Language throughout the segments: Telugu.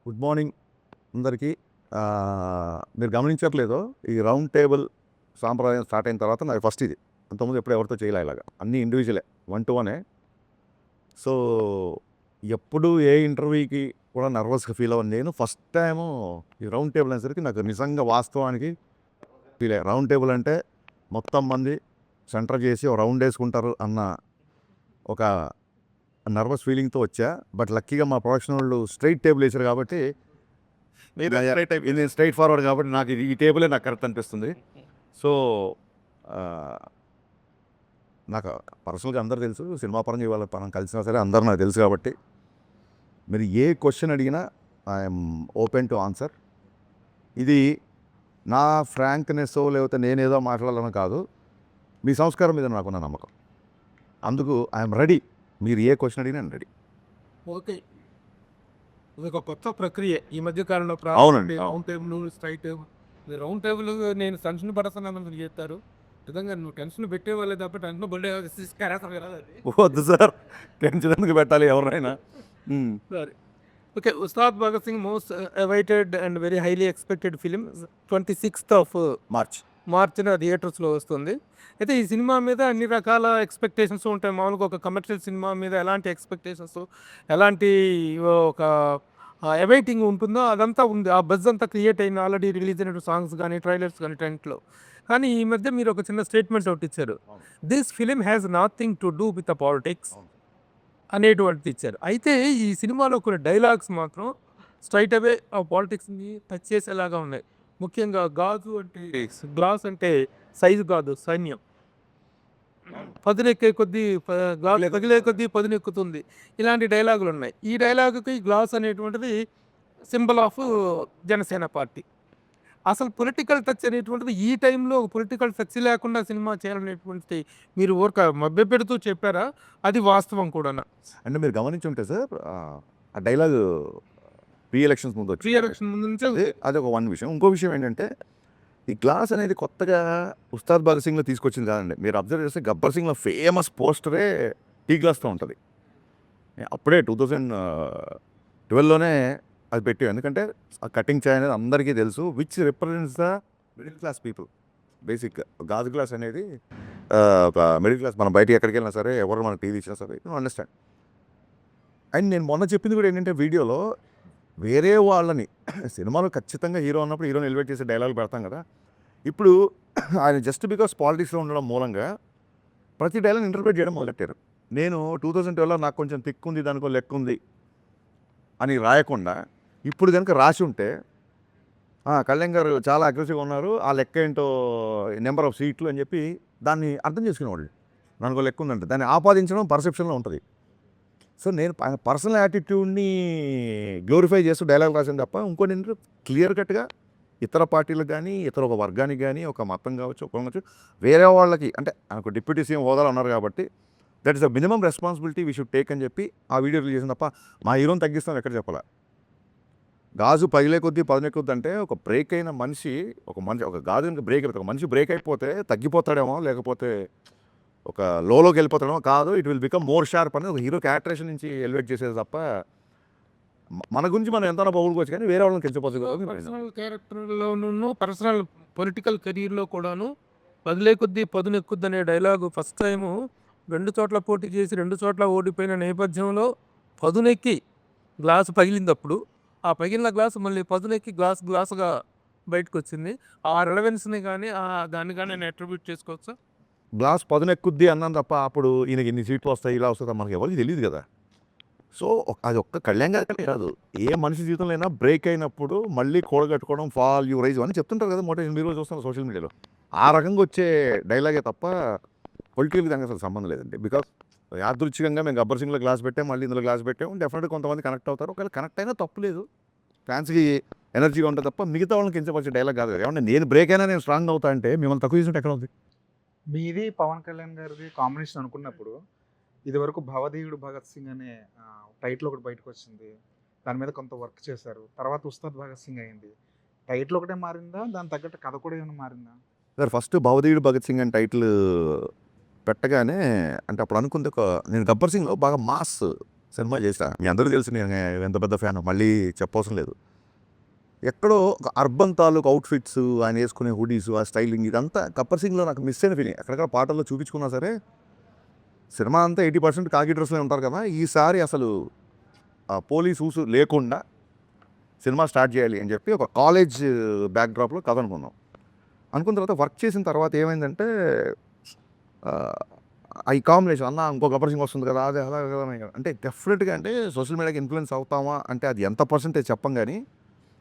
గుడ్ మార్నింగ్ అందరికీ. మీరు గమనించట్లేదో ఈ రౌండ్ టేబుల్ సాంప్రదాయం స్టార్ట్ అయిన తర్వాత నాకు ఫస్ట్ ఇది. అంతకుముందు ఎప్పుడు ఎవరితో చేయలే ఇలాగా. అన్నీ ఇండివిజువలే, 1-1. సో ఎప్పుడు ఏ ఇంటర్వ్యూకి కూడా నర్వస్గా ఫీల్ అవ్వను నేను. ఫస్ట్ టైము ఈ రౌండ్ టేబుల్ అనేసరికి నాకు నిజంగా వాస్తవానికి ఫీల్ అయ్యా. రౌండ్ టేబుల్ అంటే మొత్తం మంది సెంటర్ చేసి ఒక రౌండ్ వేసుకుంటారు అన్న ఒక నర్వస్ ఫీలింగ్తో వచ్చా. బట్ లక్కీగా మా ప్రొడక్షన్ వాళ్ళు స్ట్రైట్ టేబుల్ వేసారు కాబట్టి ఇది స్ట్రైట్ ఫార్వర్డ్ కాబట్టి నాకు ఇది ఈ టేబులే నాకు కరెక్ట్ అనిపిస్తుంది. సో నాకు పర్సనల్గా అందరు తెలుసు, సినిమా పరంగా ఇవాళ మనం కలిసినా సరే అందరూ నాకు తెలుసు కాబట్టి మీరు ఏ క్వశ్చన్ అడిగినా ఐఎమ్ ఓపెన్ టు ఆన్సర్. ఇది నా ఫ్రాంక్నెస్ లేకపోతే నేనేదో మాట్లాడాలని కాదు, మీ సంస్కారం మీద నాకున్న నమ్మకం. అందుకు ఐఎమ్ రెడీ. మీరు ఏ క్వశ్చన్ అడిగినా నేను రెడీ. ఓకే, ఇది ఒక కొత్త ప్రక్రియ ఈ మధ్య కాలంలో. అవునండి. Round table, straight table. Round table నేను టెన్షన్ పడుతున్నాను చెప్తారు. నిజంగా నువ్వు టెన్షన్ పెట్టేవాళ్ళే తప్ప టెన్షన్ పడే వద్దు సార్, టెన్షన్ ఎందుకు పెట్టాలి ఎవరైనా. సరే, okay. Ustaad Bhagat Singh most awaited and very highly expected film 26th మార్చిన థియేటర్స్లో వస్తుంది. అయితే ఈ సినిమా మీద అన్ని రకాల ఎక్స్పెక్టేషన్స్ ఉంటాయి. మామూలుగా ఒక కమర్షియల్ సినిమా మీద ఎలాంటి ఎక్స్పెక్టేషన్స్, ఎలాంటి ఒక అవైటింగ్ ఉంటుందో అదంతా ఉంది. ఆ బజ్ అంతా క్రియేట్ అయింది ఆల్రెడీ రిలీజ్ అయిన సాంగ్స్ కానీ, ట్రైలర్స్ కానీ, టెంట్లో. కానీ ఈ మధ్య మీరు ఒక చిన్న స్టేట్మెంట్ ఒకటి ఇచ్చారు. This film has nothing to do with the politics అనేటువంటిది ఇచ్చారు. అయితే ఈ సినిమాలో కొన్ని డైలాగ్స్ మాత్రం స్ట్రైట్ అవే ఆ పాలిటిక్స్ని టచ్ చేసేలాగా ఉన్నాయి. ముఖ్యంగా గాజు అంటే గ్లాస్ అంటే సైజు కాదు, సైన్యం. పదునెక్కే కొద్దీ గ్లాస్ తగిలే కొద్దీ పదునెక్కుతుంది. ఇలాంటి డైలాగులు ఉన్నాయి. ఈ డైలాగుకి గ్లాస్ అనేటువంటిది సింబల్ ఆఫ్ జనసేన పార్టీ. అసలు పొలిటికల్ టచ్ అనేటువంటిది ఈ టైంలో పొలిటికల్ టచ్ లేకుండా సినిమా చేయాలనేటువంటిది మీరు ఊరక మభ్యపెడుతూ చెప్పారా? అది వాస్తవం కూడా. అంటే మీరు గమనించి ఉంటే సార్, ఆ డైలాగ్ ప్రీ ఎలక్షన్స్ ముందు వచ్చి ఎలక్షన్ ముందు నుంచే అది ఒక విషయం. ఇంకో విషయం ఏంటంటే ఈ గ్లాస్ అనేది కొత్తగా ఉస్తాద్ భగత్ సింగ్లో తీసుకొచ్చింది కాదండి. మీరు అబ్జర్వ్ చేస్తే గబ్బర్ సింగ్లో ఫేమస్ పోస్టరే టీ గ్లాస్తో ఉంటుంది. అప్పుడే 2012లోనే అది పెట్టాం. ఎందుకంటే ఆ కటింగ్ చాయ్ అనేది అందరికీ తెలుసు, which represents the middle class people. బేసిక్గా గాజు గ్లాస్ అనేది మిడిల్ క్లాస్. మనం బయట ఎక్కడికి వెళ్ళినా సరే, ఎవరు మనకు టీవీ ఇచ్చినా సరే అండర్స్టాండ్. అండ్ నేను మొన్న చెప్పింది కూడా ఏంటంటే, వీడియోలో వేరే వాళ్ళని సినిమాలో ఖచ్చితంగా హీరో అన్నప్పుడు హీరోని ఎలివేట్ చేసే డైలాగులు పెడతాం కదా. ఇప్పుడు ఆయన జస్ట్ బికాస్ పాలిటిక్స్లో ఉండడం మూలంగా ప్రతి డైలాగ్ ఇంటర్ప్రిట్ చేయడం మొదలెట్టారు. నేను 2012లో నాకు కొంచెం తిక్కు ఉంది, దానికో లెక్క ఉంది అని రాయకుండా ఇప్పుడు కనుక రాసి ఉంటే కళ్యాణ్ గారు చాలా అగ్రెసివ్గా ఉన్నారు, ఆ లెక్క ఏంటో నెంబర్ ఆఫ్ సీట్లు అని చెప్పి దాన్ని అర్థం చేసుకునేవాళ్ళు. దానికో లెక్క ఉందంటే దాన్ని ఆపాదించడం పర్సెప్షన్లో ఉంటుంది. సో నేను పర్సనల్ యాటిట్యూడ్ని గ్లోరిఫై చేస్తూ డైలాగ్ రాసాను తప్ప ఇంకోటి ఏంటంటే క్లియర్ కట్గా ఇతర పార్టీలకు కానీ, ఇతర ఒక వర్గానికి కానీ, ఒక మతం కావచ్చు, ఒక కావచ్చు, వేరే వాళ్ళకి అంటే ఆయనకు డిప్యూటీ సీఎం హోదాలో ఉన్నారు కాబట్టి that is the minimum responsibility we should take అని చెప్పి ఆ వీడియో రిలీజ్ చేసిన తప్ప మా హీరోని తగ్గిస్తాం ఎక్కడ చెప్పాలా. గాజు పగిలే కొద్దీ పదునెక్కుద్ది అంటే ఒక బ్రేక్ అయిన మనిషి, ఒక గాజు బ్రేక్ అయిపోతే, ఒక మనిషి బ్రేక్ అయిపోతే తగ్గిపోతాడేమో, లేకపోతే ఒక లోకి వెళ్ళిపోతాడేమో. కాదు, it will become more sharp అని ఒక హీరో క్యారెక్టరేషన్ నుంచి ఎలివేట్ చేసేది తప్ప మన గురించి మనం ఎంతైనా పొగుడుకోవచ్చు కానీ వేరే వాళ్ళని కెలిచిపోతుంది. పర్సనల్ క్యారెక్టర్లోనూ పర్సనల్ పొలిటికల్ కెరీర్లో కూడాను పదిలే కొద్దీ పదునెక్కుద్ది అనే డైలాగు ఫస్ట్ టైము 2 చోట్ల పోటీ చేసి 2 చోట్ల ఓడిపోయిన నేపథ్యంలో పదునెక్కి గ్లాసు పగిలినప్పుడు ఆ పగిలిన గ్లాసు మళ్ళీ పదునెక్కి గ్లాసుగా బయటకు వచ్చింది. ఆ రిలవెన్స్ని కానీ దాన్ని కానీ నేను అట్రిబ్యూట్ చేసుకోవచ్చా? గ్లాస్ పదునెక్కుద్ది అన్నాను తప్ప అప్పుడు ఈయనకి ఇన్ని సీట్లు వస్తాయి, ఇలా వస్తాయి మనకి ఎవరికి తెలియదు కదా. సో అది ఒక్క కళ్యాణ్ గారికనే కాదు, ఏ మనిషి జీవితంలో అయినా బ్రేక్ అయినప్పుడు మళ్ళీ కూడగట్టుకోవడం, ఫాల్ యూ రైజ్ అని చెప్తుంటారు కదా. మీరు చూస్తున్నారు సోషల్ మీడియాలో. ఆ రకంగా వచ్చే డైలాగే తప్ప పొలిటికల్ దానికి అసలు సంబంధం లేదండి. బికాస్ యాదృచ్ఛికంగా మేము గబ్బర్ సింగ్లో గ్లాస్ పెట్టాం, మళ్ళీ ఇందులో గ్లాస్ పెట్టాం. డెఫినెట్గా కొంతమంది కనెక్ట్ అవుతారు. ఒకవేళ కనెక్ట్ అయినా తప్పు లేదు, ఫ్యాన్స్కి ఎనర్జీగా ఉంటుంది తప్ప మిగతా వాళ్ళని కించపరిచే డైలాగ్ కాదు కదా. ఏమన్నా నేను బ్రేక్ అయినా నేను స్ట్రాంగ్ అవుతా అంటే మిమ్మల్ని తక్కువ చేసినట్టు ఎక్కడ ఉంది? మీది పవన్ కళ్యాణ్ గారిది కాంబినేషన్ అనుకున్నప్పుడు ఇదివరకు భవదీయుడు భగత్ సింగ్ అనే టైటిల్ ఒకటి బయటకు వచ్చింది. దాని మీద కొంత వర్క్ చేశారు. తర్వాత ఉస్తాద్ భగత్ సింగ్ అయింది. టైటిల్ ఒకటే మారిందా, దాని తగ్గట్టు కథ కూడా ఏమైనా మారిందా? సార్ ఫస్ట్ భవదీయుడు భగత్ సింగ్ అని టైటిల్ పెట్టగానే అంటే అప్పుడు అనుకుంది నేను గబ్బర్ సింగ్లో బాగా మాస్ సినిమా చేసా. మీ అందరూ తెలుసు నేను ఎంత పెద్ద ఫ్యాన్, మళ్ళీ చెప్పవసరం లేదు. ఎక్కడో ఒక అర్బన్ తాలూకు అవుట్‌ఫిట్స్, ఆయన యేసుకునే హుడీస్, ఆ స్టైలింగ్ ఇదంతా 'గబ్బర్ సింగ్'లో నాకు మిస్ అయిన ఫీలింగ్. ఎక్కడెక్కడ పాటల్లో చూపించుకున్నా సరే, సినిమా అంతా 80% కాకి డ్రెస్‌లో ఉంటారు కదా! ఈసారి అసలు పోలీస్ ఊసు లేకుండా సినిమా స్టార్ట్ చేయాలి అని చెప్పి ఒక కాలేజ్ బ్యాక్‌డ్రాప్‌లో కథ అనుకున్నాం. అనుకున్న తర్వాత వర్క్ చేసిన తర్వాత ఏమైందంటే ఈ కాంబినేషన్ అన్న ఇంకో 'గబ్బర్ సింగ్' వస్తుంది కదా! అదే అలా కదా అంటే డెఫినెట్‌గా అంటే సోషల్ మీడియాకి ఇన్‌ఫ్లుయెన్స్ అవుతామా అంటే అది ఎంత పర్సెంటేజ్ చెప్పం గానీ,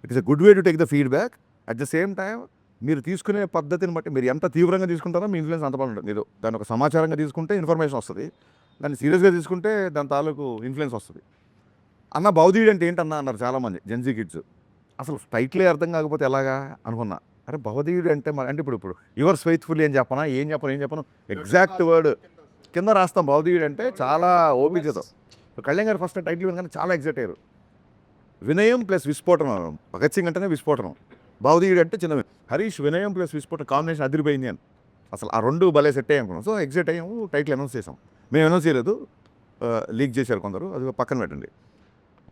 it is a good way to take the feedback. At the same time మీరు తీసుకునే పద్ధతిని బట్టి మీరు ఎంత తీవ్రంగా తీసుకుంటారో మీ ఇన్‌ఫ్లుయెన్స్ అంత బాగుంటుంది. మీరు దాన్ని ఒక సమాచారంగా తీసుకుంటే ఇన్ఫర్మేషన్ వస్తది. దాన్ని సీరియస్‌గా తీసుకుంటే దాని తాలూకు ఇన్‌ఫ్లుయెన్స్ వస్తది. అన్న భవదీయుడు అంటే ఏంటన్నా అన్నారు చాలామంది జెన్‌జీ కిడ్స్. అసలు టైటిలే అర్థం కాకపోతే ఎలాగా అనుకున్నా. అరే భవదీయుడు అంటే అంటే ఇప్పుడు యువర్స్ ఫెయిత్‌ఫుల్లీ అని చెప్పనా? ఏం చెప్పను ఎగ్జాక్ట్ వర్డ్ కింద రాస్తాం. భవదీయుడు అంటే చాలా ఓపికతో. కళ్యాణ్ గారు ఫస్ట్ టైటిల్ వినగానే చాలా ఎక్సైట్ అయ్యారు. వినయం ప్లస్ విస్ఫోటనం. భగత్ సింగ్ అంటేనే విస్ఫోటనం. భవదీయుడు అంటే చిన్న హరీష్ వినయం ప్లస్ విస్ఫోటనం కాంబినేషన్ అదిరిపోయింది అని. అసలు ఆ 2 భలే సెట్ అయ్యాయి అనుకున్నాం. సో ఎక్సైట్ అయ్యాము. టైటిల్ అనౌన్స్ చేసాం. మేము అనౌన్స్ చేయలేదు. లీక్ చేశారు కొందరు. అది పక్కన పెట్టండి.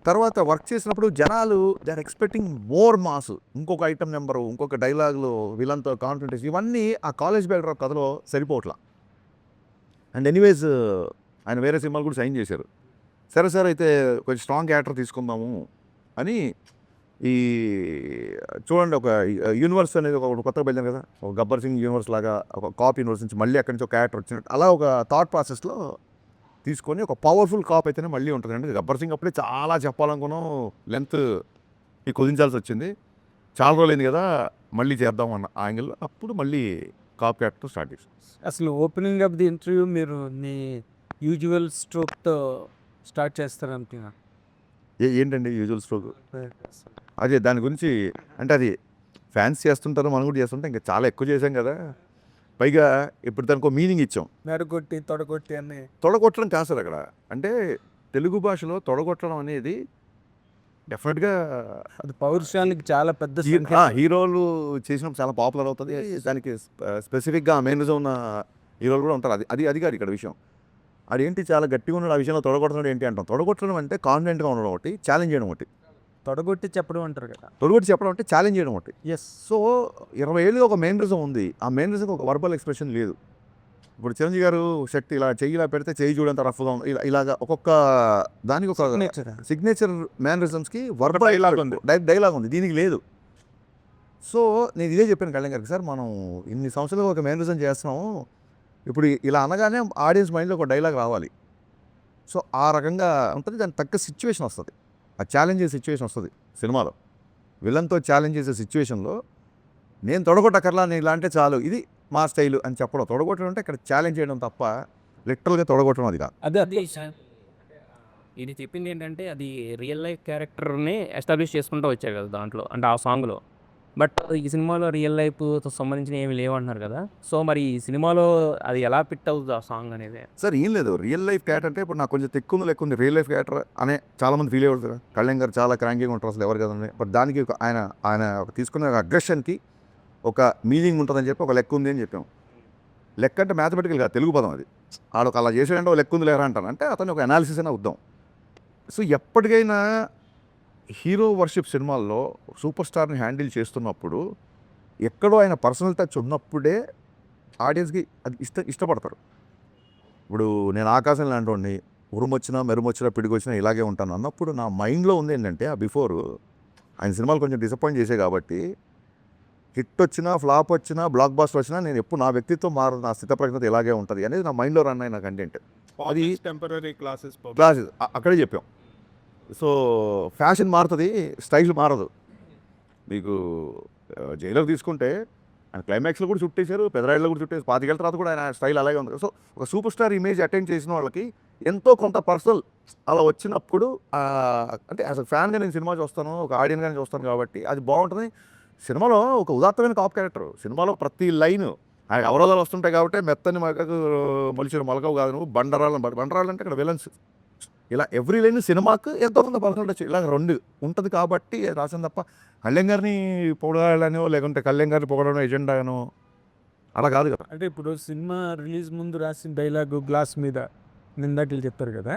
తర్వాత వర్క్ చేసినప్పుడు జనాలు they are expecting more mass. ఇంకొక ఐటెమ్ నంబరు, ఇంకొక డైలాగులు, విలన్‌తో కాన్ఫ్రంటేషన్ ఇవన్నీ ఆ కాలేజ్ బ్యాక్‌డ్రాప్ కథలో సరిపోవట్ల. అండ్ ఎనీవేస్ ఆయన వేరే సినిమాలు కూడా సైన్ చేశారు. సరే సార్ అయితే కొంచెం స్ట్రాంగ్ క్యారెక్టర్ తీసుకుందాము అని ఈ చూడండి ఒక యూనివర్స్ అనేది ఒకటి కొత్తగా బయలుదేరింది కదా! ఒక 'గబ్బర్ సింగ్' యూనివర్స్ లాగా ఒక కాప్ యూనివర్స్ నుంచి మళ్ళీ అక్కడి నుంచి ఒక క్యారెక్టర్ వచ్చినట్టు అలా ఒక థాట్ ప్రాసెస్‌లో తీసుకొని ఒక పవర్‌ఫుల్ కాప్ అయితేనే మళ్ళీ ఉంటుందండి. 'గబ్బర్ సింగ్' అప్పుడే చాలా చెప్పాలనుకున్నాం. లెంత్ కుదించాల్సి వచ్చింది. చాలా రోజులైంది కదా! మళ్ళీ చేద్దాం అన్న యాంగిల్‌లో అప్పుడు మళ్ళీ కాప్ క్యారెక్టర్ స్టార్ట్ చేసాం. అసలు ఓపెనింగ్ ఆఫ్ ది ఇంటర్వ్యూ మీరు మీ యూజువల్ స్ట్రోక్‌తో స్టార్ట్ చేస్తారనుకున్నా. ఏంటండి యూజువల్ స్ట్రోక్? అదే దాని గురించి అంటే అది ఫ్యాన్స్ చేస్తుంటారు. మనం కూడా చేస్తుంటాం. ఇంకా చాలా ఎక్కువ చేసాం కదా! పైగా ఇప్పుడు దానికో మీనింగ్ ఇచ్చాం. మెడగొట్టి, తొడగొట్టి అన్నీ. తొడగొట్టడం కాదు సార్ అక్కడ. అంటే తెలుగు భాషలో తొడగొట్టడం అనేది డెఫినెట్‌గా అది పౌరుషానికి చాలా పెద్ద సంకేతం. హీరోలు చేసినప్పుడు చాలా పాపులర్ అవుతది. దానికి స్పెసిఫిక్‌గా మేనరిజం ఉన్న హీరోలు కూడా ఉంటారు. అది కాదు ఇక్కడ విషయం. ఆడేంటి చాలా గట్టిగా ఉన్నాడు. ఆ విషయంలో తొడగొడుతున్నాడు ఏంటి అంటాం. తొడగొట్టడం అంటే కాన్ఫిడెంట్‌గా ఉండడం ఒకటి, ఛాలెంజ్ చేయడం ఒకటి. తొడగొట్టి చెప్పడం అంటారు కదా! తొడగొట్టి చెప్పడం అంటే ఛాలెంజ్ చేయడం ఒకటి. యెస్. సో 20 ఏళ్ళుగా ఒక మేనరిజం ఉంది. ఆ మేనరిజంకి ఒక వర్బల్ ఎక్స్‌ప్రెషన్ లేదు. ఇప్పుడు చిరంజీవి గారు శక్తి ఇలా చెయ్యి ఇలా పెడితే చెయ్యి చూడంత రఫ్‌గా ఉంది. ఇలాగా ఒక్కొక్క దానికి ఒక సిగ్నేచర్ మేనరిజమ్స్‌కి వర్బల్ డైలాగ్ ఉంది. డైలాగ్ ఉంది. దీనికి లేదు. సో నేను ఇదే చెప్పాను కళ్యాణ్ గారికి. సార్ మనం ఇన్ని సంవత్సరాలుగా ఒక మేనరిజం చేస్తున్నాము. ఇప్పుడు ఇలా అనగానే ఆడియన్స్ మైండ్‌లో ఒక డైలాగ్ రావాలి. సో ఆ రకంగా ఉంటుంది. దానికి తగ్గ సిచ్యువేషన్ వస్తది. ఆ ఛాలెంజ్ చేసే సిచ్యువేషన్ వస్తది సినిమాలో. విలన్‌తో ఛాలెంజ్ చేసే సిచ్యువేషన్‌లో నేను తొడగొట్టకర్లా నేను ఇలా అంటే చాలు. ఇది మా స్టైలు అని చెప్పడం. తొడగొట్టడం అంటే ఇక్కడ ఛాలెంజ్ చేయడం తప్ప లిటరల్‌గా తొడగొట్టడం అది కాదు. అదే అది ఇది చెప్పింది ఏంటంటే అది రియల్ లైఫ్ క్యారెక్టర్ని ఎస్టాబ్లిష్ చేసుకుంటూ వచ్చారు కదా దాంట్లో అంటే ఆ సాంగ్లో. బట్ ఈ సినిమాలో రియల్ లైఫ్తో సంబంధించిన ఏమి లేవంటున్నారు కదా. సో మరి ఈ సినిమాలో అది ఎలా ఫిట్ అవుతుంది ఆ సాంగ్ అనేది? సార్ ఏం లేదు. రియల్ లైఫ్ క్యారెక్టర్ అంటే ఇప్పుడు నాకు కొంచెం తెక్కుంది లెక్కుంది రియల్ లైఫ్ క్యారెక్టర్ అనే చాలామంది ఫీల్ అయ్యారు కదా. కళ్యాణ్ గారు చాలా క్రాంకీగా ఉంటారు అసలు ఎవరు కదండి. బట్ దానికి ఆయన తీసుకున్న అగ్రెషన్కి ఒక మీనింగ్ ఉంటుందని చెప్పి ఒక లెక్క ఉంది అని చెప్పాము. లెక్క అంటే మ్యాథమెటికల్ కాదు, తెలుగు పదం అది. ఆడొక అలా చేసాడంటే ఒక లెక్క ఉంది లేరా అంటాను. అంటే అతను ఒక అనాలిసిస్ అయినా వద్దాం. సో ఎప్పటికైనా హీరో వర్షిప్ సినిమాల్లో సూపర్ స్టార్ని హ్యాండిల్ చేస్తున్నప్పుడు ఎక్కడో ఆయన పర్సనల్ టచ్ ఉన్నప్పుడే ఆడియన్స్కి అది ఇష్టపడతారు. ఇప్పుడు నేను ఆకాశం లాంటి ఉరుమొచ్చినా మెరుమొచ్చినా పిడిగొచ్చినా ఇలాగే ఉంటాను అన్నప్పుడు నా మైండ్లో ఉంది ఏంటంటే ఆ బిఫోర్ ఆయన సినిమాలు కొంచెం డిసప్పాయింట్ చేసే కాబట్టి హిట్ వచ్చినా ఫ్లాప్ వచ్చినా బ్లాక్ బాస్టర్ వచ్చినా నేను ఎప్పుడు నా వ్యక్తిత్వం మారు నా స్థితప్రజ్ఞత ఇలాగే ఉంటుంది అనేది నా మైండ్లో రన్ అయిన కంటెంట్. అది టెంపరరీ క్లాసెస్ అక్కడే చెప్పాం. సో ఫ్యాషన్ మారుతుంది, స్టైల్ మారదు. మీకు జైలర్ తీసుకుంటే ఆయన క్లైమాక్స్లో కూడా చుట్టేశారు, పెదరాయిల్లో కూడా చుట్టేసి 25 ఏళ్ళ తర్వాత కూడా ఆయన స్టైల్ అలాగే ఉంది. సో ఒక సూపర్ స్టార్ ఇమేజ్ అటెండ్ చేసిన వాళ్ళకి ఎంతో కొంత పర్సనల్ అలా వచ్చినప్పుడు అంటే యాజ్ అ ఫ్యాన్గా నేను సినిమా చూస్తాను, ఒక ఆడియన్గానే చూస్తాను కాబట్టి అది బాగుంటుంది. సినిమాలో ఒక ఉదాత్తమైన కాప్ క్యారెక్టర్. సినిమాలో ప్రతి లైన్ ఆయన అవరోధాలు వస్తుంటాయి కాబట్టి మెత్తని మగకు మొలిచిన మొలకవు కాదు నువ్వు బండరాలు అంటే ఇక్కడ విలన్స్. ఇలా ఎవ్రీ లైన్ సినిమాకు ఎంతో కొంత పర్సనల్ టచ్ ఇలా 2 ఉంటుంది కాబట్టి రాసింది తప్ప కళ్యాణ్ గారిని పొగడాలనో లేకుంటే కళ్యాణ్ గారిని పొగడనో ఎజెండానో అలా కాదు కదా. అంటే ఇప్పుడు సినిమా రిలీజ్ ముందు రాసిన డైలాగు గ్లాస్ మీద నిందాకలు చెప్పారు కదా.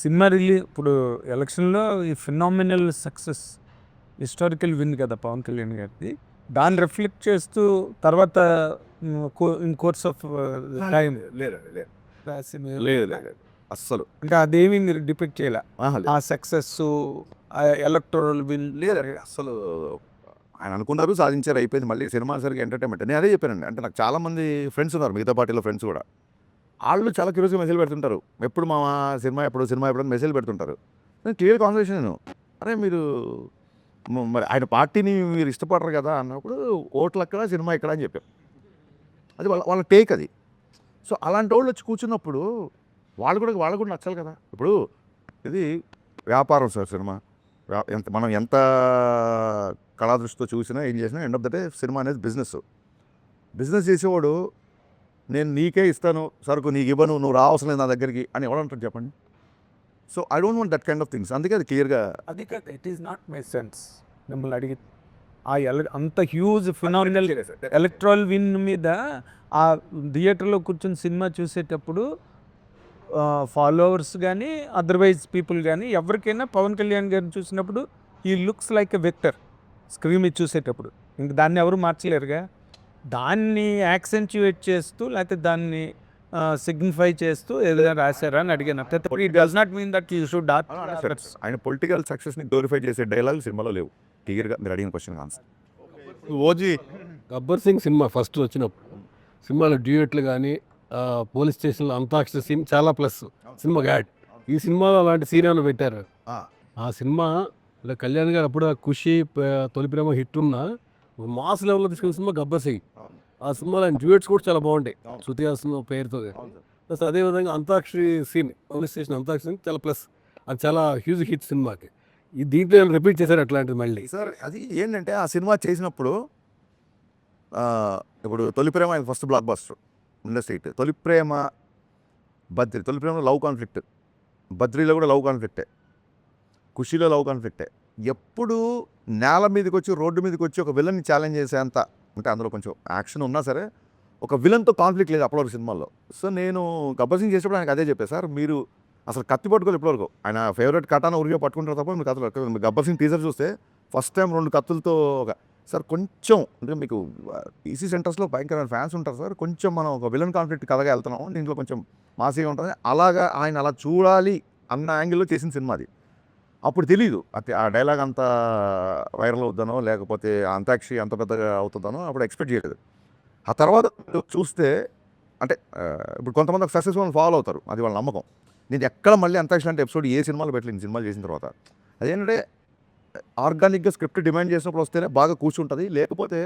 సినిమా ఇప్పుడు ఎలక్షన్లో ఈ ఫినామినల్ సక్సెస్ హిస్టారికల్ విన్ కదా పవన్ కళ్యాణ్ గారిది, దాన్ని రిఫ్లెక్ట్ చేస్తూ తర్వాత ఇన్ కోర్స్ ఆఫ్ టైం లేదు లేదు అస్సలు అంటే అదేమి మీరు డిపెక్ట్ చేయాల లేదు. ఆ సక్సెస్ ఎలక్టోరల్ విన్ లేదండి అసలు ఆయన అనుకున్నారు సాధించారు అయిపోయింది. మళ్ళీ సినిమా సరిగ్గా ఎంటర్టైన్మెంట్ నేను అదే చెప్పానండి. అంటే నాకు చాలామంది ఫ్రెండ్స్ ఉన్నారు మిగతా పార్టీలో ఫ్రెండ్స్ కూడా, వాళ్ళు చాలా క్యూరియస్గా మెసేజ్ పెడుతుంటారు, ఎప్పుడు మా సినిమా ఎప్పుడు మెసేజ్ పెడుతుంటారు. నేను క్లియర్ కాన్వర్సేషన్ నేను, అరే మీరు మరి ఆయన పార్టీని మీరు ఇష్టపడరు కదా అన్నప్పుడు ఓట్లు అక్కడ సినిమా ఇక్కడ అని చెప్పాం. అది వాళ్ళ టేక్ అది. సో అలాంటి వాళ్ళు వచ్చి కూర్చున్నప్పుడు వాళ్ళకు కూడా నచ్చాలి కదా. ఇప్పుడు ఇది వ్యాపారం సార్ సినిమా, మనం ఎంత కళాదృష్టితో చూసినా ఏం చేసినా end of the day cinema అనేది బిజినెస్ చేసేవాడు నేను నీకే ఇస్తాను సరుకు, నీకు ఇవ్వను, నువ్వు రావసరం లేదు నా దగ్గరికి అని ఎవడంటారు చెప్పండి. So I don't want that kind of things. అందుకే అది క్లియర్గా అది కాదు, it is not my sense. మిమ్మల్ని అడిగి ఆ అంత హ్యూజ్ ఫినామినల్ ఎలక్ట్రల్ విన్ మీద ఆ థియేటర్లో కూర్చొని సినిమా చూసేటప్పుడు ఫాలోవర్స్ కానీ అదర్వైజ్ పీపుల్ కానీ ఎవరికైనా పవన్ కళ్యాణ్ గారిని చూసినప్పుడు ఈ looks like a vector screen మీద చూసేటప్పుడు. ఇంక దాన్ని ఎవరు మార్చలేరుగా. దాన్ని యాక్సెంచుయేట్ చేస్తూ లేకపోతే దాన్ని సిగ్నిఫై చేస్తూ ఏదైనా రాశారా అని అడిగాను. It does not mean that you should ఆయన పొలిటికల్ సక్సెస్ని గ్లోరిఫై చేసే డైలాగ్ సినిమాలో లేవు. క్లియర్గా మీరు అడిగిన question answer. OG Gabbar Singh cinema first వచ్చినప్పుడు సినిమాలో డ్యూయెట్లు కానీ పోలీస్ స్టేషన్లో అంతాక్షరి సీన్ చాలా ప్లస్ సినిమా యాడ్. ఈ సినిమాలో అలాంటి సీన్ ఏమైనా పెట్టారు? ఆ సినిమా కళ్యాణ్ గారు అప్పుడు ఖుషి తొలి ప్రేమ హిట్ ఉన్న మాస్ లెవెల్లో తీసుకున్న సినిమా గబ్బర్ సింగ్. ఆ సినిమాలో ఆయన డ్యూయెట్స్ కూడా చాలా బాగుంటాయి శృతి హాసన్ పేరుతో. ప్లస్ అదేవిధంగా antakshari scene police station antakshari scene చాలా ప్లస్, అది చాలా హ్యూజ్ హిట్ సినిమాకి. ఈ దీంట్లో రిపీట్ చేశారు అట్లాంటిది మళ్ళీ. సార్ అది ఏంటంటే ఆ సినిమా చేసినప్పుడు ఇప్పుడు తొలి ప్రేమ ఆయన first block buster industry hit. తొలి ప్రేమలో లవ్ కాన్ఫ్లిక్ట్, బద్రీలో కూడా లవ్ కాన్ఫ్లిక్టే, ఖుషీలో లవ్ కాన్ఫ్లిక్టే. ఎప్పుడు నేల మీదకి వచ్చి రోడ్డు మీదకి వచ్చి ఒక విలన్ని ఛాలెంజ్ చేసేంత, అంటే అందులో కొంచెం యాక్షన్ ఉన్నా సరే ఒక విలన్తో కాన్ఫ్లిక్ట్ లేదు అప్పటివరకు సినిమాల్లో. సో నేను గబ్బర్ సింగ్ చేసేప్పుడు ఆయనకు అదే చెప్పాను, సార్ మీరు అసలు కత్తి పట్టుకోవాలి ఇప్పటివరకు. ఆయన ఫేవరెట్ కటాన ఉరిగా పట్టుకుంటారు తప్ప మీకు కథలు. గబ్బర్ సింగ్ టీజర్ చూస్తే ఫస్ట్ టైం 2 కత్తులతో సార్ కొంచెం అంటే మీకు ఈసీ సెంటర్స్లో భయంకరమైన ఫ్యాన్స్ ఉంటారు సార్, కొంచెం మనం ఒక విలన్ కాన్ఫ్లిక్ట్ కథగా వెళ్తున్నాం, దీంట్లో కొంచెం మాసిగా ఉంటుంది, అలాగా ఆయన అలా చూడాలి అన్న యాంగిల్లో చేసిన సినిమా అది. అప్పుడు తెలీదు ఆ డైలాగ్ అంత వైరల్ అవుతానో లేకపోతే అంతాక్షరి అంత పెద్దగా అవుతుందనో అప్పుడు ఎక్స్పెక్ట్ చేయలేదు. ఆ తర్వాత చూస్తే అంటే ఇప్పుడు కొంతమంది ఒక సక్సెస్ఫుల్ ఫాలో అవుతారు, అది వాళ్ళ నమ్మకం. నేను ఎక్కడ మళ్ళీ అంతాక్షరి అంటే ఎపిసోడ్ ఏ సినిమాలో పెట్టలేదు సినిమాలు చేసిన తర్వాత. అదేంటంటే ఆర్గానిక్గా స్క్రిప్ట్ డిమాండ్ చేసినప్పుడు వస్తేనే బాగా కూర్చుంటుంది, లేకపోతే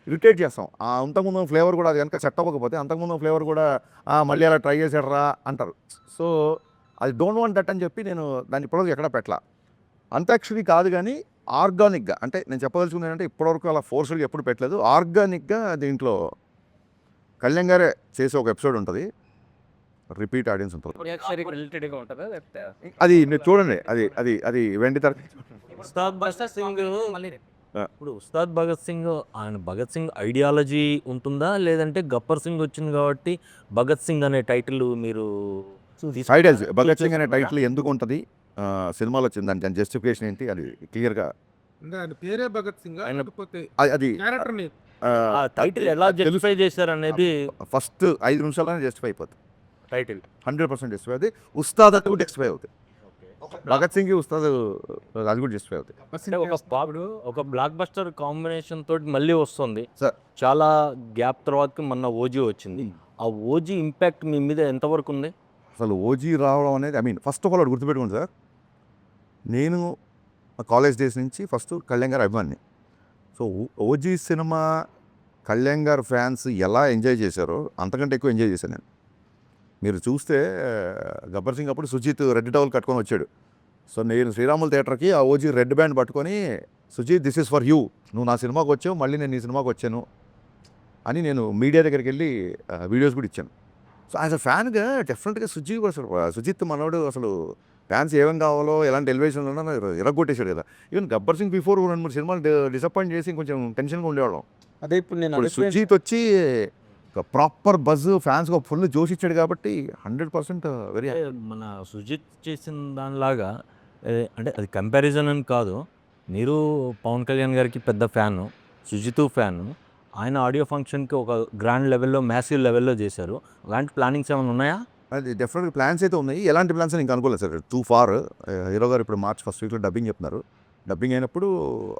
ఇరిటేట్ చేస్తాం. అంతకుముందు ఫ్లేవర్ కూడా అది కనుక సెట్ అవ్వకపోతే అంతకుముందు ఫ్లేవర్ కూడా మళ్ళీ అలా ట్రై చేసాడరా అంటారు. సో అది డోంట్ వాంట్ దట్ అని చెప్పి నేను దాన్ని ఇప్పటివరకు ఎక్కడ పెట్టలా. అంతాక్షరి కాదు కానీ ఆర్గానిక్గా, అంటే నేను చెప్పదలుచుకుంది ఏంటంటే ఇప్పటివరకు అలా ఫోర్స్గా ఎప్పుడు పెట్టలేదు. ఆర్గానిక్గా దీంట్లో కళ్యాణ్ గారే చేసే ఒక ఎపిసోడ్ ఉంటుంది, రిపీట్ ఆడియన్స్ ఉంటుంది. రిలేటెడ్గా ఉంటుందా లేకపోతే అది మీరు చూడండి, అది అది అది వెండి తర ఉస్తాద్ భగత్ సింగ్ ఇప్పుడు ఉస్తాద్ భగత్ సింగ్ ఆయన భగత్ సింగ్ ఐడియాలజీ ఉంటుందా లేదంటే గబ్బర్ సింగ్ వచ్చింది కాబట్టి భగత్ సింగ్ అనే టైటిల్ మీరు ఐడియాలజీ భగత్ సింగ్ అనే టైటిల్ ఎందుకు ఉంటుంది సినిమాలో వచ్చింది, దాని జస్టిఫికేషన్ ఏంటి అది క్లియర్గా అంటే ఆయన పేరే భగత్ సింగ్ లేకపోతే అది క్యారెక్టర్ నేమ్ ఆ టైటిల్ ఎలా జస్టిఫై చేశారు అనేది ఫస్ట్ 5 నిమిషాల్లోనే జస్టిఫై అయిపోతుంది. టైటిల్ 100% జస్టిఫై అవుతుంది. ఉస్తాద్ అది కూడా జస్టిఫై అవుతుంది. భగత్ సింగ్ ఉస్తాద్ అది కూడా జస్టిఫై అవుతుంది. అంటే ఒక బ్లాక్ బస్టర్ కాంబినేషన్ తోటి మళ్ళీ వస్తుంది సార్. చాలా గ్యాప్ తర్వాత మొన్న ఓజీ వచ్చింది. ఆ ఓజీ ఇంపాక్ట్ మీ మీద ఎంతవరకు ఉంది? అసలు ఓజీ రావడం అనేది ఫస్ట్ ఆఫ్ ఆల్ అది గుర్తుపెట్టుకోండి సార్, నేను కాలేజ్ డేస్ నుంచి ఫస్ట్ కళ్యాణ్ గారు అభిమాని. సో ఓజీ సినిమా కళ్యాణ్ గారు ఫ్యాన్స్ ఎలా ఎంజాయ్ చేశారో అంతకంటే ఎక్కువ ఎంజాయ్ చేశాను నేను. మీరు చూస్తే గబ్బర్ సింగ్ అప్పుడు సుజిత్ రెడ్ టవల్ కట్టుకొని వచ్చాడు. సో నేను శ్రీరాములు థియేటర్కి ఆ ఓజీ రెడ్ బ్యాండ్ పట్టుకొని Sujeeth this is for you, నువ్వు నా సినిమాకి వచ్చావు మళ్ళీ నేను నీ సినిమాకి వచ్చాను అని నేను మీడియా దగ్గరికి వెళ్ళి వీడియోస్ కూడా ఇచ్చాను. సో యాజ్ అ ఫ్యాన్గా డెఫినెట్గా సుజిత్ మనోడు అసలు ఫ్యాన్స్ ఏమేం కావాలో ఎలాంటి ఎలివేషన్లో ఉన్నా ఇరగొట్టేశాడు కదా. ఈవెన్ గబ్బర్ సింగ్ బిఫోర్ 2-3 సినిమాలు డిసప్పాయింట్ చేసి కొంచెం టెన్షన్గా ఉండేవాళ్ళం. అదే ఇప్పుడు నేను ఇప్పుడు సుజిత్ వచ్చి ఒక ప్రాపర్ బజ్ ఫ్యాన్స్కి ఒక ఫుల్ జోష్ ఇచ్చాడు కాబట్టి 100% వెరీ అంటే మన సుజిత్ చేసిన దానిలాగా అంటే అది కంపారిజన్ అని కాదు. మీరు పవన్ కళ్యాణ్ గారికి పెద్ద ఫ్యాను, సుజిత్ ఫ్యాను. ఆయన ఆడియో ఫంక్షన్‌కి ఒక గ్రాండ్ లెవెల్‌లో, మ్యాసివ్ లెవెల్‌లో చేశారు. అలాంటి ప్లానింగ్స్ ఏమైనా ఉన్నాయా? అది డెఫినెట్గా ప్లాన్స్ అయితే ఉన్నాయి. ఎలాంటి ప్లాన్స్ అని ఇంకా అనుకోలేదు సార్. Two far. హీరో గారు ఇప్పుడు మార్చ్ ఫస్ట్ వీక్లో డబ్బింగ్ చెప్తున్నారు. డబ్బింగ్ అయినప్పుడు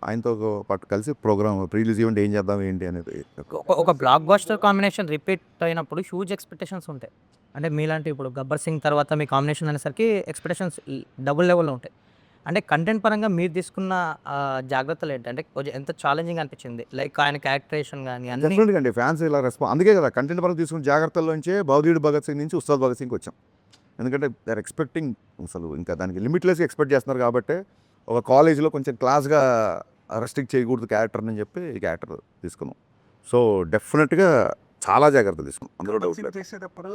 ఆయనతో పాటు కలిసి ప్రోగ్రామ్ ప్రీ రిలీజ్ ఈవెంట్ ఏం చేద్దాం ఏంటి అనేది. ఒక బ్లాక్ బస్టర్ కాంబినేషన్ రిపీట్ అయినప్పుడు హ్యూజ్ ఎక్స్పెక్టేషన్స్ ఉంటాయి. అంటే మీలాంటి ఇప్పుడు 'గబ్బర్ సింగ్' తర్వాత మీ కాంబినేషన్ అనేసరికి ఎక్స్పెక్టేషన్స్ డబుల్ లెవెల్‌లో ఉంటాయి. అంటే కంటెంట్ పరంగా మీరు తీసుకున్న జాగ్రత్తలు ఏంటి? అంటే కొంచెం ఎంత ఛాలెంజింగ్ అనిపించింది? లైక్ ఆయన క్యారెక్టరేషన్ గాని అన్నీ డెఫినెట్గా అండి ఫ్యాన్స్ ఇలా అందుకే కదా కంటెంట్ పరంగా తీసుకున్న జాగ్రత్తల్లోంచే భవదీయుడు భగత్ సింగ్ నుంచి ఉస్తాద్ భగత్ సింగ్కి వచ్చాం. ఎందుకంటే దే ఆర్ ఎక్స్పెక్టింగ్ అసలు ఇంకా దానికి లిమిట్లెస్గా ఎక్స్పెక్ట్ చేస్తున్నారు కాబట్టి ఒక కాలేజీలో కొంచెం క్లాస్గా రెస్ట్రిక్ట్ చేయకూడదు క్యారెక్టర్ని చెప్పి ఈ క్యారెక్టర్ తీసుకున్నాం. సో డెఫినెట్గా చాలా జాగ్రత్త తీసుకున్నాం, అందులో డౌట్ లేదు. చేసేటప్పుడు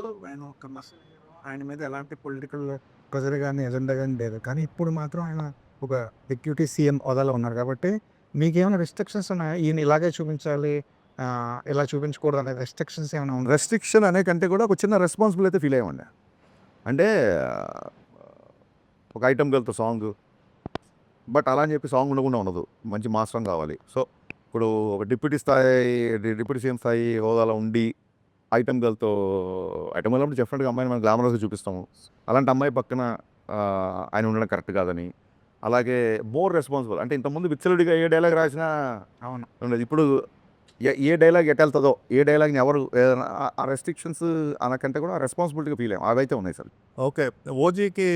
ఆయన మీద ఎలాంటి పొలిటికల్ ప్రెజర్ కానీ ఎజెండా కానీ లేదు. కానీ ఇప్పుడు మాత్రం ఆయన ఒక డిప్యూటీ సీఎం హోదాలో ఉన్నారు కాబట్టి మీకేమైనా రెస్ట్రిక్షన్స్ ఉన్నాయా? ఈయన ఇలాగే చూపించాలి, ఇలా చూపించకూడదు అనే రెస్ట్రిక్షన్స్ ఏమైనా ఉన్నాయి? రెస్ట్రిక్షన్ అనే కంటే కూడా ఒక చిన్న రెస్పాన్సిబుల్ అయితే ఫీల్ అయ్యామండి. అంటే ఒక ఐటమ్ గర్ల్తో సాంగ్, బట్ అలా అని చెప్పి సాంగ్ ఉండకుండా ఉండదు, మంచి మాస్ సాంగ్ కావాలి. సో ఇప్పుడు ఒక డిప్యూటీ సీఎం స్థాయి హోదాలో ఉండి ఐటమ్ గర్ల్తో ఐటమ్ గర్ల్ డెఫినెట్గా అమ్మాయిని మనం గ్లామరస్గా చూపిస్తాము. అలాంటి అమ్మాయి పక్కన ఆయన ఉండడం కరెక్ట్ కాదని. అలాగే మోర్ రెస్పాన్సిబుల్ అంటే ఇంతకుముందు విచ్చలుడిగా ఏ డైలాగ్ రాసినా అవును. ఉండదు. ఇప్పుడు ఏ డైలాగ్ ఎటు వెళ్తుందో, ఏ డైలాగ్ని ఎవరు ఆ రెస్ట్రిక్షన్స్ అనకంటే కూడా రెస్పాన్సిబిలిటీగా ఫీల్ అయ్యాం. అవైతే ఉన్నాయి సార్. ఓకే. ఓజీకి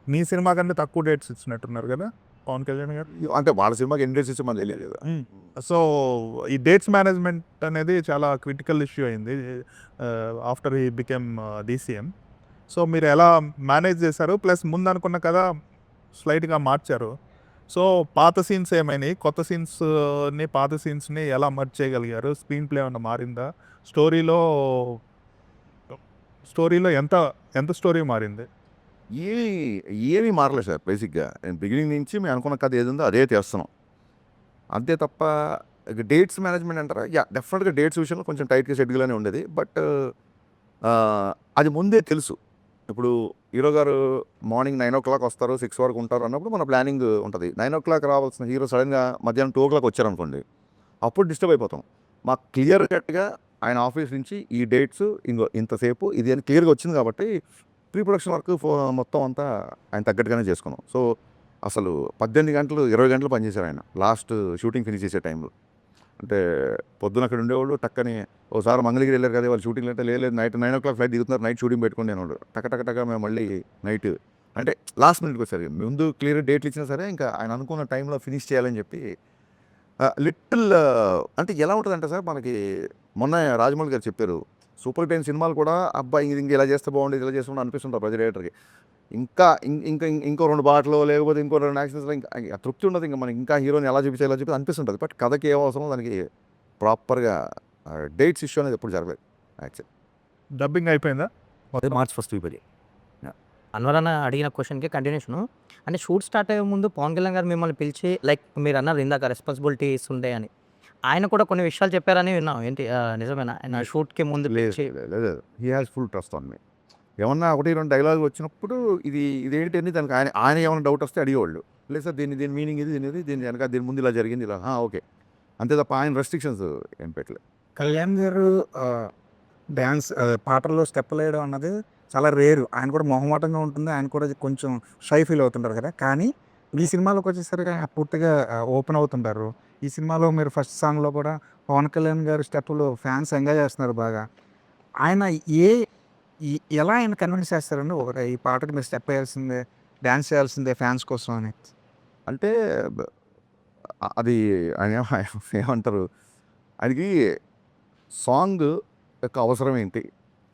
మీ సినిమా కంటే తక్కువ డేట్స్ ఇచ్చినట్టున్నారు కదా పవన్ కళ్యాణ్ గారు. అంటే వాళ్ళ సినిమాకి ఎన్ని డేట్స్ ఇచ్చి మనకు తెలియదు కదా. సో ఈ డేట్స్ మేనేజ్మెంట్ అనేది చాలా క్రిటికల్ ఇష్యూ అయింది ఆఫ్టర్ ఈ బికెమ్ డీసీఎం. సో మీరు ఎలా మేనేజ్ చేశారు? ప్లస్ ముందు అనుకున్న కదా స్లైట్గా మార్చారు. సో పాత సీన్స్ ఏమైనాయి, కొత్త సీన్స్ని పాత సీన్స్ని ఎలా మర్జ్ చేయగలిగారు? స్క్రీన్ ప్లే ఏమన్నా మారిందా? స్టోరీలో ఎంత స్టోరీ మారింది? ఏమీ మారలేదు సార్. బేసిక్గా బిగినింగ్ నుంచి మేము అనుకున్న కథ ఏది ఉందో అదే చేస్తున్నాం. అంతే తప్ప డేట్స్ మేనేజ్మెంట్ అంటారా, డెఫినెట్గా డేట్స్ విషయంలో కొంచెం టైట్గా షెడ్యూల్గానే ఉండేది. బట్ అది ముందే తెలుసు. ఇప్పుడు హీరో గారు మార్నింగ్ 9 o'clock వస్తారు, 6 వరకు ఉంటారు అన్నప్పుడు మన ప్లానింగ్ ఉంటుంది. 9 o'clock రావాల్సిన హీరో సడన్గా మధ్యాహ్నం 2 o'clock వచ్చారనుకోండి, అప్పుడు డిస్టర్బ్ అయిపోతాం. మాకు క్లియర్ కట్గా ఆయన ఆఫీస్ నుంచి ఈ డేట్స్ ఇంతసేపు ఇది అని క్లియర్గా వచ్చింది కాబట్టి ప్రీ ప్రొడక్షన్ వర్క్ మొత్తం అంతా ఆయన తగ్గట్టుగానే చేసుకున్నాం. సో అసలు 18 గంటలు 20 గంటలు పనిచేశారు ఆయన లాస్ట్ షూటింగ్ ఫినిష్ చేసే టైంలో. అంటే పొద్దున అక్కడ ఉండేవాళ్ళు టక్కని ఓసారి మంగళగిరి వెళ్ళారు కదా వాళ్ళు షూటింగ్ అంటే లేదు నైట్ 9 o'clock ఫ్లైట్ దిగుతున్నారు, నైట్ షూటింగ్ పెట్టుకుని నేను టక్క మేము మళ్ళీ నైట్ అంటే లాస్ట్ మినిట్కి వచ్చారు. ముందు క్లియర్ డేట్లు ఇచ్చినా సరే ఇంకా ఆయన అనుకున్న టైంలో ఫినిష్ చేయాలని చెప్పి లిటిల్ అంటే ఎలా ఉంటుందంటే సార్ మనకి మొన్న రాజమౌళి గారు చెప్పారు సూపర్ హిట్ అయిన సినిమాలు కూడా అబ్బాయి ఇంక ఇలా చేస్తే బాగుండేది ఇలా చేస్తుంటే అనిపిస్తుంటారు ప్రతి డైరెక్టర్కి. ఇంకో 2 పాటలు లేకపోతే ఇంకో 2 యాక్షన్స్లో ఇంకా తృప్తి ఉండదు. ఇంకా మనకి ఇంకా హీరోని ఎలా చూపించాలో చెప్పి అనిపిస్తుంటుంది. బట్ కథకి ఏం అవసరం దానికి ప్రాపర్గా డేట్స్ ఇష్యూ అనేది ఎప్పుడు జరగలేదు. యాక్చువల్లీ డబ్బింగ్ అయిపోయిందా? మార్చ్ ఫస్ట్ వీక్ అది. అన్వర్ అన్న అడిగిన క్వశ్చన్కి కంటిన్యూషను. అంటే షూట్ స్టార్ట్ అయ్యే ముందు పవన్ కళ్యాణ్ గారు మిమ్మల్ని పిలిచి లైక్ మీరు అన్నారు ఇందాక రెస్పాన్సిబిలిటీస్ ఉండే అని, ఆయన కూడా కొన్ని విషయాలు చెప్పారని విన్నాం. ఏంటి నిజమేనా? ఆయన షూట్కి ముందు పిలిచి లేదు he has full trust on me. ఏమన్నా 1-2 డైలాగ్ వచ్చినప్పుడు ఇదేంటి అని దానికి ఆయన ఏమైనా డౌట్ వస్తే అడిగేవాళ్ళు. లేదు సార్ దీని మీనింగ్ ఇది దీని వెనక దీని ముందు ఇలా జరిగింది ఇలా ఓకే అంతే తప్ప ఆయన రెస్ట్రిక్షన్స్ ఏం పెట్టలేదు. కళ్యాణ్ గారు డ్యాన్స్ పాటల్లో స్టెప్పులు వేయడం అన్నది చాలా రేరు. ఆయన కూడా మొహమాటంగా ఉంటుంది, ఆయన కూడా కొంచెం షై ఫీల్ అవుతుంటారు కదా. కానీ ఈ సినిమాలోకి వచ్చేసరికి ఆయన పూర్తిగా ఓపెన్ అవుతుంటారు. ఈ సినిమాలో మీరు ఫస్ట్ సాంగ్లో కూడా పవన్ కళ్యాణ్ గారి స్టెప్పులు ఫ్యాన్స్ ఎంజాయ్ చేస్తున్నారు బాగా. ఆయన ఎలా ఆయన కన్విన్స్ చేస్తారండి ఒక ఈ పాటకి మీరు స్టెప్ వేయాల్సిందే, డ్యాన్స్ చేయాల్సిందే ఫ్యాన్స్ కోసం అని? అంటే అది ఆయన ఏమంటారు ఆయనకి సాంగ్ యొక్క అవసరం ఏంటి,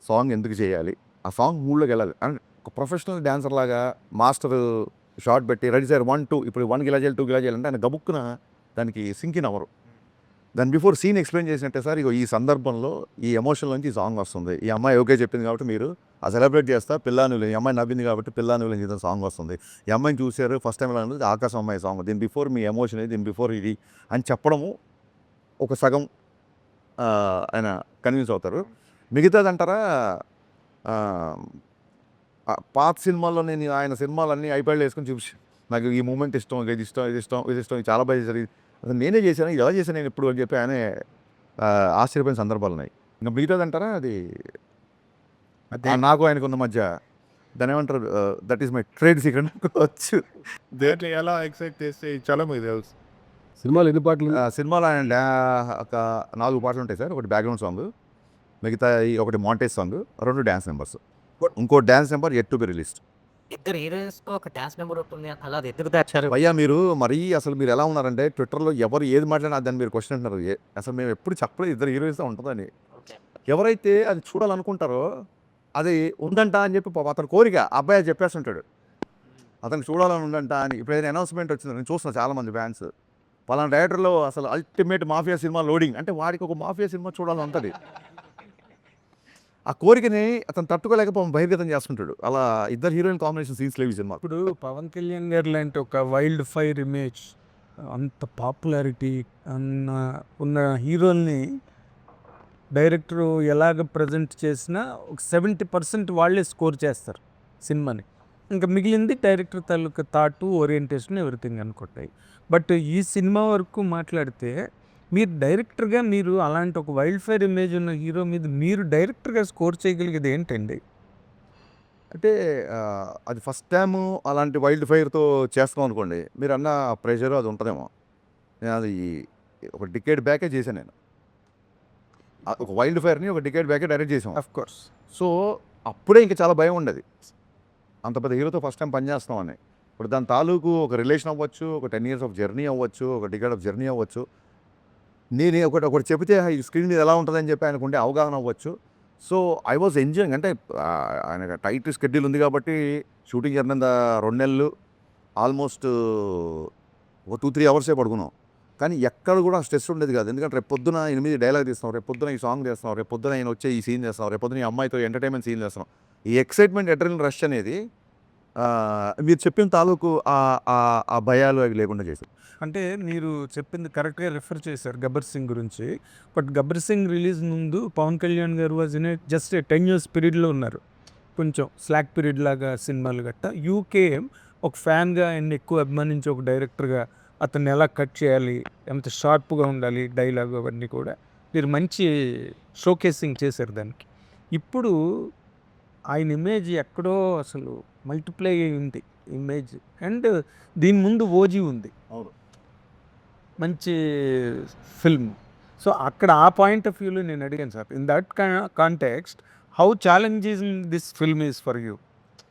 సాంగ్ ఎందుకు చేయాలి, ఆ సాంగ్ మూడ్లోకి వెళ్ళాలి. అండ్ ఒక ప్రొఫెషనల్ డ్యాన్సర్ లాగా మాస్టర్ షార్ట్ పెట్టి రెడీ సార్ 1 2 ఇప్పుడు 1 గిలా చేయాలి 2 గిలా చేయాలంటే ఆయన గబుక్కున దానికి సింకిన్ అవ్వరు. దాని బిఫోర్ సీన్ ఎక్స్ప్లెయిన్ చేసినట్టే సార్ ఇగో ఈ సందర్భంలో ఈ ఎమోషన్ నుంచి ఈ సాంగ్ వస్తుంది, ఈ అమ్మాయి ఓకే చెప్పింది కాబట్టి మీరు ఆ సెలబ్రేట్ చేస్తా పిల్లానులు, ఈ అమ్మాయి నవ్వింది కాబట్టి పిల్లానులు చేసిన సాంగ్ వస్తుంది, ఈ అమ్మాయిని చూశారు ఫస్ట్ టైం ఎలా ఉంటుంది ఆకాశం అమ్మాయి సాంగ్, దీని బిఫోర్ మీ ఎమోషన్ దీని బిఫోర్ ఇది అని చెప్పడము ఒక సగం ఆయన కన్విన్స్ అవుతారు. మిగతాదంటారా పాత సినిమాల్లో నేను ఆయన సినిమాలన్నీ ఐప్యాడ్లో వేసుకొని చూసి నాకు ఈ మూమెంట్ ఇష్టం, ఇది ఇష్టం, ఇది ఇష్టం, ఇది ఇష్టం, ఇది చాలా బాగా చేశారు, అసలు నేనే చేశాను, ఇది ఎలా చేశాను నేను ఎప్పుడు అని చెప్పి ఆయనే ఆశ్చర్యపోయిన సందర్భాలు ఉన్నాయి. ఇంకా మిగతాదంటారా అది నాకు ఆయనకు ఉన్న మధ్య దాని ఏమంటారు, that is my trade secret అనుకోవచ్చు. దేంట్లో ఎలా ఎక్సైట్ చేస్తే చాలా మీకు తెలుసు. సినిమాలు ఎన్ని పాటలు సినిమాలో ఆయన ఒక 4 పాటలు ఉంటాయి సార్. ఒకటి బ్యాక్గ్రౌండ్ సాంగ్, మిగతా ఒకటి మాంటేజ్ సాంగ్, 2 డ్యాన్స్ నెంబర్స్, ఇంకో dance number at to be released. ఇద్దరు హీరోయిన్స్ ఒక డాన్స్ నెంబర్ ఉంటుంది అలా అది ఎందుకు దాచారు? భయ్యా మీరు మరీ అసలు మీరు ఎలా ఉన్నారంటే ట్విట్టర్లో ఎవరు ఏది మాట్లాడినా దాన్ని మీరు క్వశ్చన్ అంటున్నారు. అసలు మేము ఎప్పుడు చెప్పలేదు ఇద్దరు హీరోయిన్స్ ఉంటుందని. ఎవరైతే అది చూడాలనుకుంటారో అది ఉందంట అని చెప్పి అతని కోరిక అబ్బాయి చెప్పేస్తుంటాడు, అతనికి చూడాలని ఉందంట అని. ఇప్పుడు ఏదైనా అనౌన్స్మెంట్ వచ్చింది, నేను చూస్తున్నా చాలామంది ఫ్యాన్స్ పలానా డైరెక్టర్లో అసలు అల్టిమేట్ మాఫియా సినిమా లోడింగ్ అంటే వాడికి ఒక మాఫియా సినిమా చూడాలని ఉంటుంది. ఆ కోరికని అతను తట్టుకోలేకపోతే బహిర్గతం చేస్తుంటాడు. అలా ఇద్దరు హీరోయిన్ కాంబినేషన్ సీన్స్ లేవు ఈ సినిమా. ఇప్పుడు పవన్ కళ్యాణ్ గారు లాంటి ఒక వైల్డ్ ఫైర్ ఇమేజ్, అంత పాపులారిటీ ఉన్న హీరోల్ని డైరెక్టర్ ఎలాగ ప్రజెంట్ చేసినా ఒక 70% వాళ్ళే స్కోర్ చేస్తారు సినిమాని. ఇంకా మిగిలింది డైరెక్టర్ తాలూకా థాటు, ఓరియంటేషన్, ఎవ్రీథింగ్ అనుకుంటాయి. బట్ ఈ సినిమా వరకు మాట్లాడితే మీరు డైరెక్టర్గా మీరు అలాంటి ఒక వైల్డ్ ఫైర్ ఇమేజ్ ఉన్న హీరో మీద మీరు డైరెక్టర్గా స్కోర్ చేయగలిగేది ఏంటండి? అంటే అది ఫస్ట్ టైము అలాంటి వైల్డ్ ఫైర్తో చేస్తాం అనుకోండి, మీరు అన్న ప్రెషర్ అది ఉంటుందేమో. నేను అది ఒక డికేడ్ బ్యాకే చేశాను నేను. ఒక వైల్డ్ ఫైర్ని ఒక డికేడ్ బ్యాకే డైరెక్ట్ చేసాం. Of course. సో అప్పుడే ఇంకా చాలా భయం ఉండేది, అంత పెద్ద హీరోతో ఫస్ట్ టైం పనిచేస్తామని. ఇప్పుడు దాని తాలూకు ఒక రిలేషన్ అవ్వచ్చు, ఒక 10 years ఆఫ్ జర్నీ అవ్వచ్చు, ఒక డికేడ్ ఆఫ్ జర్నీ అవ్వచ్చు. నేను ఒకటి చెబితే ఈ స్క్రీన్ మీద ఎలా ఉంటుందని చెప్పి ఆయనకుండే అవగాహన అవ్వచ్చు. So I was enjoying. అంటే ఆయన టైట్ షెడ్యూల్ ఉంది కాబట్టి షూటింగ్ జరిగిన 2 నెలలు ఆల్మోస్ట్ ఒక 2-3 అవర్సే పడుకున్నాం. కానీ ఎక్కడ కూడా స్ట్రెస్ ఉండేది కాదు. ఎందుకంటే రేపు పొద్దున 8 డైలాగ్ తీస్తాం, రేపు పొద్దున ఈ సాంగ్ చేస్తాం, రేపు పొద్దున ఆయన వచ్చే ఈ సీన్ చేస్తాం, రేపు పొద్దున ఈ అమ్మాయితో ఎంటర్టైన్మెంట్ సీన్ చేస్తాం. ఈ ఎక్సైట్మెంట్, అడ్రినల్ రష్ అనేది మీరు చెప్పిన తాలూకు ఆ భయాలు అవి లేకుండా చేశారు. అంటే మీరు చెప్పింది కరెక్ట్గా రిఫర్ చేశారు గబ్బర్ సింగ్ గురించి. బట్ గబ్బర్ సింగ్ రిలీజ్ ముందు పవన్ కళ్యాణ్ గారు వాజ్ ఇన్ జస్ట్ 10 years పీరియడ్లో ఉన్నారు. కొంచెం స్లాక్ పీరియడ్ లాగా సినిమాలు గట్ట. యూకేఎం ఒక ఫ్యాన్గా ఆయన్ని ఎక్కువ అభిమానించి ఒక డైరెక్టర్గా అతన్ని ఎలా కట్ చేయాలి, ఎంత షార్ప్గా ఉండాలి డైలాగ్, అవన్నీ కూడా మీరు మంచి షోకేసింగ్ చేశారు దానికి. ఇప్పుడు ఆయన ఇమేజ్ ఎక్కడో అసలు మల్టిప్లై అయింది ఇమేజ్. అండ్ దీని ముందు ఓజీ ఉంది, అవును, మంచి ఫిల్మ్. సో అక్కడ ఆ పాయింట్ ఆఫ్ వ్యూలో నేను అడిగాను sir, in that context how challenging this film is for you?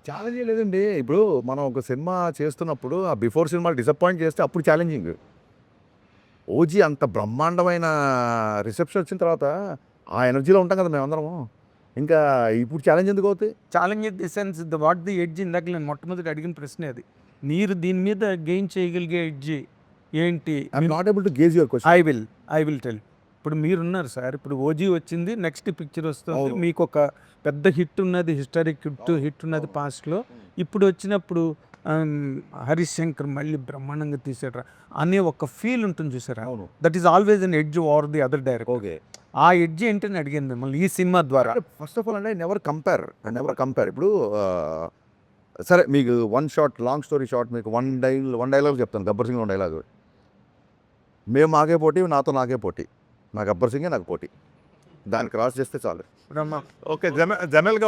Challenge లేదండి. ఇప్పుడు మనం ఒక సినిమా చేస్తున్నప్పుడు ఆ బిఫోర్ సినిమా డిసప్పాయింట్ చేస్తే అప్పుడు ఛాలెంజింగ్. ఓజీ అంత బ్రహ్మాండమైన రిసెప్షన్ వచ్చిన తర్వాత ఆ ఎనర్జీలో ఉంటాం కదా మేమందరము. ఇంకా ఇప్పుడు ఛాలెంజ్ ఎందుకు అవుతాయి? Challenge in the sense what the edge, ఇందాక నేను మొట్టమొదటి అడిగిన ప్రశ్న అది. మీరు దీని మీద గెయిన్ చేయగలిగే ఎడ్జ్ ఏంటి? I'm not able to gauge your question. I will tell. ఇప్పుడు మీరున్నారు సార్, ఇప్పుడు ఓజీ వచ్చింది, నెక్స్ట్ పిక్చర్ వస్తుంది, అవును. మీకు ఒక పెద్ద హిట్ ఉన్నది, హిస్టారిక్ హిట్ ఉన్నది పాస్ట్లో. ఇప్పుడు వచ్చినప్పుడు హరీష్ శంకర్ మళ్ళీ బ్రహ్మాండంగా తీసాడు అనే ఒక ఫీల్ ఉంటుంది చూసారా, అవును, that is always an edge over the other director. Okay. ఆ ఎడ్జ్ ఏంటని అడిగాను మిమ్మల్ని ఈ సినిమా ద్వారా. ఫస్ట్ ఆఫ్ ఆల్ అంటే నెవర్ కంపేర్. ఇప్పుడు సరే మీకు one shot, long story short, మీకు వన్ డైలాగ్ చెప్తాను. గబ్బర్ సింగ్ డైలాగ్, మేము మాకే పోటీ, నాకే పోటీ, నా గబ్బర్ సింగే నాకు పోటీ, దాన్ని క్రాస్ చేస్తే చాలు. ఓకే, జనరల్గా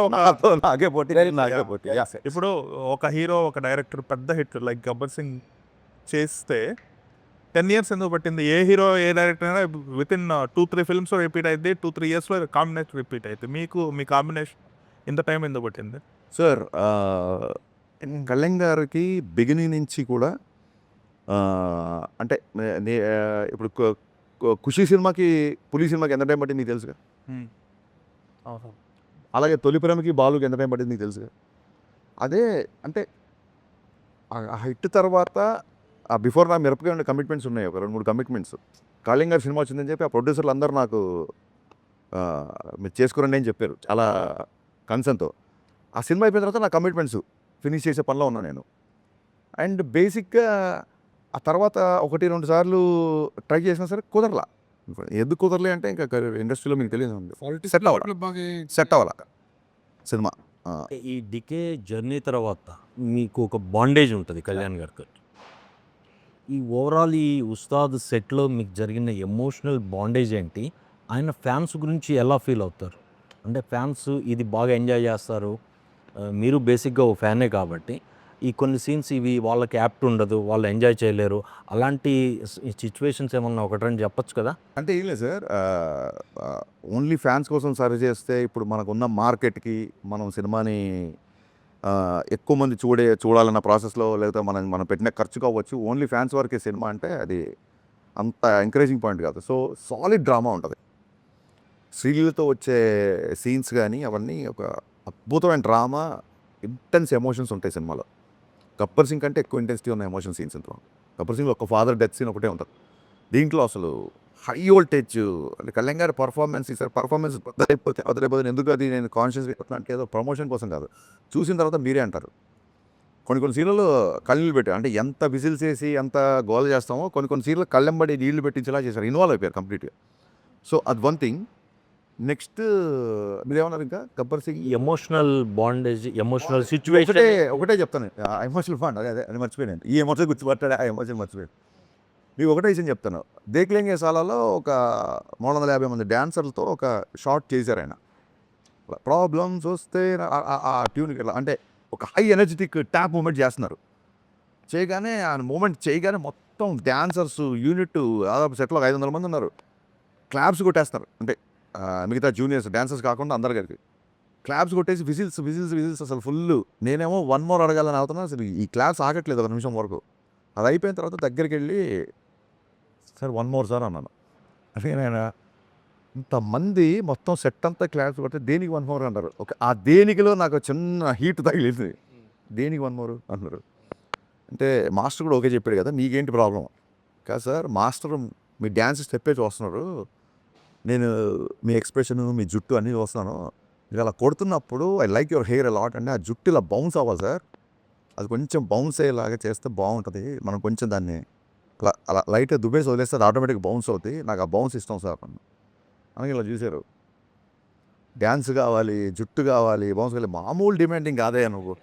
నాకే పోటీ, నాకే పోటీ. ఇప్పుడు ఒక హీరో, ఒక డైరెక్టర్ పెద్ద హిట్ లైక్ గబ్బర్ సింగ్ చేస్తే 10 years ఎందుకు పట్టింది? ఏ హీరో, ఏ డైరెక్టర్ అయినా విత్ ఇన్ 2-3 films రిపీట్ అయితే 2-3 yearsలో కాంబినేషన్ రిపీట్ అయితే మీ కాంబినేషన్ ఇంత టైం ఎందుకు పట్టింది? సార్ కళ్యాణ్ గారికి బిగినింగ్ నుంచి కూడా అంటే ఇప్పుడు ఖుషి సినిమాకి, పులి సినిమాకి ఎంత టైం పట్టింది నీకు తెలుసుగా. అలాగే తొలి ప్రేమకి, బాలుకి ఎంత టైం పట్టింది నీకు తెలుసుగా. అదే అంటే ఆ హిట్ తర్వాత ఆ బిఫోర్ నా మిరపగా ఉండే కమిట్మెంట్స్ ఉన్నాయి, ఒక 2-3 కమిట్మెంట్స్. కళ్యాణ్ గారి సినిమా వచ్చిందని చెప్పి ఆ ప్రొడ్యూసర్లు అందరూ నాకు మీరు చేసుకురండి అని చెప్పారు చాలా కన్సర్న్తో. ఆ సినిమా అయిపోయిన తర్వాత నా కమిట్మెంట్స్ ఫినిష్ చేసే పనిలో ఉన్నాను నేను. అండ్ బేసిక్గా ఆ తర్వాత 1-2 సార్లు ట్రై చేసినా సరే కుదరలా. ఎందుకు కుదరలే అంటే ఇంకా ఇండస్ట్రీలో మీకు తెలియదు సెట్ అవ్వాల సినిమా. ఈ డికే జర్నీ తర్వాత మీకు ఒక బాండేజ్ ఉంటుంది కళ్యాణ్ గారికి. ఈ ఓవరాల్ ఈ ఉస్తాద్ సెట్లో మీకు జరిగిన ఎమోషనల్ బాండేజ్ ఏంటి? ఆయన ఫ్యాన్స్ గురించి ఎలా ఫీల్ అవుతారు? అంటే ఫ్యాన్స్ ఇది బాగా ఎంజాయ్ చేస్తారు. మీరు బేసిక్గా ఓ ఫ్యానే కాబట్టి ఈ కొన్ని సీన్స్ ఇవి వాళ్ళకి యాప్ట్ ఉండదు, వాళ్ళు ఎంజాయ్ చేయలేరు. అలాంటి సిచ్యువేషన్స్ ఏమన్నా ఒకటి రెండు చెప్పొచ్చు కదా? అంటే ఏం లేదు సార్, ఓన్లీ ఫ్యాన్స్ కోసం సర్వ్ చేస్తే ఇప్పుడు మనకున్న మార్కెట్కి మనం సినిమాని ఎక్కువ మంది చూడాలన్న ప్రాసెస్లో లేదా మనం పెట్టిన ఖర్చు కావచ్చు, ఓన్లీ ఫ్యాన్స్ వరకే సినిమా అంటే అది అంత ఎంకరేజింగ్ పాయింట్ కాదు. సో సాలిడ్ డ్రామా ఉంటుంది. శ్రీలీలతో వచ్చే సీన్స్ కానీ అవన్నీ ఒక అద్భుతమైన డ్రామా, ఇంటెన్స్ ఎమోషన్స్ ఉంటాయి సినిమాలో. గబ్బర్ సింగ్ కంటే ఎక్కువ ఇంటెన్సిటీ ఉన్న ఎమోషన్ సీన్స్ ఇంట్లో. గబ్బర్ సింగ్ ఒక ఫాదర్ డెత్ సీన్ ఒకటే ఉంటుంది. దీంట్లో అసలు హై వోల్టేజ్ అంటే కళ్యాణ్ గారి పర్ఫార్మెన్స్ ఈసారి పర్ఫార్మెన్స్ వదిలేకపోతే ఎందుకు అది నేను కాన్షియస్గా అంటే ఏదో ప్రమోషన్ కోసం కాదు, చూసిన తర్వాత మీరే అంటారు. కొన్ని సీన్లలో కళ్ళు పెట్టి అంటే ఎంత విజిల్స్ వేసి ఎంత గోల్ చేస్తామో కొన్ని సీన్లు కళ్ళెంబడి నీళ్లు పెట్టించేలా చేశారు, ఇన్వాల్వ్ అయిపోయారు కంప్లీట్గా. సో అది వన్ థింగ్. నెక్స్ట్ మీరేమన్నారు ఇంకా Gabbar Singh emotional bondage, emotional situation ఒకటే చెప్తాను. ఎమోషనల్ ఫండ్ అది మర్చిపోయాను. ఈ ఎమోషన్ గుర్తుపట్టాడు, ఆ ఎమోషన్ మర్చిపోయాను. మీకు ఒకటే విషయం చెప్తాను. దేక్లేంగే సాలాలో ఒక 350 మంది డ్యాన్సర్లతో ఒక షార్ట్ చేశారు ఆయన. ప్రాబ్లమ్స్ వస్తే ఆ ట్యూన్కి అంటే ఒక హై ఎనర్జెటిక్ ట్యాప్ మూమెంట్ చేస్తున్నారు. చేయగానే ఆ మూమెంట్ చేయగానే మొత్తం డ్యాన్సర్స్ యూనిట్ దాదాపు సెట్లో 500 మంది ఉన్నారు. క్లాప్స్ కొట్టేస్తారు. అంటే మిగతా జూనియర్స్ డ్యాన్సర్స్ కాకుండా అందరు కలిపి క్లాప్స్ కొట్టేసి విజిల్స్ అసలు ఫుల్. నేనేమో 1 more అడగాలని అవుతున్నా, అసలు ఈ క్లాప్స్ ఆగట్లేదు 1 నిమిషం వరకు. అది అయిపోయిన తర్వాత దగ్గరికి వెళ్ళి సార్ 1 more సార్ అన్నాను. అంటే నేను ఇంతమంది మొత్తం సెట్ అంతా క్లాప్స్ కొడితే దేనికి 1 more అంటారు. ఓకే, ఆ దేనికిలో నాకు చిన్న హీట్ తగిలింది. దేనికి 1 more అంటున్నారు. అంటే మాస్టర్ కూడా ఓకే చెప్పాడు కదా, నీకేంటి ప్రాబ్లం కాదు సార్, మాస్టర్ మీ డ్యాన్స్ స్టెప్పే చూస్తున్నారు, నేను మీ ఎక్స్ప్రెషన్ మీ జుట్టు అన్నీ చూస్తున్నాను, మీరు అలా కొడుతున్నప్పుడు I like your hair a lot అంటే ఆ జుట్టు ఇలా బౌన్స్ అవ్వాలి సార్, అది కొంచెం బౌన్స్ అయ్యేలాగా చేస్తే బాగుంటుంది, మనం కొంచెం దాన్ని అలా లైట్గా దుబ్బేసి వదిలేస్తే అది ఆటోమేటిక్గా బౌన్స్ అవుతుంది, నాకు ఆ బౌన్స్ ఇష్టం సార్ అని ఇలా చూశారు. డ్యాన్స్ కావాలి, జుట్టు కావాలి, బౌన్స్ కావాలి, మామూలు డిమాండింగ్ కాదే నువ్వు.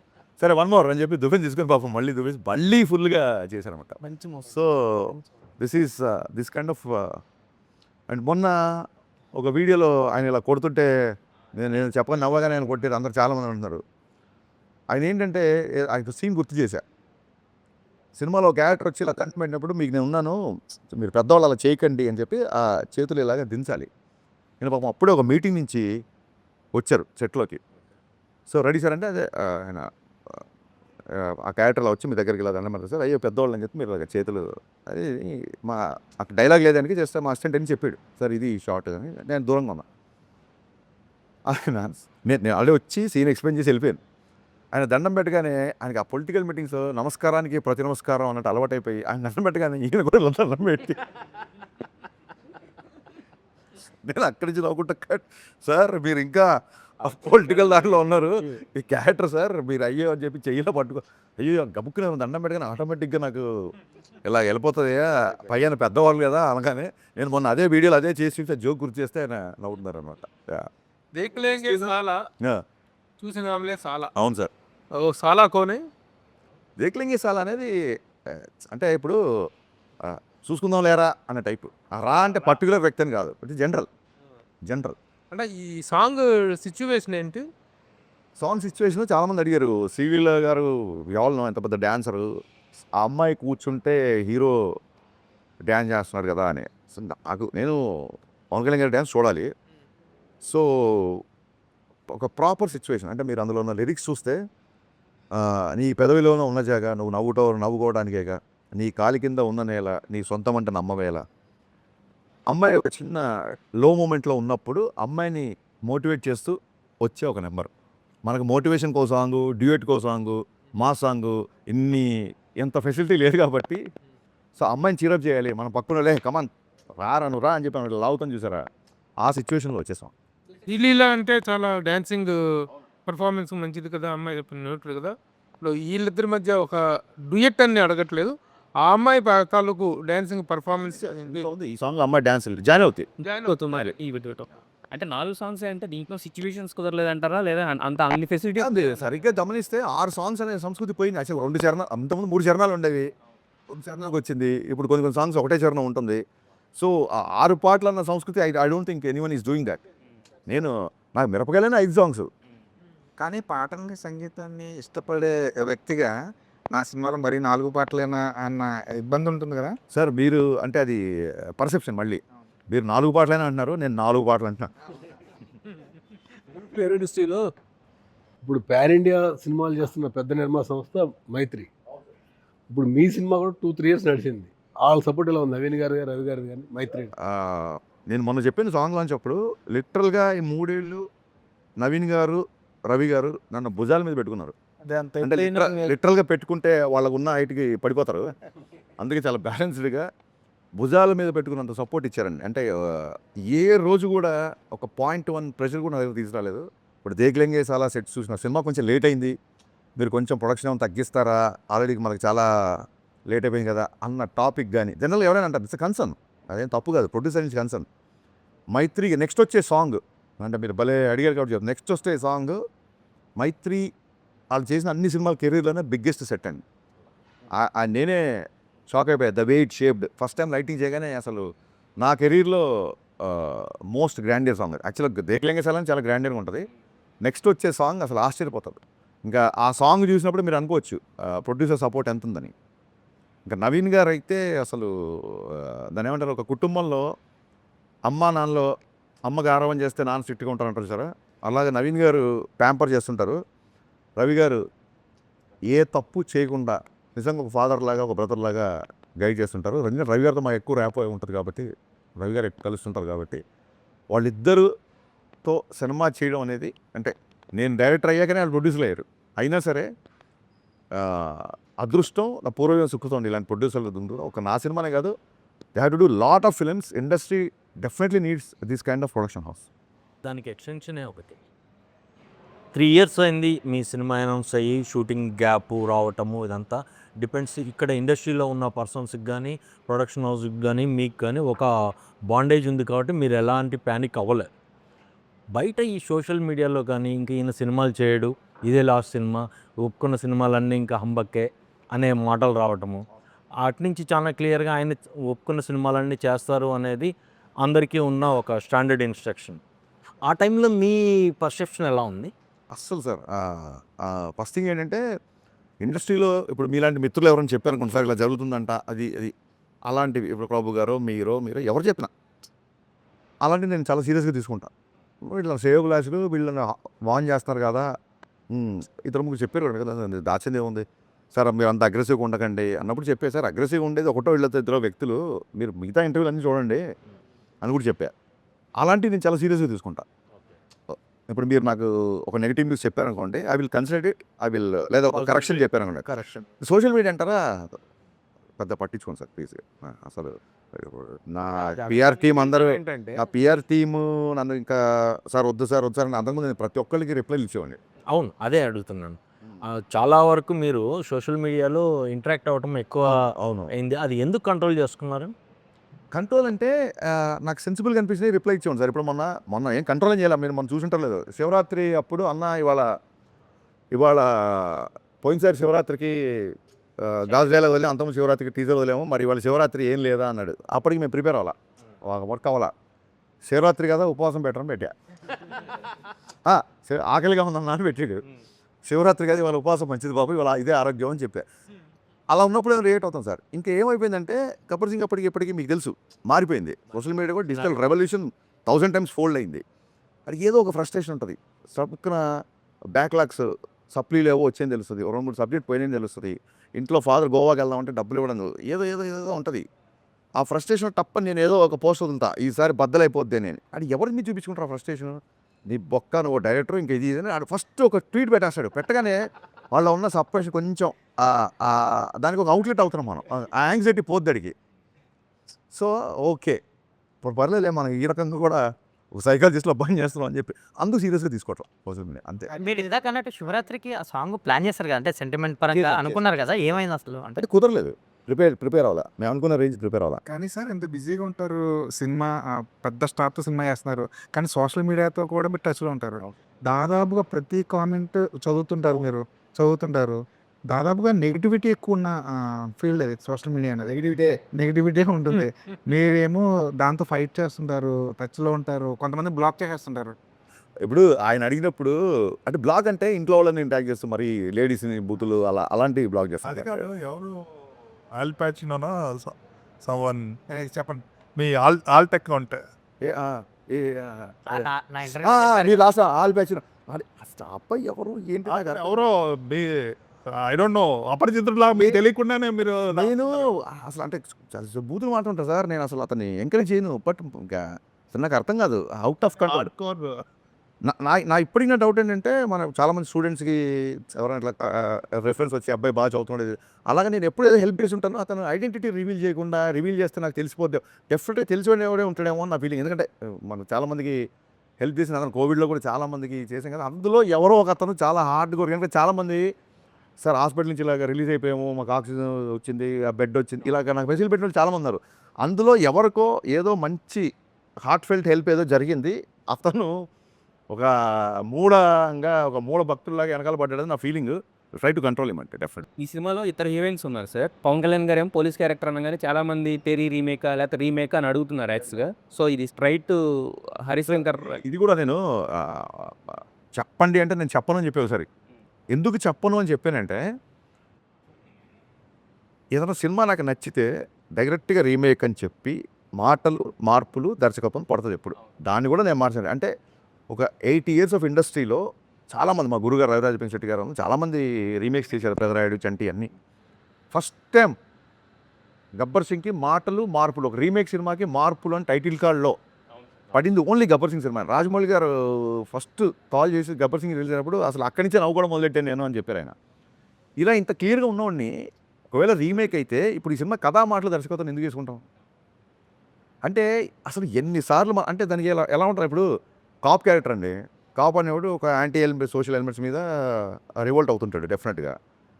సరే 1 more అని చెప్పి దుబ్బేసి తీసుకొని పాపం మళ్ళీ ఫుల్గా చేశారనమాట. So this kind of. And మొన్న ఒక వీడియోలో ఆయన ఇలా కొడుతుంటే నేను చెప్పని నవ్వగానే ఆయన కొట్టారు, అందరు చాలామంది అంటున్నారు. ఆయన ఏంటంటే ఆయన సీన్ గుర్తు చేశా. సినిమాలో ఒక క్యారెక్టర్ వచ్చి ఇలా కంటి పెట్టినప్పుడు మీకు నేను ఉన్నాను, మీరు పెద్దవాళ్ళు అలా చేయకండి అని చెప్పి ఆ చేతులు ఇలాగా దించాలి. నేను పాపం అప్పుడే ఒక మీటింగ్ నుంచి వచ్చారు సెట్లోకి. సో రెడీ సార్ అంటే అదే ఆయన ఆ క్యారెక్టర్లో వచ్చి మీ దగ్గరికి ఇలా దండం పెడతారు సార్, అయ్యో పెద్దవాళ్ళు అని చెప్పి మీరు ఇలాగ చేతులు అది మా అక్కడ డైలాగ్ లేదానికి చేస్తే మా అసిస్టెంట్ అని చెప్పాడు సార్ ఇది షార్ట్ అని. నేను దూరంగా ఉన్నా. నేను ఆల్రెడీ వచ్చి సీన్ ఎక్స్ప్లెయిన్ చేసి వెళ్ళిపోయాను. ఆయన దండం పెట్టగానే ఆయనకి ఆ పొలిటికల్ మీటింగ్స్ నమస్కారానికి ప్రతి నమస్కారం అన్నట్టు అలవాటైపోయి ఆయన దండం పెట్టగానే ఈయన కూడా దండం పెట్టి నేను అక్కడి నుంచి నవ్వుకుంటా సార్ మీరు ఇంకా పొలిటికల్ దాంట్లో ఉన్నారు, ఈ క్యారెక్టర్ సార్ మీరు అయ్యో అని చెప్పి చెయ్యిలో పట్టుకో, అయ్యో గబుక్కునే దండం పెట్టగానే ఆటోమేటిక్గా నాకు ఇలా వెళ్ళిపోతుంది పైన పెద్దవాళ్ళు కదా అనగానే నేను మొన్న అదే వీడియోలో అదే చేసి జోక్ గుర్తు చేస్తే ఆయన నవ్వుతున్నారు అనమాట. దేఖ్లేంగే సాలా చూసినాంలే సాలా. అవును సార్. ఓ సాలా కోనే దేఖ్లేంగే సాలా అనేది అంటే ఇప్పుడు చూసుకుందాం లేరా అనే టైపు. రా అంటే పర్టికులర్ వ్యక్తి అని కాదు, బట్ జనరల్ అంటే ఈ సాంగ్ సిచ్యువేషన్ ఏంటి? సాంగ్ సిచ్యువేషన్ చాలామంది అడిగారు. శ్రీలీల గారు ఎవరు ఎంత పెద్ద డ్యాన్సరు, ఆ అమ్మాయి కూర్చుంటే హీరో డ్యాన్స్ చేస్తున్నారు కదా అని. సో నేను పవన్ కళ్యాణ్ గారి డ్యాన్స్ చూడాలి. సో ఒక ప్రాపర్ సిచ్యువేషన్ అంటే మీరు అందులో ఉన్న లిరిక్స్ చూస్తే నీ పెదవిలోనే ఉన్న జాగా నువ్వు నవ్వుకోవడానికేగా, నీ కాలి కింద ఉన్న నేల నీ సొంతం అంటే నమ్మవేళ. అమ్మాయి ఒక చిన్న లో మూమెంట్లో ఉన్నప్పుడు అమ్మాయిని మోటివేట్ చేస్తూ వచ్చే ఒక నెంబర్. మనకు మోటివేషన్ కో సాంగు, డ్యూయెట్ కో సాంగు, మా సాంగు ఎంత ఫెసిలిటీ లేదు కాబట్టి సో అమ్మాయిని చీరప్ చేయాలి, మన పక్కన కమాన్ రా అని చెప్పి లావుతాం చూసారా, ఆ సిచ్యువేషన్లో వచ్చేసాం. శ్రీలీల అంటే చాలా డాన్సింగ్ పర్ఫార్మెన్స్ మంచిది కదా, అమ్మాయి చెప్పినట్లు కదా. ఇప్పుడు వీళ్ళిద్దరి మధ్య ఒక డ్యూయెట్ అని అడగట్లేదు, ఆ అమ్మాయి తాలూకు డాన్సింగ్ పర్ఫార్మెన్స్ ఉంది ఈ సాంగ్ అమ్మాయి డాన్స్ జాయిన్ అవుతాయి. జాయిన్ అవుతున్నారు. ఈ వీటితో అంటే 4 సాంగ్స్ అంటే దీంట్లో సిచ్యువేషన్స్ కుదరలేదంటారా లేదా అంత అన్ని ఫెసిలిటీ అది సరిగ్గా గమనిస్తే 6 సాంగ్స్ అనే సంస్కృతి పోయింది. అసలు 2 చరణాలు అంతకుముందు 3 చరణాలు ఉండేవి. 2 చరణాలకు వచ్చింది. ఇప్పుడు కొన్ని కొన్ని సాంగ్స్ ఒకటే చరణం ఉంటుంది. సో 6 పాటలు అన్న సంస్కృతి I don't think anyone is doing that. నాకు మిరపకాయలైన 5 సాంగ్స్. కానీ పాటల్ని సంగీతాన్ని ఇష్టపడే వ్యక్తిగా నా సినిమాలో మరీ 4 పాటలేనా అన్న ఇబ్బంది ఉంటుంది కదా. సార్ మీరు అంటే అది పర్సెప్షన్ మళ్ళీ. మీరు 4 పాటలైనా అంటున్నారు. నేను 4 పాటలు అంటున్నాను. ఇండస్ట్రీలో ఇప్పుడు పాన్ ఇండియా సినిమాలు చేస్తున్న పెద్ద నిర్మాణ సంస్థ మైత్రి. ఇప్పుడు మీ సినిమా కూడా 2-3 ఇయర్స్ నడిచింది. వాళ్ళ సపోర్ట్ ఎలా ఉంది? నవీన్ గారు, రవి గారు కానీ మైత్రి. నేను మొన్న చెప్పిన సాంగ్ లాంచ్ అప్పుడు లిటరల్గా ఈ 3 ఏళ్ళు నవీన్ గారు, రవి గారు నన్ను భుజాల మీద పెట్టుకున్నారు. అదే అంత అంటే లిటరల్గా పెట్టుకుంటే వాళ్ళకు ఉన్న హైట్కి పడిపోతారు. అందుకే చాలా బ్యాలెన్స్డ్గా భుజాల మీద పెట్టుకున్నంత సపోర్ట్ ఇచ్చారండి. అంటే ఏ రోజు కూడా ఒక 0.1 ప్రెషర్ కూడా నా దగ్గర తీసుకురాలేదు. ఇప్పుడు దేక్లెంగే చాలా సెట్స్ చూసిన సినిమా కొంచెం లేట్ అయింది, మీరు కొంచెం ప్రొడక్షన్ ఏమైనా తగ్గిస్తారా, ఆల్రెడీ మనకు చాలా లేట్ అయిపోయింది కదా అన్న టాపిక్ కానీ జనరల్గా ఎవరైనా అంటారు. ఇట్స్ కన్సర్న్, అదేం తప్పు కాదు, ప్రొడ్యూసర్ నుంచి కన్సర్న్. మైత్రికి నెక్స్ట్ వచ్చే సాంగ్ అంటే మీరు భలే అడిగారు కాబట్టి చెప్తాను. నెక్స్ట్ వచ్చే సాంగ్ మైత్రి వాళ్ళు చేసిన అన్ని సినిమాల కెరీర్లోనే బిగ్గెస్ట్ సెట్ అండి. నేనే షాక్ అయిపోయాయి. The way it shaped. First time lighting చేయగానే అసలు నా కెరీర్లో మోస్ట్ గ్రాండియర్ సాంగ్. యాక్చువల్గా దేక్లెంగే సాలని చాలా గ్రాండియర్గా ఉంటుంది. నెక్స్ట్ వచ్చే సాంగ్ అసలు ఆశ్చర్యపోతుంది. ఇంకా ఆ సాంగ్ చూసినప్పుడు మీరు అనుకోవచ్చు ప్రొడ్యూసర్ సపోర్ట్ ఎంత ఉందని. ఇంకా నవీన్ గారు అయితే అసలు దాని ఏమంటారు, ఒక కుటుంబంలో అమ్మ నాన్నలో అమ్మకి ఆరామం చేస్తే నాన్న స్ట్రిక్ట్గా ఉంటారంటారు సార్. అలాగే నవీన్ గారు ప్యాంపర్ చేస్తుంటారు. రవి గారు ఏ తప్పు చేయకుండా నిజంగా ఒక ఫాదర్ లాగా ఒక బ్రదర్ లాగా గైడ్ చేస్తుంటారు. రవి గారితో మాకు ఎక్కువ ర్యాప్ ఉంటుంది కాబట్టి, రవి గారు ఎక్కువ కలుస్తుంటారు కాబట్టి వాళ్ళిద్దరుతో సినిమా చేయడం అనేది, అంటే నేను డైరెక్టర్ అయ్యాకనే వాళ్ళు ప్రొడ్యూసర్ అయ్యారు. అయినా సరే అదృష్టం నా పూర్వజం సుఖుతోండి ఇలాంటి ప్రొడ్యూసర్లు ఉంది. ఒక నా సినిమానే కాదు, they have to do lot of films. Industry definitely needs this kind of production house. దానికి ఎక్స్టెన్షనే ఒకటి. 3 ఇయర్స్ అయింది మీ సినిమా అనౌన్స్ అయ్యి, షూటింగ్ గ్యాప్ రావటము, ఇదంతా డిపెండ్స్ ఇక్కడ ఇండస్ట్రీలో ఉన్న పర్సన్స్కి కానీ ప్రొడక్షన్ హౌస్కి కానీ మీకు కానీ ఒక బాండేజ్ ఉంది కాబట్టి మీరు ఎలాంటి ప్యానిక్ అవ్వలేదు. బయట ఈ సోషల్ మీడియాలో కానీ ఇంక ఈయన సినిమాలు చేయడు, ఇదే లాస్ట్ సినిమా, ఒప్పుకున్న సినిమాలన్నీ ఇంకా హంబక్కే అనే మాటలు రావటము, అట్నుంచి చాలా క్లియర్గా ఆయన ఒప్పుకున్న సినిమాలన్నీ చేస్తారు అనేది అందరికీ ఉన్న ఒక స్టాండర్డ్ ఇన్స్ట్రక్షన్. ఆ టైంలో మీ పర్సెప్షన్ ఎలా ఉంది? అస్సలు సార్ ఫస్ట్ థింగ్ ఏంటంటే ఇండస్ట్రీలో ఇప్పుడు మీలాంటి మిత్రులు ఎవరైనా చెప్పారనుకోండి సార్ ఇలా జరుగుతుందంట, అది అలాంటివి ఇప్పుడు ప్రభు గారో మీరు ఎవరు చెప్పినా అలాంటివి నేను చాలా సీరియస్గా తీసుకుంటాను. వీళ్ళ సేవ్ గ్లాసులు వీళ్ళని వాన్ చేస్తున్నారు కదా, ఇతర ముగ్గురు చెప్పారు కదా, దాచింది ఏముంది సార్, మీరు అంత అగ్రెసివ్గా ఉండకండి అన్నప్పుడు చెప్పే సార్, అగ్రెసివ్గా ఉండేది ఒకటో వీళ్ళతో ఇద్దరు వ్యక్తులు, మీరు మిగతా ఇంటర్వ్యూలు అన్నీ చూడండి అని కూడా చెప్పా. అలాంటివి నేను చాలా సీరియస్గా తీసుకుంటా. ఇప్పుడు మీరు నాకు ఒక నెగిటివ్ న్యూస్ చెప్పారనుకోండి, ఐ విల్ కన్సిడర్ ఇట్, లేదా ఒక కరెక్షన్ చెప్పారనుకోండి. కరెక్షన్ సోషల్ మీడియా అంటారా పెద్ద పట్టించుకోండి సార్ ప్లీజ్. అసలు నా పిఆర్ టీం అందరూ, ఏంటంటే నా పిఆర్ టీము నన్ను ఇంకా సార్ వద్దు సార్ అని అంతకుముందు నేను ప్రతి ఒక్కరికి రిప్లైలు ఇచ్చేవాడిని. అవును, అదే అడుగుతున్నాను. చాలా వరకు మీరు సోషల్ మీడియాలో ఇంటరాక్ట్ అవ్వటం ఎక్కువ అవును, అయింది. అది ఎందుకు కంట్రోల్ చేసుకున్నారు? కంట్రోల్ అంటే నాకు సెన్సిబుల్గా అనిపించింది, రిప్లై ఇచ్చేవాడు సార్. ఇప్పుడు మొన్న ఏం కంట్రోల్ చేయాలి, మీరు మనం చూసుంటారు లేదు, శివరాత్రి అప్పుడు అన్న ఇవాళ పోయినసారి శివరాత్రికి గాజు డైలాగ్ వదిలే, అంతకుముందు శివరాత్రికి టీజర్ వదిలేము, మరి ఇవాళ శివరాత్రి ఏం లేదా అన్నాడు. అప్పటికి మేము ప్రిపేర్ అవ్వాలా, వర్క్ అవ్వాలా. శివరాత్రి కదా ఉపవాసం పెట్టడం పెట్టా, ఆకలిగా ఉందన్నా అని పెట్టాడు. శివరాత్రి కదా ఇవాళ ఉపవాసం మంచిది బాబు, ఇవాళ ఇదే ఆరోగ్యం అని చెప్పా. అలా ఉన్నప్పుడు రియాక్ట్ అవుతాం సార్. ఇంకా ఏమైపోయిందంటే గబ్బర్ సింగ్ ఇప్పటికీ మీకు తెలుసు మారిపోయింది. సోషల్ మీడియా కూడా డిజిటల్ రెవల్యూషన్ 1000 times ఫోల్డ్ అయింది. అది ఏదో ఒక ఫ్రస్ట్రేషన్ ఉంటుంది. పక్కన బ్యాక్లాగ్స్ సప్లీలు ఏవో వచ్చేది తెలుస్తుంది, 2-3 సబ్జెక్ట్ పోయినని తెలుస్తుంది, ఇంట్లో ఫాదర్ గోవాకి వెళ్దామంటే డబ్బులు ఇవ్వడం ఏదో ఉంటుంది. ఆ ఫ్రస్ట్రేషన్ తప్పని నేను ఏదో ఒక పోస్ట్ వదులుతా, ఈసారి బద్దలైపోద్ది నేను. అది ఎవరికి మీరు చూపించుకుంటారు ఆ ఫ్రస్ట్రేషన్? నీ బొక్క నువ్వు డైరెక్టర్ ఇంకా ఇది అని ఫస్ట్ ఒక ట్వీట్ పెట్టేస్తాడు. పెట్టగానే వాళ్ళ ఉన్న సప్రెషన్ కొంచెం దానికి ఒక అవుట్లెట్ అవుతున్నాం మనం, ఆ యాంగ్జైటీ పోద్ది అడిగి. సో ఓకే ఇప్పుడు పర్లేదులే, మనం ఈ రకంగా కూడా ఒక సైకాలజిస్ట్లో పని చేస్తున్నాం అని చెప్పి అందుకు సీరియస్గా తీసుకోవటం సోషల్ మీడియా అంతే. మీరు ఇందాక అన్నట్టు శివరాత్రికి ఆ సాంగ్ ప్లాన్ చేస్తారు కదా, అంటే సెంటిమెంట్ పరంగా Yes, yes. అనుకున్నారు కదా, ఏమైంది అసలు? అంటే అంటే కుదరలేదు. ప్రిపేర్ అవ్వాలా, మేము అనుకున్న రేంజ్ ప్రిపేర్ అవ్వాలా. కానీ సార్ ఇంత బిజీగా ఉంటారు, సినిమా పెద్ద స్టార్తో సినిమా చేస్తున్నారు, కానీ సోషల్ మీడియాతో కూడా మీరు టచ్లో ఉంటారు. దాదాపుగా ప్రతి కామెంట్ చదువుతుంటారు. దాదాపుగా నెగిటివిటీ ఎక్కువ ఉన్న ఫీల్డ్ అది సోషల్ మీడియా అనేది. నెగిటివిటీ ఉంటుంది. మీరేమో దాంతో ఫైట్ చేస్తుంటారు, టచ్లో ఉంటారు, కొంతమంది బ్లాక్ చేసేస్తుంటారు. ఇప్పుడు ఆయన అడిగినప్పుడు అంటే బ్లాగ్ అంటే ఇంట్లో వాళ్ళని ట్యాగ్ చేస్తూ మరి లేడీస్ని బూతులు అలాంటివి బ్లాగ్ అది చేస్తారు. కాదు, ఎవరు ఆల్ ప్యాచినోనా సమ్వన్ చెప్పండి. మీ ఆల్ టెక్ ఉంటే నీ లాస్ట్ ఆల్ బ్యాచ్ స్టాప్ ఎవరు ఏంటి నాకు అర్థం ఎవరో మీ ఐ డోంట్ నో అపరిచితులా మీకు తెలియకుండానే మీరు నేను అసలు అంటే బూతులు మాట్లాడుంటా సార్, నేను అసలు అతన్ని ఎంకరేజ్ చేయను. బట్ ఇంకా అసలు నాకు అర్థం కాదు, అవుట్ ఆఫ్ కంట్రోల్. hardcore. నా ఇప్పటికి నా డౌట్ ఏంటంటే మన చాలామంది స్టూడెంట్స్కి ఎవరైనా ఇట్లా రెఫరెన్స్ వచ్చి అబ్బాయి బాగా చదువుతున్నాడు, అలాగే నేను ఎప్పుడు ఏదో హెల్ప్ చేసి ఉంటాను, అతను ఐడెంటిటీ రివీల్ చేస్తే నాకు తెలిసిపోద్ది. డెఫినెట్గా తెలిసిపోయిన ఎవరే ఉంటాడేమో అని నా ఫీలింగ్. ఎందుకంటే మనం చాలామందికి హెల్ప్ చేసిన అతను కోవిడ్లో కూడా చాలామందికి చేసాం కదా, అందులో ఎవరో ఒక అతను చాలా హార్డ్ వర్క్. ఎందుకంటే చాలామంది సార్ హాస్పిటల్ నుంచి ఇలాగ రిలీజ్ అయిపోయాము, మాకు ఆక్సిజన్ వచ్చింది, ఆ బెడ్ వచ్చింది, ఇలాగ నాకు మెసేజ్ పెట్టిన వాళ్ళు చాలామంది ఉన్నారు. అందులో ఎవరికో ఏదో మంచి హార్ట్ ఫెల్ట్ హెల్ప్ ఏదో జరిగింది, అతను ఒక మూఢ భక్తుల్లాగా వెనకాల పడ్డాడని నా ఫీలింగ్. ట్రై టు కంట్రోల్ ఇమంటే డెఫినెట్. ఈ సినిమాలో ఇతర హీరోయిన్స్ ఉన్నారు సార్. పవన్ కళ్యాణ్ గారు ఏమో పోలీస్ క్యారెక్టర్ అనగానే చాలా మంది తెరీ రీమేకా లేకపోతే రీమేకా అని అడుగుతున్నారు యాక్చువల్గా. సో ఇది స్ట్రైట్ హరిశంకర్. ఇది కూడా నేను చెప్పండి అంటే నేను చెప్పను అని చెప్పే ఒకసారి. ఎందుకు చెప్పను అని చెప్పానంటే, ఏదైనా సినిమా నాకు నచ్చితే డైరెక్ట్గా రీమేక్ అని చెప్పి మార్పులు దర్శకత్వం పడుతుంది ఎప్పుడు. దాన్ని కూడా నేను మార్చాను. అంటే ఒక 8 years ఆఫ్ ఇండస్ట్రీలో చాలామంది, మా గురుగారు రవిరాజ పెంశెట్టి గారు చాలామంది రీమేక్స్ చేశారు, పెదరాయుడు, చంటి అన్నీ. ఫస్ట్ టైం గబ్బర్ సింగ్కి మార్పులు, ఒక రీమేక్ సినిమాకి మార్పులు అని టైటిల్ కార్డ్లో పడింది ఓన్లీ గబ్బర్ సింగ్ సినిమా. రాజమౌళి గారు ఫస్ట్ కాల్ చేసి గబ్బర్ సింగ్ రిలీజ్ అయినప్పుడు అసలు అక్కడి నుంచే నవ్వు కూడా మొదలెట్టాను నేను అని చెప్పారు ఆయన. ఇలా ఇంత క్లియర్గా ఉన్నవాడిని ఒకవేళ రీమేక్ అయితే ఇప్పుడు ఈ సినిమా కథా మాటలు దర్శకత్వం ఎందుకు చేసుకుంటాం అంటే అసలు ఎన్నిసార్లు అంటే దానికి ఎలా ఉంటారు. ఇప్పుడు కాప్ క్యారెక్టర్ అండి, కాప్ అనేవాడు ఒక యాంటీ సోషల్ ఎలిమెంట్స్ మీద రివోల్ట్ అవుతుంటాడు డెఫినెట్గా.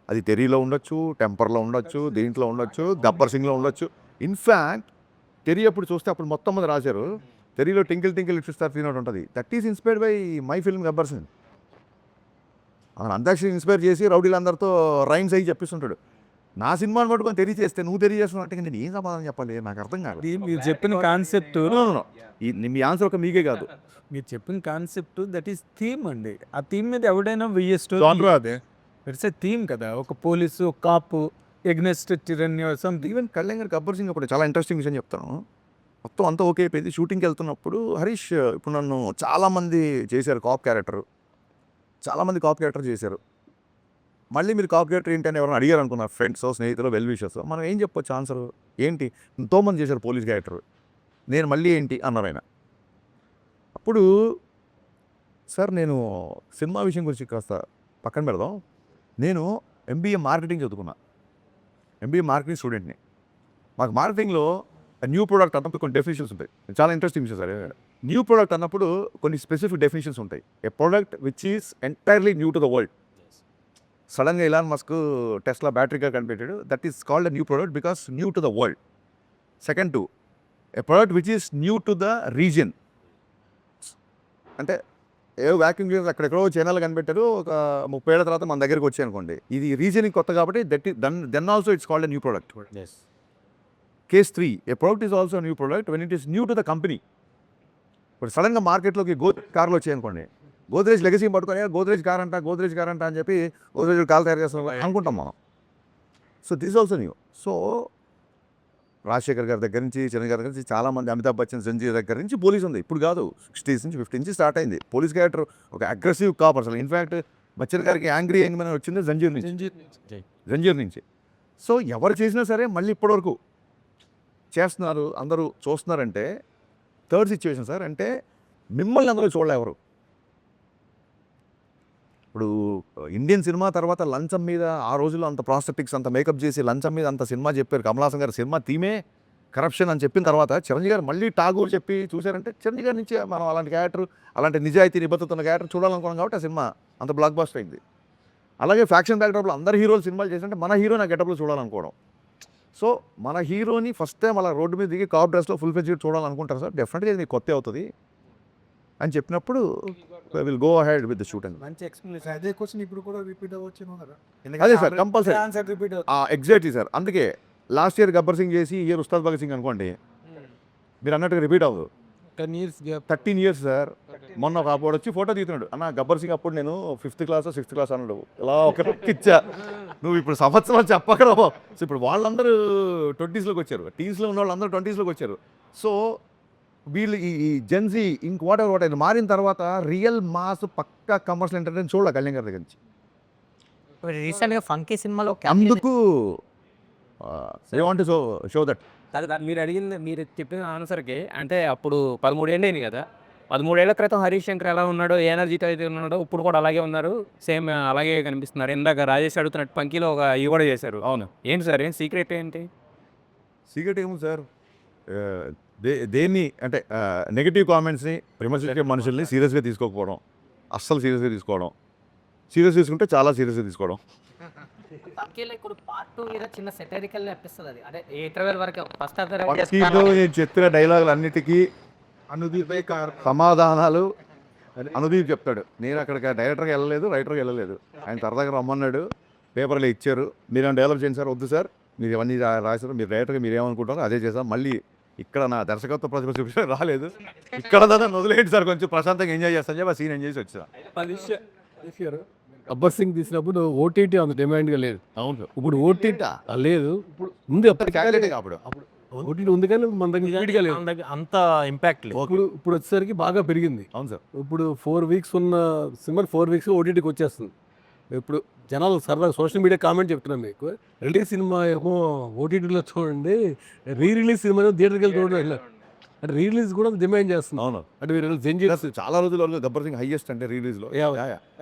అది తెరీలో ఉండొచ్చు, టెంపర్లో ఉండొచ్చు, దీంట్లో ఉండొచ్చు, గబ్బర్ సింగ్లో ఉండొచ్చు. ఇన్ఫ్యాక్ట్ తెరీ అప్పుడు చూస్తే అప్పుడు మొత్తం మంది రాశారు, తెరీలో టింకిల్ లిటిల్ స్టార్ తీనోటి ఉంటుంది. That is inspired by my film Gabbar Singh. అతను అంతాక్షరి ఇన్స్పైర్ చేసి రౌడీలందరితో రైమ్స్ అయ్యి చెప్పిస్తుంటాడు. నా సినిమాని పట్టుకొని తెలియజేస్తే నువ్వు తెలియజేస్తున్నావు అంటే నేను ఏం సమాధానం చెప్పాలి, నాకు అర్థం కాదు. మీరు చెప్పిన కాన్సెప్ట్, మీ ఆన్సర్ ఒక మీకే కాదు, మీరు చెప్పిన కాన్సెప్ట్ దట్ ఈస్ థీమ్ అండి. ఆ థీమ్ మీద ఎవడైనా Genre అదే. ఇట్స్ ఏ థీమ్ కదా. ఒక పోలీసు, ఒక కాపు, ఎగ్నెస్ట్ టిరన్యూ సంథింగ్. ఈవెన్ కళ్యాణ్ గారు గబ్బర్ సింగ్ అప్పుడు చాలా ఇంట్రెస్టింగ్ విషయం చెప్తాను. మొత్తం అంతా ఓకే అయిపోయింది. షూటింగ్కి వెళ్తున్నప్పుడు హరీష్ ఇప్పుడు నన్ను చాలామంది చేశారు కాప్ క్యారెక్టర్, చాలామంది కాప్ క్యారెక్టర్ చేశారు. మళ్ళీ మీరు కాప్ క్యారెక్టర్ ఏంటి అని ఎవరైనా అడిగారు అనుకున్నారు, ఫ్రెండ్స్, స్నేహితులు, వెల్ విషర్స్, మనం ఏం చెప్పొచ్చు ఆన్సర్ ఏంటి? ఎంతోమంది చేశారు పోలీస్ క్యారెక్టర్, నేను మళ్ళీ ఏంటి అన్నారు ఆయన. అప్పుడు సార్ నేను సినిమా విషయం గురించి కాస్త పక్కన పెడదాం. నేను MBA మార్కెటింగ్ చదువుకున్నా, MBA మార్కెటింగ్ స్టూడెంట్ని. మాకు మార్కెటింగ్లో న్యూ ప్రోడక్ట్ అన్నప్పుడు కొన్ని డెఫినేషన్స్ ఉంటాయి. చాలా ఇంట్రెస్టింగ్ విషయం సార్. న్యూ ప్రోడక్ట్ అన్నప్పుడు కొన్ని స్పెసిఫిక్ డెఫినేషన్స్ ఉంటాయి. A product which is entirely new to the world. సడన్గా Elon Musk Tesla battery car కనిపెట్టాడు, that is called a new product because new to the world. Second to a product which is new to the region. అంటే ఏ వ్యాక్యూమ్ క్లీనర్ అక్కడెక్కడో చైనాలో కనిపెట్టారు, ఒక 30 ఏళ్ళ తర్వాత మన దగ్గరికి వచ్చాయి అనుకోండి, ఇది రీజియన్కి కొత్త కాబట్టి then also it's called a new product. Case 3, a product is also new product when it is new to the company. ఇప్పుడు సడన్గా మార్కెట్లోకి గోద్రేజ్ కార్లు వచ్చాయి అనుకోండి, గోద్రేజ్ లెగసీ పట్టుకొని గోద్రేజ్ కార్ అంట అని చెప్పి గోద్రేజ్ కార్లు తయారు చేస్తాం అనుకుంటాం మనం. So this also new. So Rajasekhar గారి దగ్గర నుంచి, చిరంజీవి గారి దగ్గర నుంచి, చాలామంది, అమితాబ్ బచ్చన్, సంజీవ్ దగ్గర నుంచి పోలీస్ ఉంది. ఇప్పుడు కాదు, 60s నుంచి 50 నుంచి స్టార్ట్ అయింది పోలీస్ క్యారెక్టర్. ఒక అగ్రెసివ్ కాప్ అసలు. ఇన్ఫ్యాక్ట్ బచ్చన్ గారికి యాంగ్రీ యంగ్మెన్ వచ్చింది జంజీర్ నుంచి. సో ఎవరు చేసినా సరే మళ్ళీ ఇప్పటివరకు చేస్తున్నారు, అందరూ చూస్తున్నారంటే థర్డ్ సిచ్యువేషన్ సార్. అంటే మిమ్మల్ని అందరూ చూడలే ఎవరు. ఇప్పుడు ఇండియన్ సినిమా తర్వాత లంచం మీద ఆ రోజుల్లో అంత ప్రాస్టెటిక్స్, అంత మేకప్ చేసి లంచం మీద అంత సినిమా చెప్పారు. కమలాసన్ గారు సినిమా థీమే కరప్షన్ అని చెప్పిన తర్వాత చిరంజీవి గారు మళ్ళీ టాగూర్ చెప్పి చూశారంటే చిరంజీవి గారి నుంచి మనం అలాంటి క్యారెక్టర్, అలాంటి నిజాయితీ నిబద్ధతున్న క్యారెక్టర్ చూడాలనుకున్నాం కాబట్టి ఆ సినిమా అంత బ్లాక్ బస్టర్ అయింది. అలాగే ఫ్యాక్షన్ బ్యాక్డ్రాప్లో అందరు హీరోలు సినిమాలు చేసినట్టే మన హీరో నా గెటప్లో చూడాలనుకోవడం. సో మన హీరోని ఫస్ట్ టైం అలా రోడ్డు మీద దిగి కాప్ డ్రెస్లో ఫుల్ ఫెజ్ చూడాలనుకుంటారు సార్, డెఫినెట్గా ఇది మీకు కొత్త అవుతుంది అని చెప్పినప్పుడు will go ahead with the shoot and మంచి ఎక్స్ప్లెనేషన్. అదే క్వశ్చన్ ఇప్పుడు కూడా రిపీట్ అవ్వచ్చు కదా. అదే sir compulsory answer repeat exactly sir. అందుకే లాస్ట్ ఇయర్ గబ్బర్ సింగ్ చేసి ఈ ఇయర్ ఉస్తాద్ భగత్ సింగ్ అనుకోండి, మీరు అన్నట్టుగా రిపీట్ అవ్వదు. 10 years gap. 13 years sir. మొన్న ఒక అప్పుడు వచ్చి ఫోటో తీస్తున్నాడు, అన్న గబ్బర్ సింగ్ అప్పుడు నేను 5th క్లాస్ 6th క్లాస్ అన్నాడు, ఇలా ఒక ఇచ్చా. నువ్వు ఇప్పుడు సంవత్సరాలు చెప్పకరా. సో ఇప్పుడు వాళ్ళందరూ 20sలోకి వచ్చారు, టీన్స్లో ఉన్న వాళ్ళందరూ 20sలోకి వచ్చారు. సో వీళ్ళు ఈ జెన్సీ ఇంక వాట్ ఎవర్ మారిన తర్వాత రియల్ మాస్ పక్కా కమర్షియల్ ఎంటర్టైన్ చూడాలి కళ్యాణ్ గారి దగ్గర నుంచి. రీసెంట్గా ఫంకీ సినిమాలో అందుకు I want to show that. మీరు అడిగింది, మీరు చెప్పిన ఆన్సర్కి అంటే అప్పుడు 13 ఏళ్ళు అయింది కదా, 13 ఏళ్ల క్రితం హరీష్ శంకర్ ఎలా ఉన్నాడో, ఏ ఎనర్జీతో అయితే ఉన్నాడో ఇప్పుడు కూడా అలాగే ఉన్నారు, సేమ్ అలాగే కనిపిస్తున్నారు. ఇందాక రాజేష్ అడుగుతున్నట్టు పంకీలో ఒక ఇవి కూడా చేశారు. అవును. ఏంటి సార్, ఏం సీక్రెట్ ఏంటి? సీక్రెట్ ఏముంది సార్, దేన్ని అంటే నెగిటివ్ కామెంట్స్ని విమర్శించే మనుషుల్ని సీరియస్గా తీసుకోకపోవడం, అస్సలు సీరియస్గా తీసుకోవడం, సీరియస్ తీసుకుంటే చాలా సీరియస్గా తీసుకోవడం. పంకీలో ఇప్పుడు పార్ట్ 2 మీద చిన్న సెటరికల్ అనిపిస్తుంది. అది అంటే ఇంటర్వెల్ వరకు ఫస్ట్ పంకీలో నేను చెప్పిన డైలాగులు అన్నిటికీ అనుదీపే సమాధానాలు అనుదీప్ చెప్తాడు. నేను అక్కడికి డైరెక్టర్గా వెళ్ళలేదు, రైటర్గా వెళ్ళలేదు, ఆయన సరదాగా రమ్మన్నాడు, పేపర్లో ఇచ్చారు, మీరు ఏమైనా డెవలప్ చేయండి సార్. వద్దు సార్, మీరు ఇవన్నీ రాశారు, మీరు డైరెక్టర్గా మీరు ఏమనుకుంటారో అదే చేసాం. మళ్ళీ ఇక్కడ నా దర్శకత్వ ప్రతిభ చూపించడం రాలేదు, ఇక్కడ దాకా వదిలేయండి సార్, కొంచెం ప్రశాంతంగా ఎంజాయ్ చేస్తాను చెప్పి ఆ సీన్ ఎంజాయ్ చేసి వచ్చా. గబ్బర్ సింగ్ తీసినప్పుడు ఓటీటీ అంత డిమాండ్గా లేదు. అవును, ఇప్పుడు ఓటీటీ లేదు. ఇప్పుడు ముందు క్యాలిటీ అప్పుడు ఓటీటీ ఉంది కానీ మన దగ్గర ఇప్పటికే లేదు. అంత ఇంపాక్ట్ లేదు. ఇప్పుడు వచ్చేసరికి బాగా పెరిగింది. అవును సార్. ఇప్పుడు 4 weeks ఉన్న సినిమా 4 weeks ఓటీటీకి వచ్చేస్తుంది. ఇప్పుడు జనాలు సరదాగా సోషల్ మీడియా కామెంట్ చెప్తున్నాం మీకు, రిలీజ్ సినిమా ఏమో ఓటీటీలో చూడండి, రిలీజ్ సినిమా థియేటర్కి వెళ్ళి చూడండి అంటే రిలీజ్ కూడా డిమాండ్ చేస్తుంది. అవును, అంటే మీరు చాలా రోజుల వరకు గబ్బర్ సింగ్ హైయెస్ట్ అంటే రిలీజ్లో.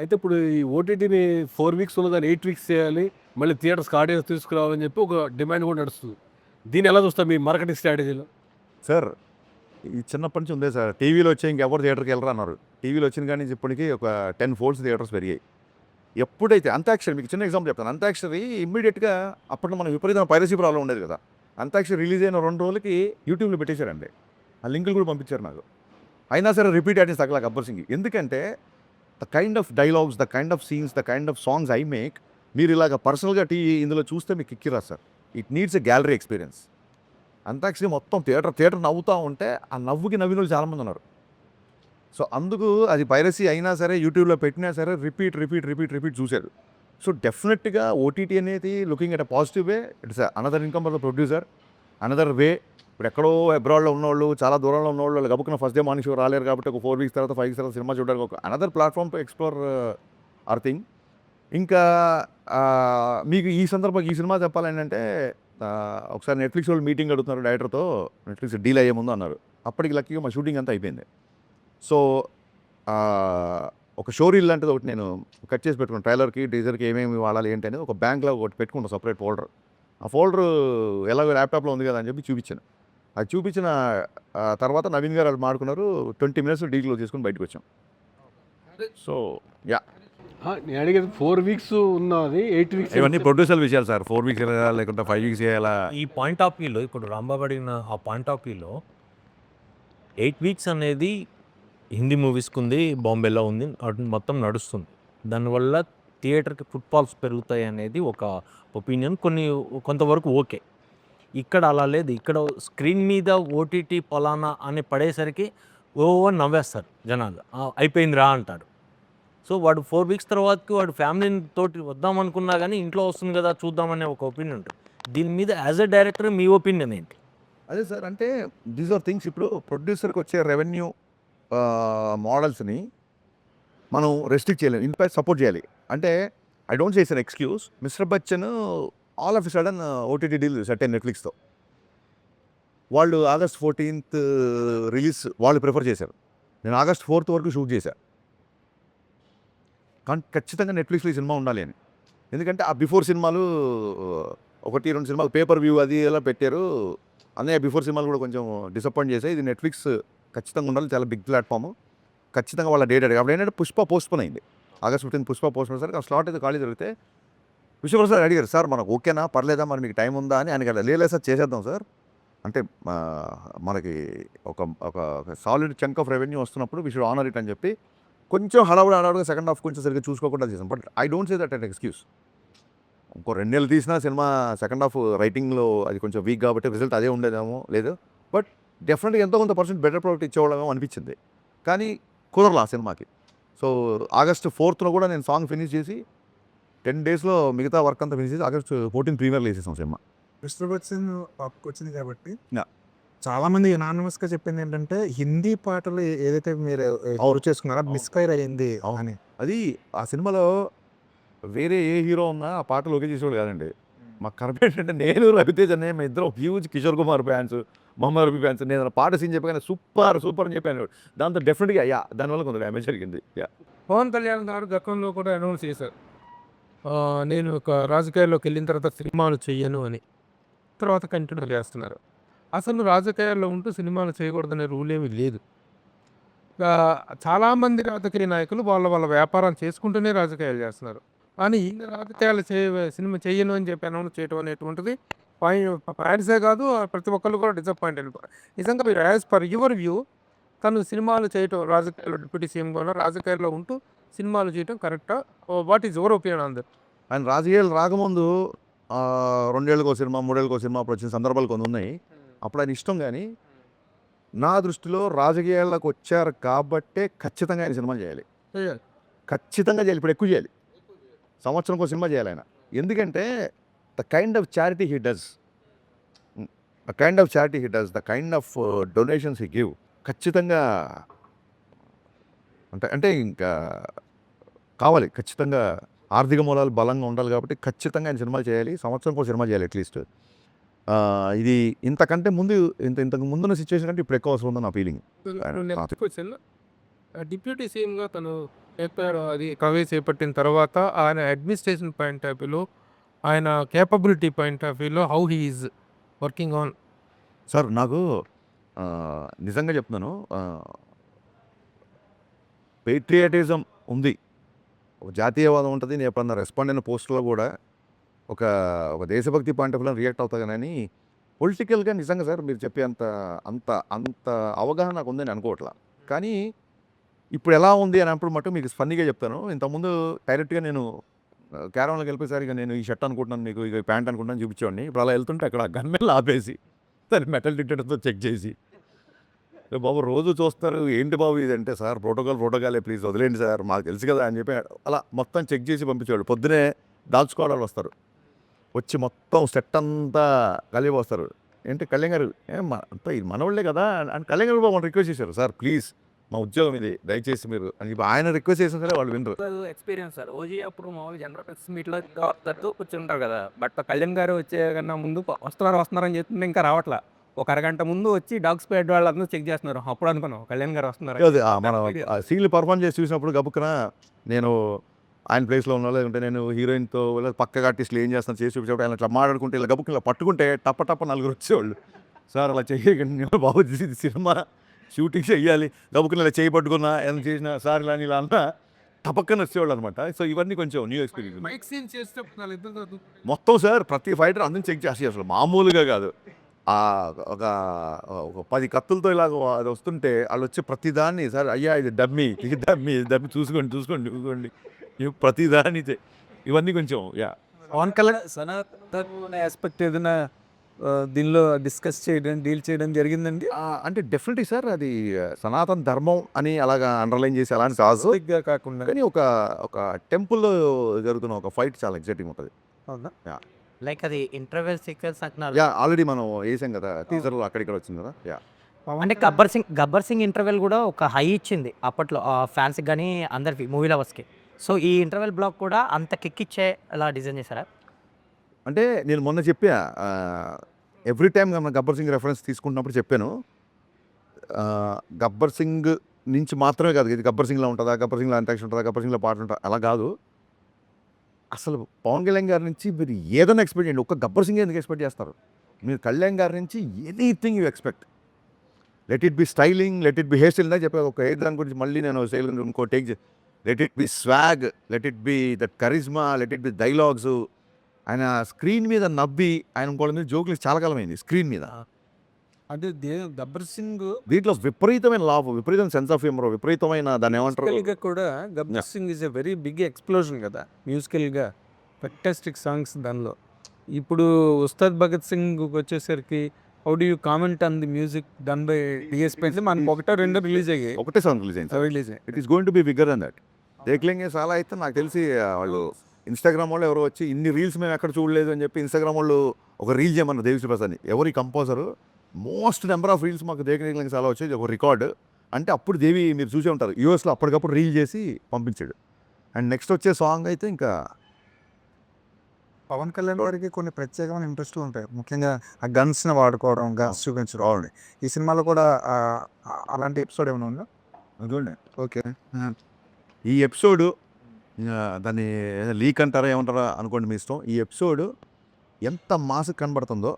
అయితే ఇప్పుడు ఈ ఓటీటీని 4 weeks ఉన్నదాన్ని 8 weeks చేయాలి, మళ్ళీ థియేటర్స్కి ఆడియన్స్ తీసుకురావాలని చెప్పి ఒక డిమాండ్ కూడా నడుస్తుంది. దీన్ని ఎలా చూస్తాం మీ మార్కెటింగ్ స్ట్రాటజీలో? సార్ ఈ చిన్నప్పటి నుంచి ఉందే సార్, టీవీలో వచ్చే ఇంకెవరు థియేటర్కి వెళ్ళరు అన్నారు, టీవీలో వచ్చిన కానీ ఇప్పటికీ ఒక 10 folds థియేటర్స్ పెరిగాయి. ఎప్పుడైతే అంతాక్షరి, మీకు చిన్న ఎగ్జాంపుల్ చెప్తాను, అంతాక్షరి ఇమ్మీడియట్గా అప్పట్లో మనం విపరీతమైన పైరసీ ప్రాబ్లం ఉండేది కదా, అంతాక్షరి రిలీజ్ అయిన 2 రోజులకి యూట్యూబ్లో పెట్టేశారండి, ఆ లింకులు కూడా పంపించారు నాకు. అయినా సరే రిపీట్ ఆడియన్స్ తగ్గల గబ్బర్ సింగ్. ఎందుకంటే the kind of dialogues, the kind of scenes, the kind of songs I make, మీరు ఇలాగ పర్సనల్గా ఇందులో చూస్తే మీకు ఎక్కిరా sir. It needs a gallery experience. Antakshari మొత్తం థియేటర్ నవ్వుతూ ఉంటే ఆ నవ్వుకి నవ్విన వాళ్ళు చాలామంది ఉన్నారు. సో అందుకు అది పైరసీ అయినా సరే యూట్యూబ్లో పెట్టినా సరే రిపీట్ చూశారు. సో డెఫినెట్గా ఓటీటీ అనేది looking at a positive way, it's another income for the producer, another way. ఇప్పుడు ఎక్కడో అబ్రాడ్లో ఉన్నవాళ్ళు, చాలా దూరంలో ఉన్నవాళ్ళు గబుక్కున ఫస్ట్ డే మార్నింగ్ షో రాలేరు కాబట్టి ఒక 4 weeks తర్వాత 5 weeks తర్వాత సినిమా చూడడానికి ఒక another platform to explore hour thing. ఇంకా మీకు ఈ సందర్భంగా ఈ సినిమా చెప్పాలంటే ఒకసారి నెట్ఫ్లిక్స్ వాళ్ళు మీటింగ్ అడుగుతున్నారు డైరెక్టర్తో, నెట్ఫ్లిక్స్ డీల్ అయ్యే ముందు అన్నారు. అప్పటికి లక్కీగా మా షూటింగ్ అంతా అయిపోయింది. సో ఒక షో రీల్ లాంటిది ఒకటి నేను కట్ చేసి పెట్టుకున్నాను, ట్రైలర్కి టీజర్కి ఏమేమి వాడాలి ఏంటి అనేది ఒక బ్యాంక్లో ఒకటి పెట్టుకుంటాను, సపరేట్ ఫోల్డర్. ఆ ఫోల్డర్ ఎలాగో ల్యాప్టాప్లో ఉంది కదా అని చెప్పి చూపించాను. అది చూపించిన తర్వాత నవీన్ గారు వాళ్ళు మాడుకున్నారు, 20 minutes డీక్లో చేసుకుని బయటకు వచ్చాం. సో యా, నేను అడిగేది 4 weeks ఉన్నది 8 weeks ఇవన్నీ ప్రొడ్యూసర్ విషయాలు సార్. 4 weeks చేయాలా లేకుంటే 5 weeks చేయాలా? ఈ పాయింట్ ఆఫ్ వ్యూలో ఇప్పుడు రాంబాబు అడిగిన ఆ పాయింట్ ఆఫ్ వ్యూలో 8 weeks అనేది హిందీ మూవీస్కి ఉంది, బాంబేలో ఉంది, మొత్తం నడుస్తుంది. దానివల్ల థియేటర్కి ఫుట్ఫాల్స్ పెరుగుతాయి అనేది ఒక ఒపీనియన్, కొంతవరకు ఓకే. ఇక్కడ అలా లేదు. ఇక్కడ స్క్రీన్ మీద ఓటీటీ పలానా అని పడేసరికి ఓవర్ నవ్వేస్తారు జనాలు, అయిపోయిందిరా అంటారు. సో వాడు 4 weeks తర్వాతకి వాడు ఫ్యామిలీ తోటి వద్దామనుకున్నా కానీ ఇంట్లో వస్తుంది కదా చూద్దామనే ఒక ఒపీనియన్ ఉంటుంది. దీని మీద as a director me opinion ఏంటి? అదే సార్, అంటే దీస్ ఆర్ థింగ్స్. ఇప్పుడు ప్రొడ్యూసర్కి వచ్చే రెవెన్యూ మోడల్స్ని మనం రెస్ట్రిక్ట్ చేయలేము, ఇన్ఫాక్ట్ సపోర్ట్ చేయాలి. అంటే I don't say it's an excuse. Mister Bachchan all of a sudden OTT deal set అయిన నెట్ఫ్లిక్స్తో. వాళ్ళు August 14th రిలీజ్ వాళ్ళు ప్రిఫర్ చేశారు, నేను August 4th వరకు షూట్ చేశాను. కానీ ఖచ్చితంగా నెట్ఫ్లిక్స్లో ఈ సినిమా ఉండాలి అని. ఎందుకంటే ఆ బిఫోర్ సినిమాలు 1-2 సినిమాలు పేపర్ వ్యూ అది ఎలా పెట్టారు, అన్నయ్య బిఫోర్ సినిమాలు కూడా కొంచెం డిసప్పాయింట్ చేశాయి. ఇది నెట్ఫ్లిక్స్ ఖచ్చితంగా ఉండాలి, చాలా బిగ్ ప్లాట్ఫామ్. ఖచ్చితంగా వాళ్ళ డేట్ అడిగి అప్పుడు ఏంటంటే పుష్ప పోస్ట్పోన్ అయింది. August 15 పుష్ప పోస్ట్పోన్ సరికి ఆ స్లాట్ అయితే ఖాళీ జరిగితే విశ్వప్రసాద్ అడిగారు, సార్ మనకు ఓకేనా పర్లేదా మరి మీకు టైం ఉందా అని ఆయన కదా, లేదు సార్ చేసేద్దాం సార్ అంటే మనకి ఒక ఒక సాలిడ్ చంక్ ఆఫ్ రెవెన్యూ వస్తున్నప్పుడు వి షుడ్ ఆనర్ ఇట్ అని చెప్పి కొంచెం హడావుడిగా సెకండ్ హాఫ్ కొంచెం సరిగ్గా చూసుకోకుండా చేసాం. But I don't say that an excuse. ఇంకో 2 నెలలు తీసినా సినిమా సెకండ్ హాఫ్ రైటింగ్లో అది కొంచెం వీక్ కాబట్టి రిజల్ట్ అదే ఉండేదేమో లేదు, బట్ డెఫినెట్గా ఎంతో కొంత పర్సెంట్ బెటర్ ప్రోడక్ట్ ఇచ్చేవాళ్ళమేమో అనిపించింది. కానీ కుదరలా ఆ సినిమాకి. సో ఆగస్ట్ 4th కూడా నేను సాంగ్ ఫినిష్ చేసి 10 daysలో మిగతా వర్క్ అంతా ఫినిష్ చేసి ఆగస్ట్ 14 ప్రీమియర్లో వేసేసాం సినిమా. మిస్టర్ బచ్చన్ టాప్కి వచ్చింది కాబట్టి Yeah. చాలా మంది యునానిమస్గా చెప్పింది ఏంటంటే హిందీ పాటలు ఏదైతే మీరు చేసుకున్నారో మిస్ఫైర్ అయ్యింది అని. అది ఆ సినిమాలో వేరే ఏ హీరో ఉన్నా ఆ పాటలు ఓకే చేసేవాడు కాదండి. మాకు కరెక్ట్ ఏంటంటే నేను రవితేజ్ అనే మేము ఇద్దరం huge Kishore Kumar fans, Mohammed Rafi fans. నేను పాట సీన్ చెప్పగానే సూపర్ సూపర్ అని చెప్పాను. దాంతో డెఫినెట్గా దానివల్ల కొంత డ్యామేజ్ జరిగింది. పవన్ కళ్యాణ్ గారు గతంలో కూడా అనౌన్స్ చేశారు, నేను ఒక రాజకీయాల్లోకి వెళ్ళిన తర్వాత సినిమాలు చెయ్యను అని. తర్వాత కంటిన్యూ చేస్తున్నారు. అసలు రాజకీయాల్లో ఉంటూ సినిమాలు చేయకూడదనే రూల్ ఏమీ లేదు. చాలామంది రాజకీయ నాయకులు వాళ్ళ వ్యాపారం చేసుకుంటూనే రాజకీయాలు చేస్తున్నారు. కానీ ఈయన రాజకీయాలు సినిమా చెయ్యను అని చెప్పి అనౌన్స్ చేయడం అనేటువంటిది ఫ్యాన్సే కాదు, ప్రతి ఒక్కళ్ళు కూడా డిసప్పాయింట్ అయిపోయారు. నిజంగా మీరు యాజ్ పర్ యువర్ వ్యూ తను సినిమాలు చేయటం, రాజకీయాల్లో డిప్యూటీ సీఎం కూడా రాజకీయాల్లో ఉంటూ సినిమాలు చేయటం కరెక్టా? What is your opinion on that? ఆయన రాజకీయాలు రాకముందు 2 ఏళ్ళకో సినిమా, 3 ఏళ్ళకో సినిమా అప్పుడు వచ్చిన సందర్భాలు కొన్ని ఉన్నాయి. అప్పుడు ఆయన ఇష్టం. కానీ నా దృష్టిలో రాజకీయాల్లోకి వచ్చారు కాబట్టే ఖచ్చితంగా ఆయన సినిమా చేయాలి. ఖచ్చితంగా చేయాలి. ఇప్పుడు ఎక్కువ చేయాలి. సంవత్సరంకో సినిమా చేయాలి ఆయన. ఎందుకంటే the kind of charity he does, the kind of donations he give ఖచ్చితంగా అంటే ఇంకా కావాలి. ఖచ్చితంగా ఆర్థిక మూలాలు బలంగా ఉండాలి కాబట్టి ఖచ్చితంగా ఆయన సినిమాలు చేయాలి. సంవత్సరంకో సినిమా చేయాలి అట్లీస్ట్. ఇది ఇంతకంటే ముందు ఇంతకు ముందున్న సిచ్యువేషన్ కంటే ఇప్పుడు ఎక్కువ అవసరం ఉందని నా ఫీలింగ్. నెక్స్ట్ క్వశ్చన్, డిప్యూటీ సీఎంగా తను అది కవే చేపట్టిన తర్వాత ఆయన అడ్మినిస్ట్రేషన్ పాయింట్ ఆఫ్ వ్యూలో, ఆయన కేపబిలిటీ పాయింట్ ఆఫ్ వ్యూలో how he is working on? Sir నాకు నిజంగా చెప్తున్నాను, పేట్రియాటిజం ఉంది, ఒక జాతీయవాదం ఉంటుంది. నేను ఎప్పుడన్నా రెస్పాండ్ అయిన పోస్టులో కూడా ఒక దేశభక్తి పాయింట్ ఆఫ్ వ్యూలో రియాక్ట్ అవుతా. కానీ పొలిటికల్గా నిజంగా సార్ మీరు చెప్పే అంత అంత అంత అవగాహన నాకు ఉందని అనుకోవట్లా. కానీ ఇప్పుడు ఎలా ఉంది అని అప్పుడు మటు మీకు ఫన్నీగా చెప్తాను. ఇంతకుముందు డైరెక్ట్గా నేను క్యారవాన్లోకి వెళ్ళిపోయేసరి ఇక నేను ఈ షర్ట్ అనుకుంటున్నాను, మీకు ఇక ప్యాంట్ అనుకుంటున్నాను చూపించేవాడిని. ఇప్పుడు అలా వెళ్తుంటే అక్కడ గన్మెన్లు ఆపేసి దాన్ని మెటల్ డిటెక్టర్తో చెక్ చేసి, బాబు రోజు చూస్తారు ఏంటి బాబు ఇది అంటే, సార్ ప్రోటోకాలే ప్లీజ్ వదిలేండి సార్ మాకు తెలుసు కదా అని చెప్పి అలా మొత్తం చెక్ చేసి పంపించేవాడు. పొద్దునే దాల్చుకోవడాలు వస్తారు, వచ్చి మొత్తం సెట్ అంతా కలిపి వస్తారు. ఏంటి కళ్యాణ్ గారు అంతా ఇది మనవాళ్ళే కదా అని కళ్యాణ్ గారు బాబు రిక్వెస్ట్ చేశారు, సార్ ప్లీజ్ మా ఉద్యోగం ఇది దయచేసి మీరు అని చెప్పి ఆయన రిక్వెస్ట్ చేసిన సరే వాళ్ళు వినరు. Experience sir. ఓజీ అప్పుడు మామూలు జనరల్ ప్రెస్ మీట్లో కూర్చుంటారు కదా, బట్ కళ్యాణ్ గారు వచ్చే కన్నా ముందు వస్తున్నారని చెప్తుంటే ఇంకా రావట్లా. ఒక అరగంట ముందు వచ్చి డాగ్ స్క్వాడ్ వాళ్ళందరూ చెక్ చేస్తున్నారు. అప్పుడు అనుకున్నాం కళ్యాణ్ గారు వస్తున్నారు. అదే మన సీన్లు పర్ఫామ్ చేసి చూసినప్పుడు గబుక్కున నేను ఆయన ప్లేస్లో ఉన్నా, లేదంటే నేను హీరోయిన్తో పక్కగా ఆర్టిస్టులు ఏం చేస్తాను చేసి చూపించేప్పుడు ఆయన ఇట్లా మాట్లాడుకుంటే ఇలా గబుక్కున ఇలా పట్టుకుంటే టప్ప నలుగురు వచ్చేవాళ్ళు. సార్ అలా చేయకండి బాబు, ఇది సినిమా షూటింగ్ చెయ్యాలి, గబుక్కున ఇలా చేయి పట్టుకున్నా ఏమైనా చేసినా సార్ ఇలా అన్నా టపక్కన వచ్చేవాళ్ళు అనమాట. సో ఇవన్నీ కొంచెం న్యూ ఎక్స్పీరియన్స్. మైక్ సీన్ చేసేటప్పుడు మొత్తం సార్ ప్రతి ఫైటర్ అందరిని చెక్ చేసి అసలు మామూలుగా కాదు. ఒక 10 కత్తులతో ఇలాగ అది వస్తుంటే వాళ్ళు వచ్చి ప్రతిదాన్ని, సార్ అయ్యా ఇది డమ్మీ చూసుకోండి ప్రతిదాన్ని ఇవన్నీ కొంచెం పవన్ కళ్యాణ్ సనాతన ఆస్పెక్ట్ ఏదైనా దీనిలో డిస్కస్ చేయడం, డీల్ చేయడం జరిగిందండి? అంటే డెఫినెట్లీ సార్ అది సనాతన ధర్మం అని అలాగా అండర్లైన్ చేసి అలాంటి కాదు, కాకుండా కానీ ఒక టెంపుల్లో జరుగుతున్న ఒక ఫైట్ చాలా ఎగ్జైటింగ్ ఉంటుంది. అవునా? లైక్ అది ఇంటర్వెల్ సీక్వెన్స్ అంటున్నారు. ఆల్రెడీ మనం వేసాం కదా టీజర్లో, అక్కడిక్కడ వచ్చింది కదా. అంటే గబ్బర్ సింగ్ ఇంటర్వెల్ కూడా ఒక హై ఇచ్చింది అప్పట్లో ఫ్యాన్స్కి కానీ అందరికి, మూవీ లవర్స్కి. సో ఈ ఇంటర్వెల్ బ్లాక్ కూడా అంత కిక్ ఇచ్చే అలా డిజైన్ చేశారా? అంటే నేను మొన్న చెప్పా, ఎవ్రీ టైం మనం గబ్బర్ సింగ్ రెఫరెన్స్ తీసుకుంటున్నప్పుడు చెప్పాను, గబ్బర్ సింగ్ నుంచి మాత్రమే కాదు ఇది గబ్బర్ సింగ్లో ఉంటుందా, గబ్బర్ సింగ్లో అంటాక్షన్ ఉంటుందా, గబ్బర్ సింగ్లో పాట ఉంటుందా, అలా కాదు. అసలు పవన్ కళ్యాణ్ గారి నుంచి మీరు ఏదైనా ఎక్స్పెక్ట్ చేయండి, ఒక్క గబ్బర్ సింగ్ ఎందుకు ఎక్స్పెక్ట్ చేస్తారు మీరు? కళ్యాణ్ గారి నుంచి anything you expect. Let it be styling, let it be hair style. చెప్పాను ఒక హెయిర్ దాని గురించి మళ్ళీ నేను స్టైల్ ఇంకో take. Let it be swag, let it be that charisma, let it be dialogues, ఆయన స్క్రీన్ మీద నవ్వి ఆయన ఇంకోళ్ళ మీద జోకులు చాలా కాలమైంది స్క్రీన్ మీద. అంటే గబ్బర్ సింగ్ దీంట్లో విపరీతమైన లాభ, విపరీతమైన సెన్స్ ఆఫ్ హ్యూమర్, విపరీతమైన దాన్ని ఏమంటారు మ్యూజికల్గా కూడా Gabbar Singh is a very big explosion కదా మ్యూజికల్గా, ఫెంటాస్టిక్ సాంగ్స్ దానిలో. ఇప్పుడు ఉస్తాద్ భగత్ సింగ్ వచ్చేసరికి how do you comment on the music done by DSP? అంటే మనకు ఒకటో రెండో రిలీజ్ అయ్యాయి. ఒకటే సాంగ్ రిలీజ్ అయింది. Release it is going to be bigger than that. దేఖ్లేంగే సాలా అయితే నాకు తెలిసి వాళ్ళు ఇన్స్టాగ్రామ్ వాళ్ళు ఎవరో వచ్చి ఇన్ని రీల్స్ మేము ఎక్కడ చూడలేదు అని చెప్పి ఇన్స్టాగ్రామ్ వాళ్ళు ఒక రీల్ చేయమన్నారు దేవిశ్రీ ప్రసాద్ని. ఎవరి composer most number of reels మాకు దేఖ్లేంగే సాలా వచ్చేది ఒక రికార్డు. అంటే అప్పుడు దేవి మీరు చూసే ఉంటారు యూఎస్లో అప్పటికప్పుడు రీల్ చేసి పంపించాడు. అండ్ నెక్స్ట్ వచ్చే సాంగ్ అయితే ఇంకా పవన్ కళ్యాణ్ గారికి కొన్ని ప్రత్యేకమైన ఇంట్రెస్ట్లు ఉంటాయి, ముఖ్యంగా ఆ గన్స్ని వాడుకోవడం, గన్స్ చూపించడం. అవునండి. ఈ సినిమాలో కూడా అలాంటి ఎపిసోడ్ ఏమైనా ఉందా? చూడండి ఓకే. ఈ ఎపిసోడు దాన్ని లీక్ అంటారా ఏమంటారా అనుకోండి మీ ఇష్టం. ఈ ఎపిసోడ్ ఎంత మాసకు కనబడుతుందో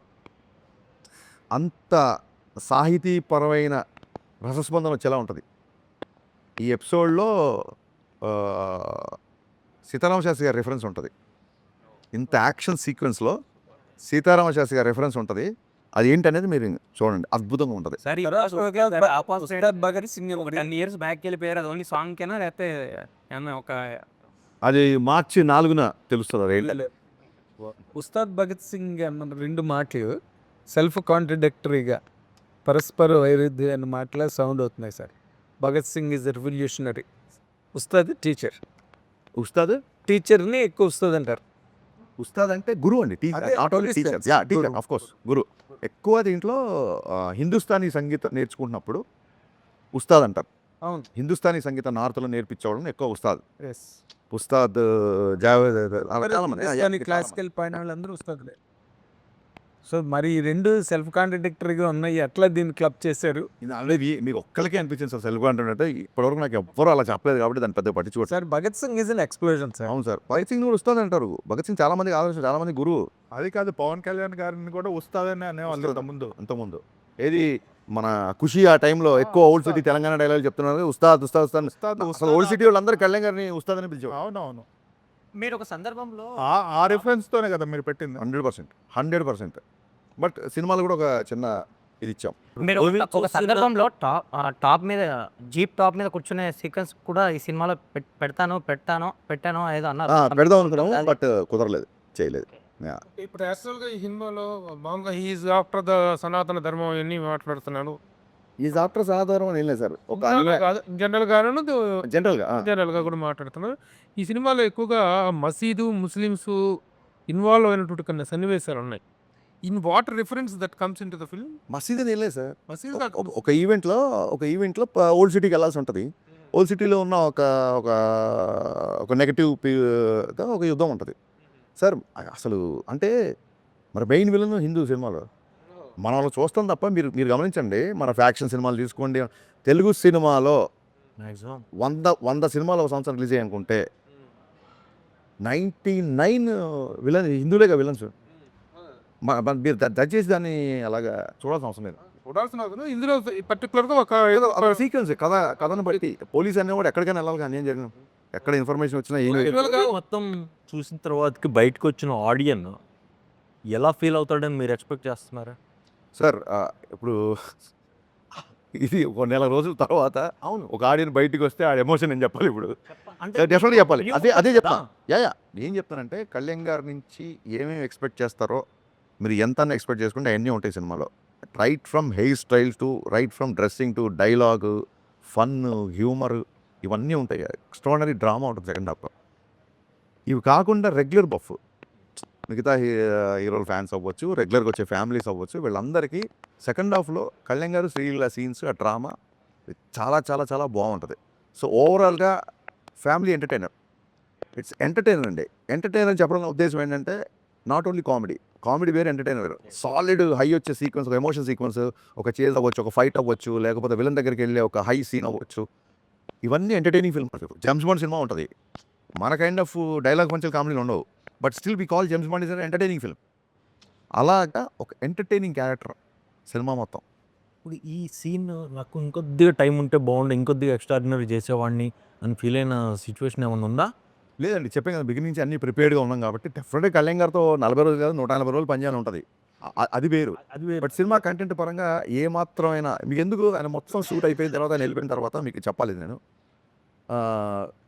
అంత సాహితీపరమైన రసస్పందన వచ్చేలా ఉంటుంది. ఈ ఎపిసోడ్లో సీతారామ శాస్త్రి గారి రెఫరెన్స్ ఉంటుంది. ఇంత యాక్షన్ సీక్వెన్స్లో సీతారామ శాస్త్రి గారి రెఫరెన్స్ ఉంటుంది. అది ఏంటనేది మీరు చూడండి, అద్భుతంగా ఉంటుంది. సరే భగత్ సింగ్ ఒక 10 years బ్యాక్ వెళ్ళిపోయారు. అది ఓన్లీ సాంగ్కేనా లేకపోతే ఏమన్నా ఒక అది మార్చి 4న తెలుస్తుంది. అది ఏంటి? ఉస్తాద్ భగత్ సింగ్ అన్న రెండు మాటలు సెల్ఫ్ కాంట్రడిక్టరీగా పరస్పర వైరుధ్యమైన మాటలే సౌండ్ అవుతున్నాయి sir. Bhagat Singh is revolutionary, ఉస్తాద్ టీచర్. ఉస్తాద్ టీచర్ని ఎక్కువ ఉస్తాద్ అంటారు. ఉస్తాద్ అంటే గురువు అండి. అదే, not only teacher, distance. Yeah teacher గురువు. ఆఫ్ కోర్స్ గురువు. ఎక్కువ దీంట్లో హిందుస్థానీ సంగీతం నేర్చుకుంటున్నప్పుడు ఉస్తాద్ అంటారు. అవును. హిందుస్థానీ సంగీతం నార్త్లో నేర్పించేవాళ్ళని ఎక్కువ ఉస్తాద్. ఎస్. ఉస్తాద్ జావేద్ అలా చాలా మంది. కానీ క్లాసికల్ పైన వాళ్ళందరూ ఉస్తాదులే. సో మరి ఈ రెండు సెల్ఫ్ కాంట్రడిక్టరీగా ఉన్నాయి, ఎట్లా దీన్ని క్లబ్ చేశారు? ఇది ఆల్రెడీ మీకు ఒక్కరికే అనిపించింది సార్ సెల్ఫ్ కాన్ఫిడెంట్ అంటే. ఇప్పటివరకు నాకు ఎవ్వరు అలా చెప్పలేదు కాబట్టి దాన్ని పెద్ద పట్టించుకోవచ్చు. Sir Bhagat Singh is an explosion sir. అవును సార్, భగత్ సింగ్ కూడా ఉస్తాద్ అంటారు. భగత్ సింగ్ చాలా మంది ఆదర్శం, చాలా మంది గురువు. అది కాదు, పవన్ కళ్యాణ్ గారిని కూడా వస్తాదని అనేవాళ్ళు ముందు. అంతకుముందు ఏది మన ఖుషి ఆ టైంలో ఎక్కువ ఓల్డ్ సిటీ తెలంగాణ డైలాగ్ చెప్తున్నారు, ఉస్తాద్ ఉస్తాద్ ఉస్తాద్. అసలు ఓల్డ్ సిటీ వాళ్ళందరూ కళ్యాణ్ గారిని ఉస్తాద్ అని పిలిచేవారు. అవునవును, మీరు ఒక సందర్భంలో ఆ రిఫరెన్స్ తోనే కదా మీరు పెట్టింది. 100%. బట్ సినిమాలో కూడా ఒక చిన్న ఇది ఇచ్చాం. మీరు ఒక సందర్భంలో టాప్ మీద జీప్ టాప్ మీద కూర్చునే సీక్వెన్స్ కూడా ఈ సినిమాలో పెట్టాను ఏదో అన్నారు. పెడదాం అనుకున్నాము బట్ కుదరలేదు, చేయలేదు. ఇప్పుడు యాక్చువల్గా ఈ సినిమాలో మామూలుగా హీఈస్ ఆఫ్టర్ ద సనాతన ధర్మం ఇవన్నీ మాట్లాడుతున్నాడు. ఈజ్ ఆఫ్టర్ సాధారణ ఏం లేదు సార్, ఒక జనరల్గా కూడా మాట్లాడుతున్నారు. ఈ సినిమాలో ఎక్కువగా మసీదు ముస్లిమ్స్ ఇన్వాల్వ్ అయినటువంటి కొన్ని సన్నివేశాలు ఉన్నాయి. In what reference that comes in to the film? మసీద్ అని ఏం లేదు సార్. మసీద్ ఒక ఈవెంట్లో ఓల్డ్ సిటీకి వెళ్ళాల్సి ఉంటుంది. ఓల్డ్ సిటీలో ఉన్న ఒక నెగటివ్ ఒక యుద్ధం ఉంటుంది సార్. అసలు అంటే మరి మెయిన్ విలన్ హిందూ సినిమాలో మనం అలా చూస్తాం తప్ప మీరు గమనించండి. మన ఫ్యాక్షన్ సినిమాలు తీసుకోండి, తెలుగు సినిమాలో 100 సినిమాలు ఒక సంవత్సరం రిలీజ్ అయ్యానుకుంటే 99 విలన్ హిందువులేగా విలన్స్. మీరు దయచేసి దాన్ని అలాగా చూడాల్సిన అవసరం లేదు. చూడాల్సిన ఇందులో పర్టికులర్గా ఒక సీక్వెన్స్ కథను బట్టి పోలీస్ అనేవాడు ఎక్కడికైనా వెళ్ళాలి, కానీ ఏం జరిగిన ఎక్కడ ఇన్ఫర్మేషన్ వచ్చినా ఏం మొత్తం చూసిన తర్వాతకి బయటకు వచ్చిన ఆడియన్ ఎలా ఫీల్ అవుతాడని మీరు ఎక్స్పెక్ట్ చేస్తున్నారా సార్? ఇప్పుడు ఇది ఒక నెల రోజుల తర్వాత అవును ఒక ఆడియన్ బయటికి వస్తే ఆ ఎమోషన్ నేను చెప్పాలి. ఇప్పుడు డెఫినెట్గా చెప్పాలి. అదే చెప్తాను. ఏం చెప్తానంటే కళ్యాణ్ గారి నుంచి ఏమేమి ఎక్స్పెక్ట్ చేస్తారో మీరు ఎంత ఎక్స్పెక్ట్ చేసుకుంటే అవన్నీ ఉంటాయి సినిమాలో. Right from hair styles to right from dressing to dialogue, fun, humour ఇవన్నీ ఉంటాయి. ఎక్స్ట్రాడినరీ డ్రామా ఉంటుంది సెకండ్ హాఫ్లో. ఇవి కాకుండా రెగ్యులర్ బఫ్ మిగతా హీరోల ఫ్యాన్స్ అవ్వచ్చు, రెగ్యులర్గా వచ్చే ఫ్యామిలీస్ అవ్వచ్చు, వీళ్ళందరికీ సెకండ్ హాఫ్లో కళ్యాణ్ గారు శ్రీలీల సీన్స్, ఆ డ్రామా చాలా చాలా చాలా బాగుంటుంది. సో ఓవరాల్గా ఫ్యామిలీ ఎంటర్టైనర్. ఇట్స్ ఎంటర్టైనర్ అండి. ఎంటర్టైనర్ చెప్పడం ఉద్దేశం ఏంటంటే నాట్ ఓన్లీ కామెడీ వేరే, ఎంటర్టైనర్ వేరు. సాలిడ్ హై వచ్చే సీక్వెన్స్, ఒక ఎమోషన్ సీక్వెన్స్, ఒక చేజ్ అవ్వచ్చు, ఒక ఫైట్ అవ్వచ్చు, లేకపోతే విలన్ దగ్గరికి వెళ్ళే ఒక హై సీన్ అవ్వచ్చు. ఇవన్నీ ఎంటర్టైనింగ్ ఫిల్మ్. జేమ్స్ బాండ్ సినిమా ఉంటుంది, మన కైండ్ ఆఫ్ డైలాగ్ పంచులు కామెడీలు ఉండవు, but still we call James Bond is entertaining film. అలాగా ఒక ఎంటర్టైనింగ్ క్యారెక్టర్ సినిమా మొత్తం. ఇప్పుడు ఈ సీన్ నాకు ఇంకొద్దిగా టైం ఉంటే బాగుండు, ఇంకొద్దిగా ఎక్స్ట్రాడినరీ చేసేవాడిని అని ఫీల్ అయిన సిచ్యువేషన్ ఏమైనా ఉందా? లేదండి చెప్పాను కదా బిగినింగ్ నుంచి అన్ని ప్రిపేర్డ్గా ఉన్నాం కాబట్టి డెఫినెట్గా కళ్యాణ్ గారితో 40 రోజులు కాదు 140 రోజులు పనిచేయాలని ఉంటుంది. అది వేరు. బట్ సినిమా కంటెంట్ పరంగా ఏ మాత్రమైనా మీకు ఎందుకు ఆయన మొత్తం షూట్ అయిపోయిన తర్వాత ఆయన వెళ్ళిపోయిన తర్వాత మీకు చెప్పాలి నేను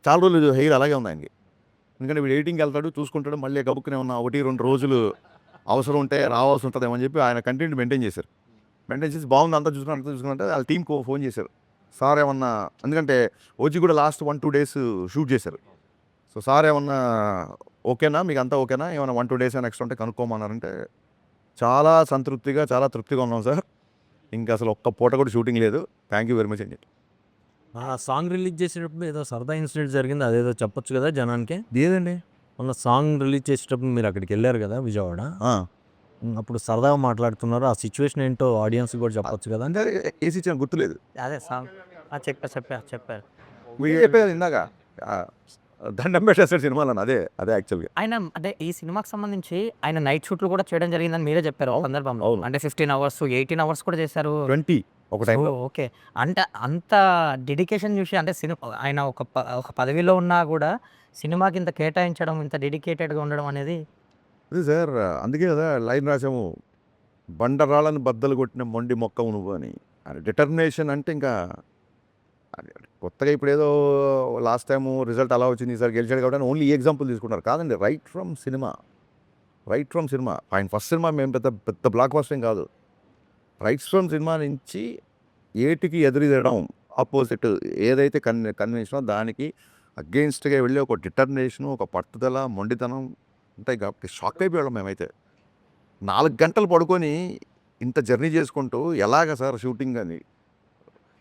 చాలా రోజులు హెయిర్ అలాగే ఉంది ఆయనకి. ఎందుకంటే వీడు ఎడిటింగ్కి వెళ్తాడు చూసుకుంటాడు మళ్ళీ గబుక్కునే ఉన్న 1-2 రోజులు అవసరం ఉంటే రావాల్సి ఉంటుందేమో అని చెప్పి ఆయన కంటెంట్ మెయింటైన్ చేశారు. మెయింటైన్ చేసి బాగుంది అంతా చూసుకుంటే వాళ్ళ టీంకి ఫోన్ చేశారు సార్ ఏమన్నా, ఎందుకంటే ఓజీ కూడా లాస్ట్ 1-2 డేస్ షూట్ చేశారు. సో సార్ ఏమన్నా ఓకేనా మీకు అంతా ఓకేనా ఏమన్నా 1-2 డేస్ నెక్స్ట్ ఉంటే కనుక్కోమన్నారంటే చాలా సంతృప్తిగా చాలా తృప్తిగా ఉన్నాం సార్. ఇంకా అసలు ఒక్క పూట కూడా షూటింగ్ లేదు. థ్యాంక్ యూ వెరీ మచ్ అని చెప్పి. ఆ సాంగ్ రిలీజ్ చేసేటప్పుడు ఏదో సరదా ఇన్సిడెంట్ జరిగింది, అదేదో చెప్పొచ్చు కదా జనానికి. లేదండి మొన్న సాంగ్ రిలీజ్ చేసేటప్పుడు మీరు అక్కడికి వెళ్ళారు కదా విజయవాడ, అప్పుడు సరదాగా మాట్లాడుతున్నారు. ఆ సిచ్యువేషన్ ఏంటో ఆడియన్స్ కూడా చెప్పొచ్చు కదా. అంటే ఏసీ ఇచ్చిన గుర్తులేదు. అదే సాంగ్ చెప్పారు మీరు చెప్పేది ఇందాక దండం పెట్టేస్తాడు సినిమాలో అదే యాక్చువల్గా. ఆయన అంటే ఈ సినిమాకి సంబంధించి ఆయన నైట్ షూట్లు కూడా చేయడం జరిగిందని మీరే చెప్పారు ఒక సందర్భంలో. అవును. అంటే 15 అవర్స్ 18 అవర్స్ కూడా చేశారు. 20 ఒక టైంలో. ఓకే. అంటే అంత డెడికేషన్ చూసి అంటే ఆయన ఒక పదవిలో ఉన్నా కూడా సినిమాకి ఇంత కేటాయించడం, ఇంత డెడికేటెడ్గా ఉండడం అనేది అదే సార్ అందుకే కదా లైన్ రాసాము, బండరాళ్ళని బద్దలు కొట్టిన మొండి మొక్కవు నువ్వు అని. డిటర్మినేషన్ అంటే ఇంకా కొత్తగా ఇప్పుడు ఏదో లాస్ట్ టైము రిజల్ట్ అలా వచ్చింది ఈసారి గెలిచాడు కాబట్టి ఓన్లీ ఈ ఎగ్జాంపుల్ తీసుకుంటారు కాదండి. రైట్ ఫ్రమ్ సినిమా ఆయన ఫస్ట్ సినిమా మేము పెద్ద బ్లాక్ బస్టర్ కాదు. రైట్ ఫ్రమ్ సినిమా నుంచి ఏటికి ఎదురుదడం ఆపోజిట్ ఏదైతే కన్వెన్షనో దానికి అగెయిన్స్ట్గా వెళ్ళి ఒక డిటర్మినేషను ఒక పట్టుదల మొండితనం ఉంటాయి కాబట్టి షాక్ అయిపోయాం మేమైతే. 4 గంటలు పడుకొని ఇంత జర్నీ చేసుకుంటూ ఎలాగ సార్ షూటింగ్ అని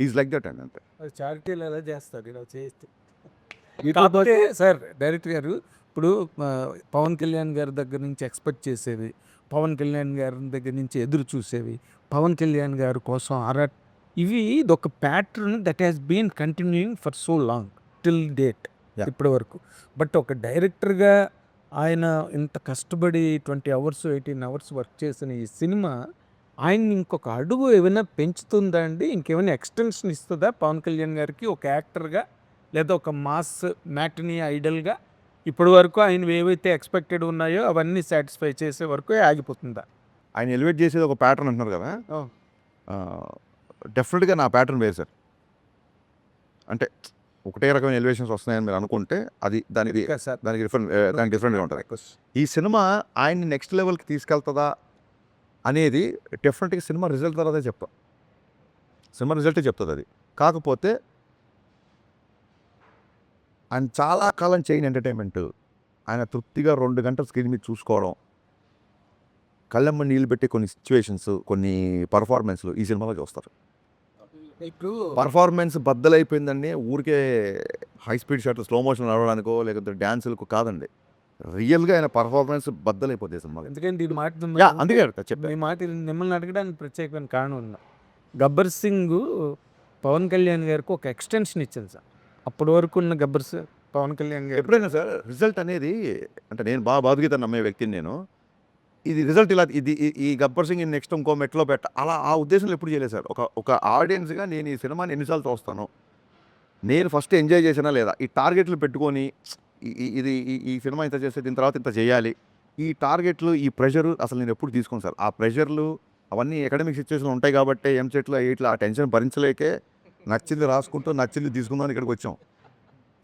ఈజ్ లైక్ దట్ అండి అంతే. చారిటీలు ఎలా చేస్తాడు ఇలా చేస్తే. కాకపోతే సార్ డైరెక్టర్ గారు ఇప్పుడు పవన్ కళ్యాణ్ గారి దగ్గర నుంచి ఎక్స్పెక్ట్ చేసేవి, పవన్ కళ్యాణ్ గారి దగ్గర నుంచి ఎదురు చూసేవి, పవన్ కళ్యాణ్ గారి కోసం ఇవి ఇదొక pattern that has been continuing for so long till date ఇప్పటి వరకు. బట్ ఒక డైరెక్టర్గా ఆయన ఇంత కష్టపడి 20 అవర్స్ 18 అవర్స్ వర్క్ చేసిన ఈ సినిమా ఆయన్ని ఇంకొక అడుగు ఏమైనా పెంచుతుందా అండి? ఇంకేమైనా ఎక్స్టెన్షన్ ఇస్తుందా పవన్ కళ్యాణ్ గారికి ఒక యాక్టర్గా, లేదా ఒక మాస్ మ్యాటినీ ఐడల్గా? ఇప్పటి వరకు ఆయన ఏవైతే ఎక్స్పెక్టెడ్ ఉన్నాయో అవన్నీ సాటిస్ఫై చేసే వరకు ఆగిపోతుందా? ఆయన ఎలివేట్ చేసేది ఒక ప్యాటర్న్ అంటున్నారు కదా, డెఫినెట్గా నా ప్యాటర్న్ వేరు సార్. అంటే ఒకటే రకమైన ఎలివేషన్స్ వస్తున్నాయని మీరు అనుకుంటే అది దానికి డిఫరెంట్గా ఉంటుంది. ఈ సినిమా ఆయన్ని నెక్స్ట్ లెవెల్కి తీసుకెళ్తుందా అనేది డెఫినెట్గా సినిమా రిజల్ట్ తర్వాతే చెప్తాం. సినిమా రిజల్టే చెప్తుంది అది. కాకపోతే ఆయన చాలా కాలం చేయని ఎంటర్టైన్మెంట్ ఆయన తృప్తిగా 2 గంటల స్క్రీన్ మీద చూసుకోవడం, కళ్ళమ్మ నీళ్ళు పెట్టి కొన్ని సిచ్యువేషన్స్ కొన్ని పర్ఫార్మెన్స్లు ఈ సినిమాలో చూస్తారు. ఇప్పుడు పర్ఫార్మెన్స్ బద్దలైపోయిందండి ఊరికే హై స్పీడ్ షాట్లు స్లో మోషన్ నడవడానికో లేకపోతే డ్యాన్సులకు కాదండి. రియల్గా ఆయన పర్ఫార్మెన్స్ బద్దలైపోతుంది సినిమాకి. ఎందుకంటే ఈ మాట అందుకే చెప్పాను. ఈ మాట మిమ్మల్ని అడగడానికి ప్రత్యేకమైన కారణం ఉందా? గబ్బర్ సింగ్ పవన్ కళ్యాణ్ గారికి ఒక ఎక్స్టెన్షన్ ఇచ్చింది సార్. అప్పటి వరకు ఉన్న పవన్ కళ్యాణ్ గారు ఎప్పుడైనా సార్ రిజల్ట్ అనేది అంటే నేను బాధగీత నమ్మే వ్యక్తిని నేను. ఇది రిజల్ట్ ఇలా ఈ గబ్బర్ సింగ్ నెక్స్ట్ ఇంకో మెట్లో అలా ఆ ఉద్దేశంలో ఎప్పుడు చేయలేదు సార్. ఒక ఆడియన్స్గా నేను ఈ సినిమాని ఎన్నిసార్లు చూస్తాను, నేను ఫస్ట్ ఎంజాయ్ చేసినా లేదా ఈ టార్గెట్లు పెట్టుకొని ఇది ఈ సినిమా ఇంత చేస్తే దీని తర్వాత ఇంత చేయాలి ఈ టార్గెట్లు ఈ ప్రెషరు అసలు నేను ఎప్పుడు తీసుకోను సార్. ఆ ప్రెషర్లు అవన్నీ ఎకడమిక్ సిచ్యువేషన్లు ఉంటాయి కాబట్టి ఎంసెట్లో ఇట్లా ఆ టెన్షన్ భరించలేకే నచ్చింది రాసుకుంటూ నచ్చింది తీసుకుందామని ఇక్కడికి వచ్చాం.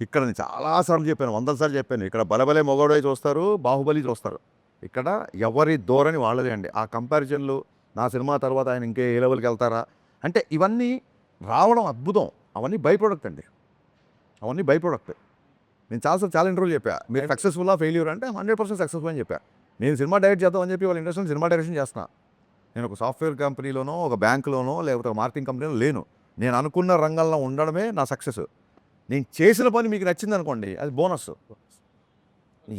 ఇక్కడ నేను చాలాసార్లు చెప్పాను, 100 సార్లు చెప్పాను. ఇక్కడ బలబలే మొగోడై చూస్తారు, బాహుబలి చూస్తారు. ఇక్కడ ఎవరి ధోరణి వాళ్ళదే అండి. ఆ కంపారిజన్లు నా సినిమా తర్వాత ఆయన ఇంకే ఏ లెవెల్కి వెళ్తారా అంటే ఇవన్నీ రావడం అద్భుతం. అవన్నీ బై ప్రోడక్ట్ అండి, అవన్నీ బై ప్రోడక్ట్. నేను చాలా ఇంటర్వ్యూలు చెప్పా, మీరు సక్సెస్ఫుల్లా ఫెయిల్యూర్ అంటే 100% సక్సెస్ఫుల్ అని చెప్పా. నేను సినిమా డైరెక్ట్ చేద్దామని చెప్పి వాళ్ళ ఇండస్ట్రీలో సినిమా డైరెక్షన్ చేస్తున్నా. నేను ఒక సాఫ్ట్వేర్ కంపెనీలోనో ఒక బ్యాంకులోనో లేకపోతే ఒక మార్కెటింగ్ కంపెనీలో లేను. నేను అనుకున్న రంగంలో ఉండడమే నా సక్సెస్. నేను చేసిన పని మీకు నచ్చింది అనుకోండి అది బోనస్.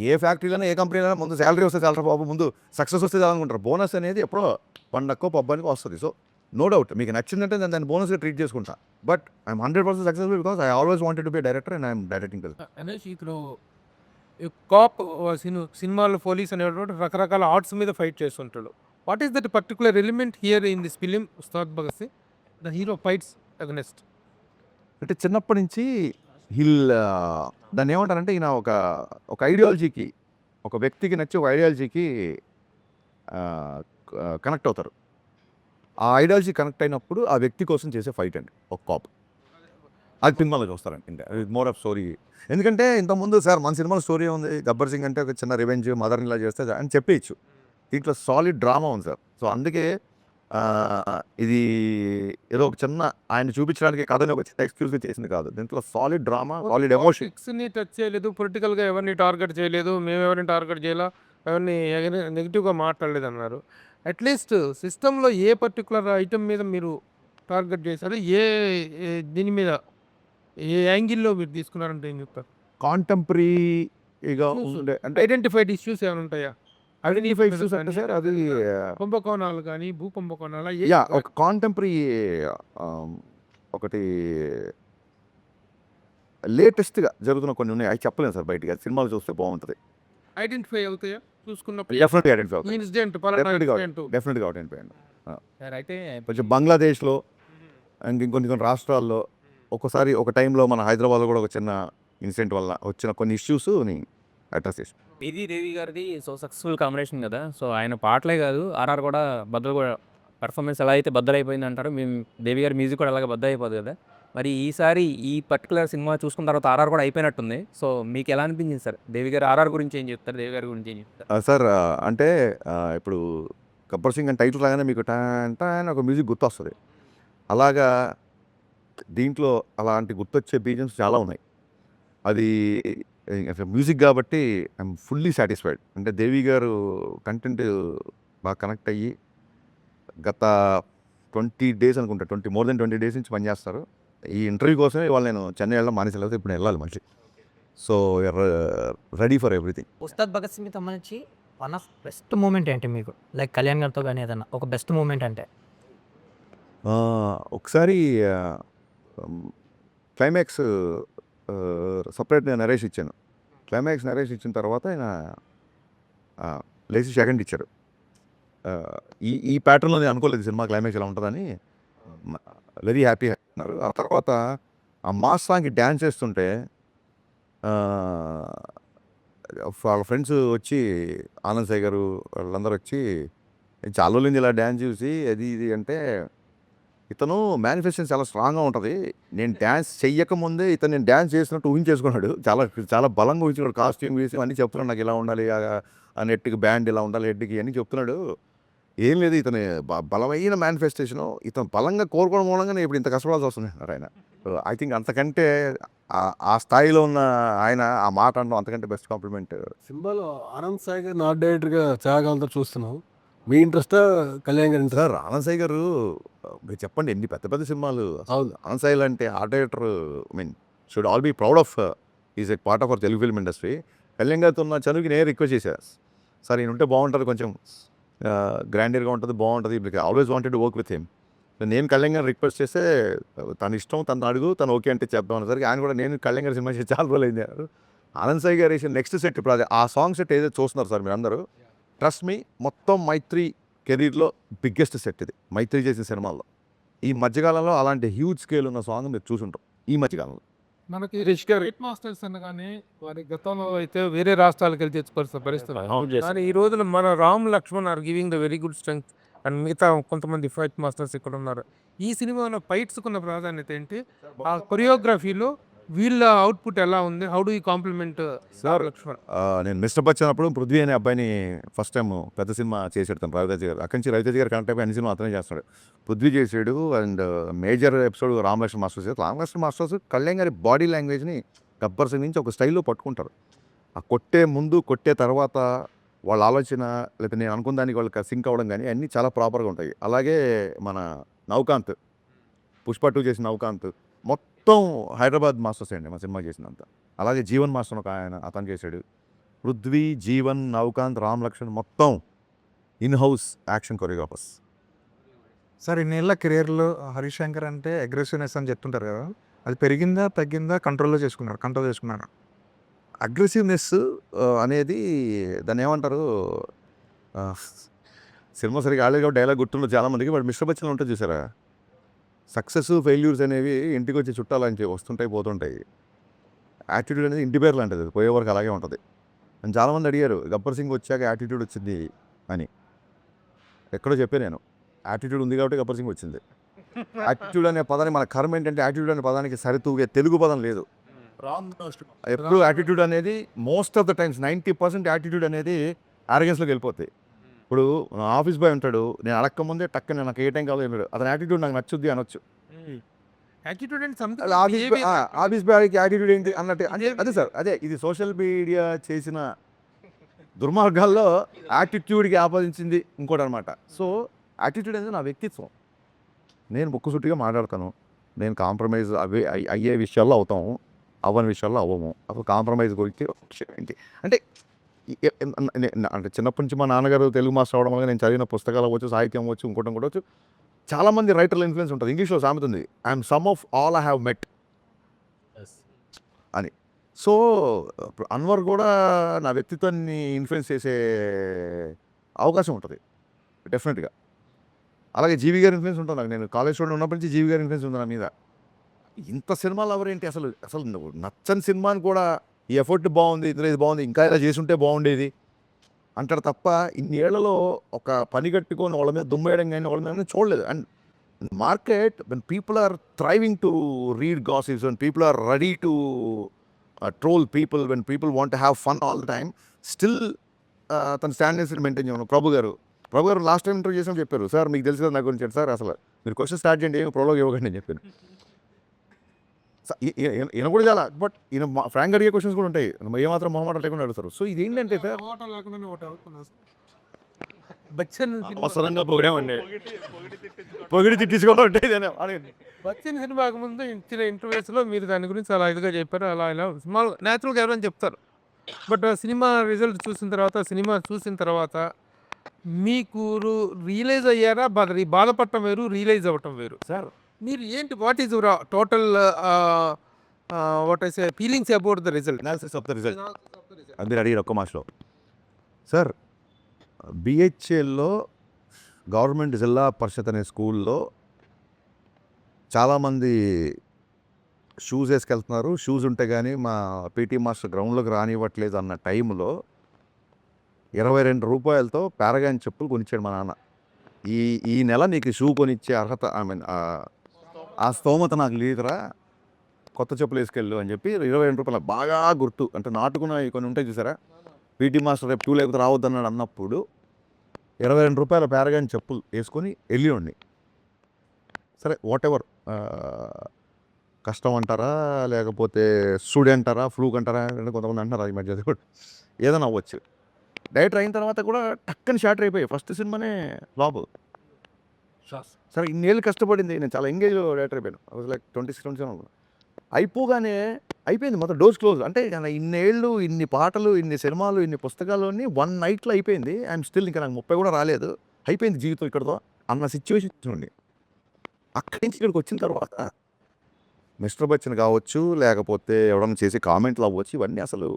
ఏ ఫ్యాక్టరీలోనే ఏ కంపెనీలో ముందు శాలరీ వస్తే చాలా బాబు ముందు సక్సెస్ వస్తే చాలనుకుంటారు. బోనస్ అనేది ఎప్పుడో పండక్కో పబ్బానికో వస్తుంది. సో నో డౌట్ మీకు నచ్చిందంటే నేను దాన్ని బోనస్గా ట్రీట్ చేసుకుంటా. But I'm 100% successful because I always wanted to be director and I'm directing. అనేసి ఇప్పుడు కాప్ సినిమాలో పోలీస్ అనేటువంటి రకరకాల ఆర్ట్స్ మీద ఫైట్ చేస్తుంటాడు. What is that particular element here in this film Ustaad Bhagat Singh? The hero fights against. అంటే చిన్నప్పటి నుంచి హిల్ దాన్ని ఏమంటారంటే ఈయన ఒక ఐడియాలజీకి, ఒక వ్యక్తికి నచ్చి ఒక ఐడియాలజీకి కనెక్ట్ అవుతారు. ఆ ఐడియాలజీ కనెక్ట్ అయినప్పుడు ఆ వ్యక్తి కోసం చేసే ఫైట్ అండి ఒక కాప్. అది సినిమాలో చూస్తారండి. ఇంకా మోర్ ఆఫ్ స్టోరీ. ఎందుకంటే ఇంతకుముందు సార్ మన సినిమాలో స్టోరీ ఉంది, గబ్బర్ సింగ్ అంటే ఒక చిన్న రివెంజ్, మదర్ని ఇలా చేస్తే అని చెప్పేయచ్చు. దీంట్లో సాలిడ్ డ్రామా ఉంది సార్. సో అందుకే ఇది ఏదో ఒక చిన్న ఆయన చూపించడానికి కథని ఒక చిన్న ఎక్స్క్యూజ్గా చేసింది కాదు. దీంట్లో సాలిడ్ డ్రామా, సాలిడ్ ఎమోషన్. ని టచ్ చేయలేదు, పొలిటికల్గా ఎవరిని టార్గెట్ చేయలేదు, మేము ఎవరిని టార్గెట్ చేయాలా, ఎవరిని నెగిటివ్గా మాట్లాడలేదు అన్నారు. అట్లీస్ట్ సిస్టంలో ఏ పర్టికులర్ ఐటమ్ మీద మీరు టార్గెట్ చేశారు, దీని మీద ఏ యాంగిల్లో మీరు తీసుకున్నారంటే ఏం చెప్తారు? కాంటెంపరీగా ఉండే అంటే ఐడెంటిఫైడ్ ఇష్యూస్ ఏమైనా ఉంటాయా? ఐడెంటిఫై ఇష్యూస్ అంటే సార్ అది కుంభకోణాలు కానీ, భూ కుంభకోణాలు యా ఒక కాంటెంపరీ ఒకటి లేటెస్ట్గా జరుగుతున్న కొన్ని ఉన్నాయి. అవి చెప్పలేను సార్ బయటికి. అది సినిమాలు చూస్తే బాగుంటుంది. ఐడెంటిఫై అవుతాయా చూసుకున్నప్పుడు? డెఫినెట్గా ఐడెంటిఫై అవుతుంది. ఇన్సిడెంట్ డెఫినెట్గా డెఫినెట్గా ఐడెంటిఫై అండి. సార్ అయితే కొంచెం బంగ్లాదేశ్లో అండ్ ఇంకొన్ని రాష్ట్రాల్లో ఒక్కోసారి ఒక టైంలో మన హైదరాబాద్లో కూడా ఒక చిన్న ఇన్సిడెంట్ వల్ల వచ్చిన కొన్ని ఇష్యూస్ని అడ్రస్ చేసి ఇది దేవి గారిది సో సక్సెస్ఫుల్ కాంబినేషన్ కదా. సో ఆయన పాటలే కాదు, ఆర్ఆర్ కూడా బద్దలు కూడా పర్ఫార్మెన్స్ ఎలా అయితే బద్దలైపోయింది అంటారో, మేము దేవి గారి మ్యూజిక్ కూడా అలాగే బద్దలైపోదు కదా. మరి ఈసారి ఈ పర్టికులర్ సినిమా చూసుకున్న తర్వాత ఆర్ఆర్ కూడా అయిపోయినట్టుంది. సో మీకు ఎలా అనిపించింది సార్? దేవి గారు ఆర్ఆర్ గురించి ఏం చెప్తారు, దేవి గారి గురించి ఏం చెప్తారు? సార్ అంటే ఇప్పుడు గబ్బర్ సింగ్ అని టైటిల్ లాగానే మీకు టాన్ టాన్ ఒక మ్యూజిక్ గుర్తొస్తుంది. అలాగా దీంట్లో అలాంటి గుర్తొచ్చే బీజిఎమ్స్ చాలా ఉన్నాయి. అది మ్యూజిక్ కాబట్టి ఐఎమ్ ఫుల్లీ సాటిస్ఫైడ్. అంటే దేవి గారు కంటెంట్ బాగా కనెక్ట్ అయ్యి గత 20 డేస్ అనుకుంటా, మోర్ దెన్ 20 డేస్ నుంచి పనిచేస్తారు. ఈ ఇంటర్వ్యూ కోసమే ఇవాళ నేను చెన్నై వెళ్ళడం మానేసలేదు, ఇప్పుడు వెళ్ళాలి మళ్ళీ. So ready for everything. Ustaad Bhagat సింగ్కి సంబంధించి వన్ ఆఫ్ బెస్ట్ మూమెంట్ ఏంటి మీకు? లైక్ కళ్యాణ్ గారితో కానీ ఏదన్నా ఒక బెస్ట్ మూమెంట్ అంటే? ఒకసారి క్లైమాక్స్ సపరేట్ నేను నరేష్ ఇచ్చాను. క్లైమాక్స్ నరేష్ ఇచ్చిన తర్వాత ఆయన లేచి సెకండ్ ఇచ్చారు. ఈ ప్యాటర్న్లో నేను అనుకోలేదు సినిమా క్లైమాక్స్ ఇలా ఉంటుందని. వెరీ హ్యాపీ అన్నారు. ఆ తర్వాత ఆ మాస్ సాంగ్కి డ్యాన్స్ చేస్తుంటే వాళ్ళ ఫ్రెండ్స్ వచ్చి ఆనంద్ సాయి గారు వాళ్ళందరూ వచ్చి చాలా రోజులు ఇలా డ్యాన్స్ చూసి అది ఇది అంటే, ఇతను మేనిఫెస్టేషన్ చాలా స్ట్రాంగ్గా ఉంటుంది. నేను డ్యాన్స్ చెయ్యకముందే నేను డ్యాన్స్ చేసినట్టు ఊహించేసుకున్నాడు. చాలా చాలా బలంగా ఊహించుకున్నాడు. కాస్ట్యూమ్ వేసి అన్నీ చెప్తున్నాడు, నాకు ఇలా ఉండాలి, ఆ నెట్కి బ్యాండ్ ఇలా ఉండాలి, హెడ్కి అన్నీ చెప్తున్నాడు. ఏం లేదు, ఇతని బలమైన మేనిఫెస్టేషను. ఇతను బలంగా కోరుకోవడం మూలంగా నేను ఇప్పుడు ఇంత కష్టపడాల్సి వస్తుంది అన్నారు ఆయన. ఐ థింక్ అంతకంటే ఆ స్థాయిలో ఉన్న ఆయన ఆ మాట అనడం అంతకంటే బెస్ట్ కాంప్లిమెంట్. సినిమాలో ఆనంద్ సాయి గారిని ఆర్ట్ డైరెక్టర్గా త్యాగాలతో చూస్తున్నాం. మీ ఇంట్రెస్టా కళ్యాణ్ గారి ఇంట్రెస్ట్? సార్ ఆనంద్ సాయి గారు మీరు చెప్పండి ఎన్ని పెద్ద పెద్ద సినిమాలు. అవును. ఆనంద్ సాయి అంటే art director should all be proud of. Is a part of our Telugu film industry. Kalyan గారితో ఉన్న చనువుకి నేను రిక్వెస్ట్ చేశాను, సార్ ఈయన ఉంటే బాగుంటుంది, కొంచెం గ్రాండియర్గా ఉంటుంది, బాగుంటుంది. Always wanted to work with him. నేను కళ్యాణ్ గారిని రిక్వెస్ట్ చేస్తే తన ఇష్టం, తను అడుగు, తను ఓకే అంటే చెప్దాం అనేసరికి ఆయన కూడా నేను కళ్యాణ్ గారి సినిమా చేసి చాలా రోజులు అయింది అన్నారు. ఆనంద్ సాయి గారు వేసిన నెక్స్ట్ సెట్ ఇప్పుడు అది ఆ సాంగ్ సెట్ ఏదైతే చూస్తున్నారు సార్ మీరు అందరూ, ట్రస్ట్ మీ, మొత్తం మైత్రి కెరీర్లో బిగ్గెస్ట్ సెట్ ఇది. మైత్రి చేసిన సినిమాల్లో ఈ మధ్యకాలంలో అలాంటి హ్యూజ్ స్కేల్ ఉన్న సాంగ్ మీరు చూసుంటాం ఈ మధ్యకాలంలో. మనకి హిట్ మాస్టర్స్ అనగానే వారి గతంలో అయితే వేరే రాష్ట్రాలకు వెళ్ళి తెచ్చుకోవాల్సిన పరిస్థితి. కానీ ఈ రోజున మన Ram Lakshman are giving the very good strength and మిగతా కొంతమంది ఫైట్ మాస్టర్స్ ఇక్కడ ఉన్నారు. ఈ సినిమాలో ఫైట్స్కున్న ప్రాధాన్యత ఏంటి? ఆ కొరియోగ్రఫీలో వీళ్ళ అవుట్పుట్ ఎలా ఉంది? How do you compliment Lakshman? నేను మిస్టర్ బచ్చన్ అప్పుడు పృథ్వీ అనే అబ్బాయిని ఫస్ట్ టైం పెద్ద సినిమా చేసాడు తను, రవితేజ గారు. అక్కడి నుంచి రవితేజ గారు కనెక్ట్ అయిపోయి అన్ని సినిమా అతనే చేస్తాడు. పృథ్వీ చేసాడు and major episode Ramalakshman masters చేస్తారు. రామలక్ష్మణ్ మాస్టర్స్ కళ్యాణ్ గారి బాడీ లాంగ్వేజ్ని గబ్బర్ సింగ్ నుంచి ఒక స్టైల్లో పట్టుకుంటారు. ఆ కొట్టే ముందు కొట్టే తర్వాత వాళ్ళ ఆలోచన లేకపోతే నేను అనుకున్న దానికి వాళ్ళకి సింక్ అవ్వడం కానీ అన్నీ చాలా ప్రాపర్గా ఉంటాయి. అలాగే మన నవకాంత్, పుష్ప 2 చేసిన నవకాంత్ మొత్తం హైదరాబాద్ మాస్టర్స్ అండి మా సినిమా చేసినంత. అలాగే జీవన్ మాస్టర్ ఒక ఆయన అతను చేశాడు. పృథ్వీ, జీవన్, నవకాంత్, రామ్ లక్ష్మణ్ మొత్తం in house action choreographers. Sir ఇన్నేళ్ళ కెరియర్లో హరీష్ శంకర్ అంటే అగ్రెసివ్నెస్ అని చెప్తుంటారు కదా, అది పెరిగిందా తగ్గిందా? కంట్రోల్ చేసుకున్నారు. అగ్రెసివ్నెస్ అనేది దాన్ని ఏమంటారు, సినిమా సరిగా ఆడలేదు కాబట్టి డైలాగ్ గుర్తుండదు చాలామందికి. బట్ మిస్టర్ బచ్చన్ ఉంటుంది చూసారా, సక్సెస్ ఫెయిల్యూర్స్ అనేవి ఇంటికి వచ్చి చుట్టాలని వస్తుంటాయి పోతుంటాయి. యాటిట్యూడ్ అనేది ఇంటి పేరు లాంటిది, పోయే వరకు అలాగే ఉంటుంది. అని చాలామంది అడిగారు గబ్బర్ సింగ్ వచ్చాక యాటిట్యూడ్ వచ్చింది అని. ఎక్కడో చెప్పే నేను, యాటిట్యూడ్ ఉంది కాబట్టి గబ్బర్ సింగ్ వచ్చింది. యాటిట్యూడ్ అనే పదాన్ని మన కర్మ ఏంటంటే యాటిట్యూడ్ అనే పదానికి సరితూగే తెలుగు పదం లేదు. ఎప్పుడు యాటిట్యూడ్ అనేది most of the times 90% attitude అనేది ఆరోగెన్స్లోకి వెళ్ళిపోతాయి. ఇప్పుడు నా ఆఫీస్ బాయ్ ఉంటాడు, నేను అడక్క ముందే టక్కన నాకు ఏ టైం కావాలో వెళ్ళాడు, అతని యాటిట్యూడ్ నాకు నచ్చుద్ది అనొచ్చు. యాటిట్యూడ్ అండ్ అలా ఆఫీస్ బాయ్కి యాటిట్యూడ్ ఏంటి అన్నట్టు అదే సార్, అదే ఇది సోషల్ మీడియా చేసిన దుర్మార్గాల్లో యాటిట్యూడ్కి ఆపాదించింది ఇంకోటి అనమాట. సో యాటిట్యూడ్ అనేది నా వ్యక్తిత్వం. నేను ముక్కుసూటిగా మాట్లాడతాను, నేను కాంప్రమైజ్ అయ్యే విషయాల్లో అవుతాము, అవ్వని విషయాల్లో అవ్వము. అప్పుడు కాంప్రమైజ్ గురించి ఏంటి అంటే అంటే చిన్నప్పటి నుంచి మా నాన్నగారు తెలుగు మాస్టర్ అవడం వల్ల నేను చదివిన పుస్తకాలు అవ్వచ్చు, సాహిత్యం అవ్వచ్చు, ఇంకోటి అవ్వచ్చు, చాలామంది రైటర్ల ఇన్ఫ్లుయెన్స్ ఉంటుంది. ఇంగ్లీష్లో సామెత ఉంది, I'm some of all I have met అని. సో అన్వర్ కూడా నా వ్యక్తిత్వాన్ని ఇన్ఫ్లుయెన్స్ చేసే అవకాశం ఉంటుంది డెఫినెట్గా. అలాగే జీవి గారి ఇన్ఫ్లుయెన్స్ ఉంటుంది నాకు. నేను కాలేజ్ స్టూడెంట్ ఉన్నప్పటి నుంచి జీవి గారి ఇన్ఫ్లుయెన్స్ ఉంది నా మీద. ఇంత సినిమాలు ఎవరేంటి అసలు అసలు నచ్చని సినిమాని కూడా ఈ ఎఫర్ట్ బాగుంది, ఇందులో ఇది బాగుంది, ఇంకా ఇలా చేసుంటే బాగుండేది అంటారు తప్ప ఇన్నేళ్లలో ఒక పని కట్టుకొని వాళ్ళ మీద దుమ్మేయడం కానీ వాళ్ళ మీద చూడలేదు. And market when people are thriving to read gossips, when people are ready to troll people, when people want to have fun all the time, still తన స్టాండర్డ్స్ మెయింటైన్ చేయను. ప్రభు గారు లాస్ట్ టైం ఇంటర్వ్యూ చేసినప్పుడు చెప్పారు, సార్ మీకు తెలుసు కదా నా గురించి, సార్ అసలు మీరు క్వశ్చన్ స్టార్ట్ చేయండి, ఏమి ప్రోలోగ్ ఇవ్వకండి అని చెప్పాను. ఈయన కూడా చాలా, బట్ ఈయన ఫ్రాంక్ అడిగే క్వశ్చన్స్ కూడా ఉంటాయి, ఏమాత్రం మొహమాట లేకుండా అడుగుతారు. సో ఇది ఏంటంటే బచ్చన్ అవసరంగా పొగిడామండి, పొగిడి తిట్టించుకోవడం అంటే ఇదేనా అడగండి. బచ్చన్ సినిమాకు ముందు ఇచ్చిన ఇంటర్వ్యూస్లో మీరు దాని గురించి అలా ఇదిగా చెప్పారు, అలా ఇలా సినిమాలు న్యాచురల్గా ఎవరైనా చెప్తారు. బట్ సినిమా రిజల్ట్ సినిమా చూసిన తర్వాత మీకు రియలైజ్ అయ్యారా? బాధపడటం వేరు, రియలైజ్ అవ్వటం వేరు. సార్ మీరు ఏంటి, what is your total what I say feelings about the result? Analysis of the result అది మీరు అడిగారు ఒక్క మాసలో. సార్ బిహెచ్ఎల్లో గవర్నమెంట్ జిల్లా పరిషత్ అనే స్కూల్లో చాలామంది షూస్ వేసుకెళ్తున్నారు, షూస్ ఉంటే కానీ మా పీటీ మాస్టర్ గ్రౌండ్లోకి రానివ్వట్లేదు అన్న టైంలో 22 రూపాయలతో పారగాన్ చెప్పులు కొనిచ్చాడు మా నాన్న. ఈ నెల నీకు షూ కొనిచ్చే అర్హత, ఐ మీన్ ఆ స్తోమత నాకు లేదురా, కొత్త చెప్పులు వేసుకెళ్ళు అని చెప్పి 22 రూపాయలు బాగా గుర్తు. అంటే నాటుకున్న కొన్ని ఉంటాయి చూసారా, పీటీ మాస్టర్ రేపు షూ లేకపోతే రావద్దన్నాడు అన్నప్పుడు 22 రూపాయల పారగాన్ చెప్పులు వేసుకొని వెళ్ళిండి. సరే వాట్ ఎవర్, కష్టం అంటారా లేకపోతే స్టూడెంట్ అంటారా, ఫ్లూక్ అంటారా, కొంతమంది అంటారా ఈ మధ్య కూడా ఏదైనా అవ్వచ్చు. డైరెక్టర్ అయిన తర్వాత కూడా టక్కని షార్టర్ అయిపోయాయి. ఫస్ట్ సినిమానే ఫ్లాప్. సరే ఇన్నేళ్ళు కష్టపడింది, నేను చాలా ఎంగేజ్ డైరెక్టర్ అయిపోయాను. లైక్ 26-27 అయిపోగానే అయిపోయింది మొత్తం, డోర్స్ క్లోజ్. అంటే ఇన్నేళ్ళు, ఇన్ని పాటలు, ఇన్ని సినిమాలు, ఇన్ని పుస్తకాలు అన్నీ 1 నైట్లో అయిపోయింది. ఐఎమ్ స్టిల్ ఇంకా నాకు 30 కూడా రాలేదు, అయిపోయింది జీవితం ఇక్కడతో అన్న సిచ్యువేషన్ నుండి అక్కడి నుంచి ఇక్కడికి వచ్చిన తర్వాత మిస్టర్ బచ్చన్ కావచ్చు, లేకపోతే ఎవడన్నా చేసే కామెంట్లు అవ్వచ్చు, ఇవన్నీ అసలు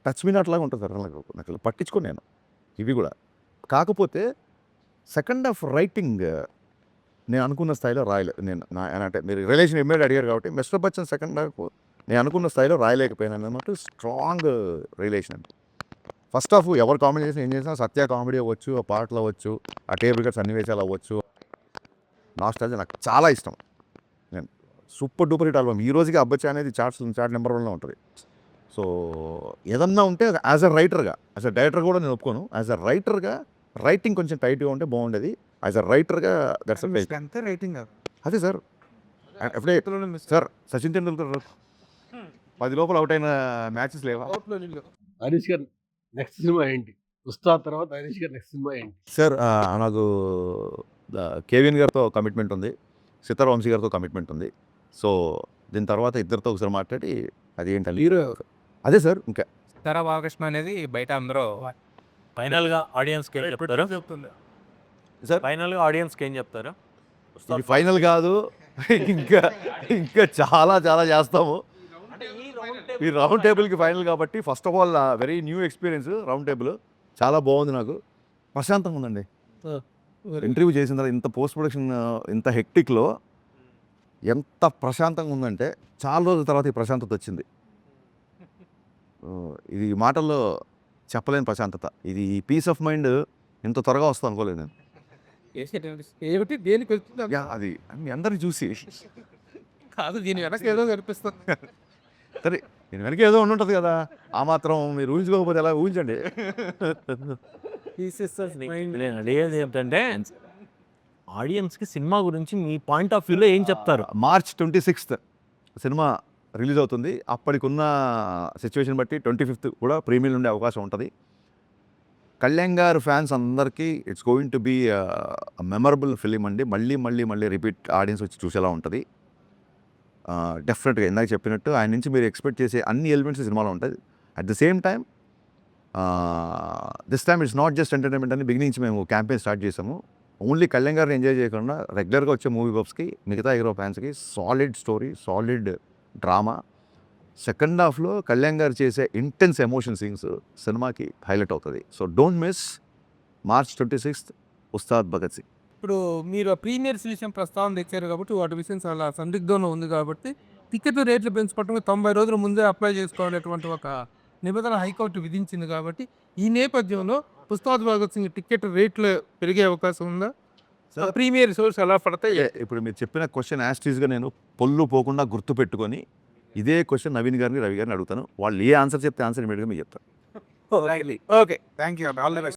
టచ్ మీ నాట్ లాగా ఉంటుంది సార్. నాకు పట్టించుకోను నేను ఇవి కూడా. కాకపోతే సెకండ్ హాఫ్ రైటింగ్ నేను అనుకున్న స్థాయిలో రాయలేదు. అంటే మీరు రిలేషన్ ఎమ్మెల్యే అడిగారు కాబట్టి మిస్టర్ బచ్చన్ సెకండ్ హాఫ్ నేను అనుకున్న స్థాయిలో రాయలేకపోయాను అన్నమాట. Strong relation. ఫస్ట్ హాఫ్ ఎవరు కామెడీ చేసినా ఏం చేసినా, సత్య కామెడీ అవ్వచ్చు, ఆ పాటలు అవ్వచ్చు, ఆ టేబుల్ కట్ సన్నివేశాలు అవ్వచ్చు, నాస్టాల్జియా నాకు చాలా ఇష్టం. నేను సూపర్ డూపర్ హిట్ ఆల్బమ్. ఈ రోజుకి అబ్బచ్చా అనేది చార్ట్ నెంబర్ 1లో ఉంటుంది. సో ఏదన్నా ఉంటే యాజ్ అ రైటర్గా, యాజ్ అ డైరెక్టర్ కూడా నేను ఒప్పుకోను, యాజ్ అ రైటర్గా రైటింగ్ కొంచెం టైట్గా ఉంటే బాగుండేది. యాజ్ అ రైటర్గా దట్స్ అంతే రైటింగ్ కాదు అదే సార్. ఎప్పుడే సార్ సచిన్ తెండూల్కర్ 10 లోపల అవుట్ అయిన మ్యాచెస్ లేవా? హరీష్ గారు నెక్స్ట్ సినిమా ఏంటి? ఉస్తాద్ తర్వాత హరీష్ గారు నెక్స్ట్ సినిమా ఏంటి? సార్ నాకు కేవిఎన్ గారితో కమిట్మెంట్ ఉంది, సితార్ వంశీ గారితో కమిట్మెంట్ ఉంది. సో దీని తర్వాత ఇద్దరితో ఒకసారి మాట్లాడి అది ఏంటంటే హీరో అదే సార్. ఇంకా తరా బాలకృష్ణ అనేది బయట అందరూ ఫైనల్గా ఆడియన్స్కి ఏం చెప్తారు? సార్ ఫైనల్గా ఆడియన్స్కి ఏం చెప్తారు? ఇది ఫైనల్ కాదు, ఇంకా చాలా చాలా చేస్తాము. ఈ రౌండ్ టేబుల్కి ఫైనల్ కాబట్టి first of all very new experience. Round table చాలా బాగుంది, నాకు ప్రశాంతంగా ఉందండి. ఇంటర్వ్యూ చేసిన తర్వాత ఇంత పోస్ట్ ప్రొడక్షన్ ఇంత హెక్టిక్లో ఎంత ప్రశాంతంగా ఉందంటే చాలా రోజుల తర్వాత ఈ ప్రశాంతత వచ్చింది. ఇది మాటల్లో చెప్పలేని ప్రశాంతత. ఇది పీస్ ఆఫ్ మైండ్ ఇంత త్వరగా వస్తుంది అనుకోలేదు నేను. ఏమిటి దేనికి వెళ్తుంది యా, అది మీ అందరిని చూసి కాదు, దీని వెనక ఏదో కనిపిస్తుంది. సరే దీని వెనక ఏదో ఉండుంటుంది కదా, ఆ మాత్రం మీరు ఊహించుకోకపోతే ఎలా ఊహించండి. నేను అడిగేది ఏంటంటే ఆడియన్స్కి సినిమా గురించి మీ పాయింట్ ఆఫ్ వ్యూలో ఏం చెప్తారు? మార్చ్ 26th సినిమా రిలీజ్ అవుతుంది. అప్పటికున్న సిచ్యువేషన్ బట్టి 25th కూడా ప్రీమియర్ ఉండే అవకాశం ఉంటుంది. కళ్యాణ్ గారు ఫ్యాన్స్ అందరికీ it's going to be memorable film అండి. మళ్ళీ మళ్ళీ మళ్ళీ రిపీట్ ఆడియన్స్ వచ్చి చూసేలా ఉంటుంది. డెఫినెట్గా ఇందాక చెప్పినట్టు ఆయన నుంచి మీరు ఎక్స్పెక్ట్ చేసే అన్ని ఎలిమెంట్స్ సినిమాలో ఉంటుంది. At the same time this time it's not just entertainment అని బిగినింగ్ నుంచి మేము క్యాంపెయిన్ స్టార్ట్ చేసాము. ఓన్లీ కళ్యాణ్ గారిని ఎంజాయ్ చేయకుండా రెగ్యులర్గా వచ్చే మూవీ బబ్స్కి, మిగతా హీరో ఫ్యాన్స్కి solid story, solid drama. Second హాఫ్లో కళ్యాణ్ గారు చేసే ఇంటెన్స్ ఎమోషన్ సీన్స్ సినిమాకి హైలైట్ అవుతుంది. So don't miss March 26th Ustaad Bhagat Singh. ఇప్పుడు మీరు ఆ ప్రీమియర్స్ విషయం ప్రస్తావన తెచ్చారు కాబట్టి వాటి విషయం చాలా సందిగ్ధంలో ఉంది కాబట్టి టికెట్ రేట్లు పెంచుకోవటం 90 రోజుల ముందే అప్లై చేసుకోవాలనేటువంటి ఒక నిబంధన హైకోర్టు విధించింది కాబట్టి ఈ నేపథ్యంలో ఉస్తాద్ భగత్ సింగ్ టికెట్ రేట్లు పెరిగే అవకాశం ఉందా? ప్రీమియర్ షోస్ ఎలా పడతాయి? ఇప్పుడు మీరు చెప్పిన క్వశ్చన్ యాస్టీస్గా నేను పొల్లు పోకుండా గుర్తు పెట్టుకొని ఇదే క్వశ్చన్ నవీన్ గారిని, రవి గారిని అడుగుతాను. వాళ్ళు ఏ ఆన్సర్ చెప్తే ఆన్సర్ ఇమీడియట్గా మీకు చెప్తాను. Okay, thank you, all the best.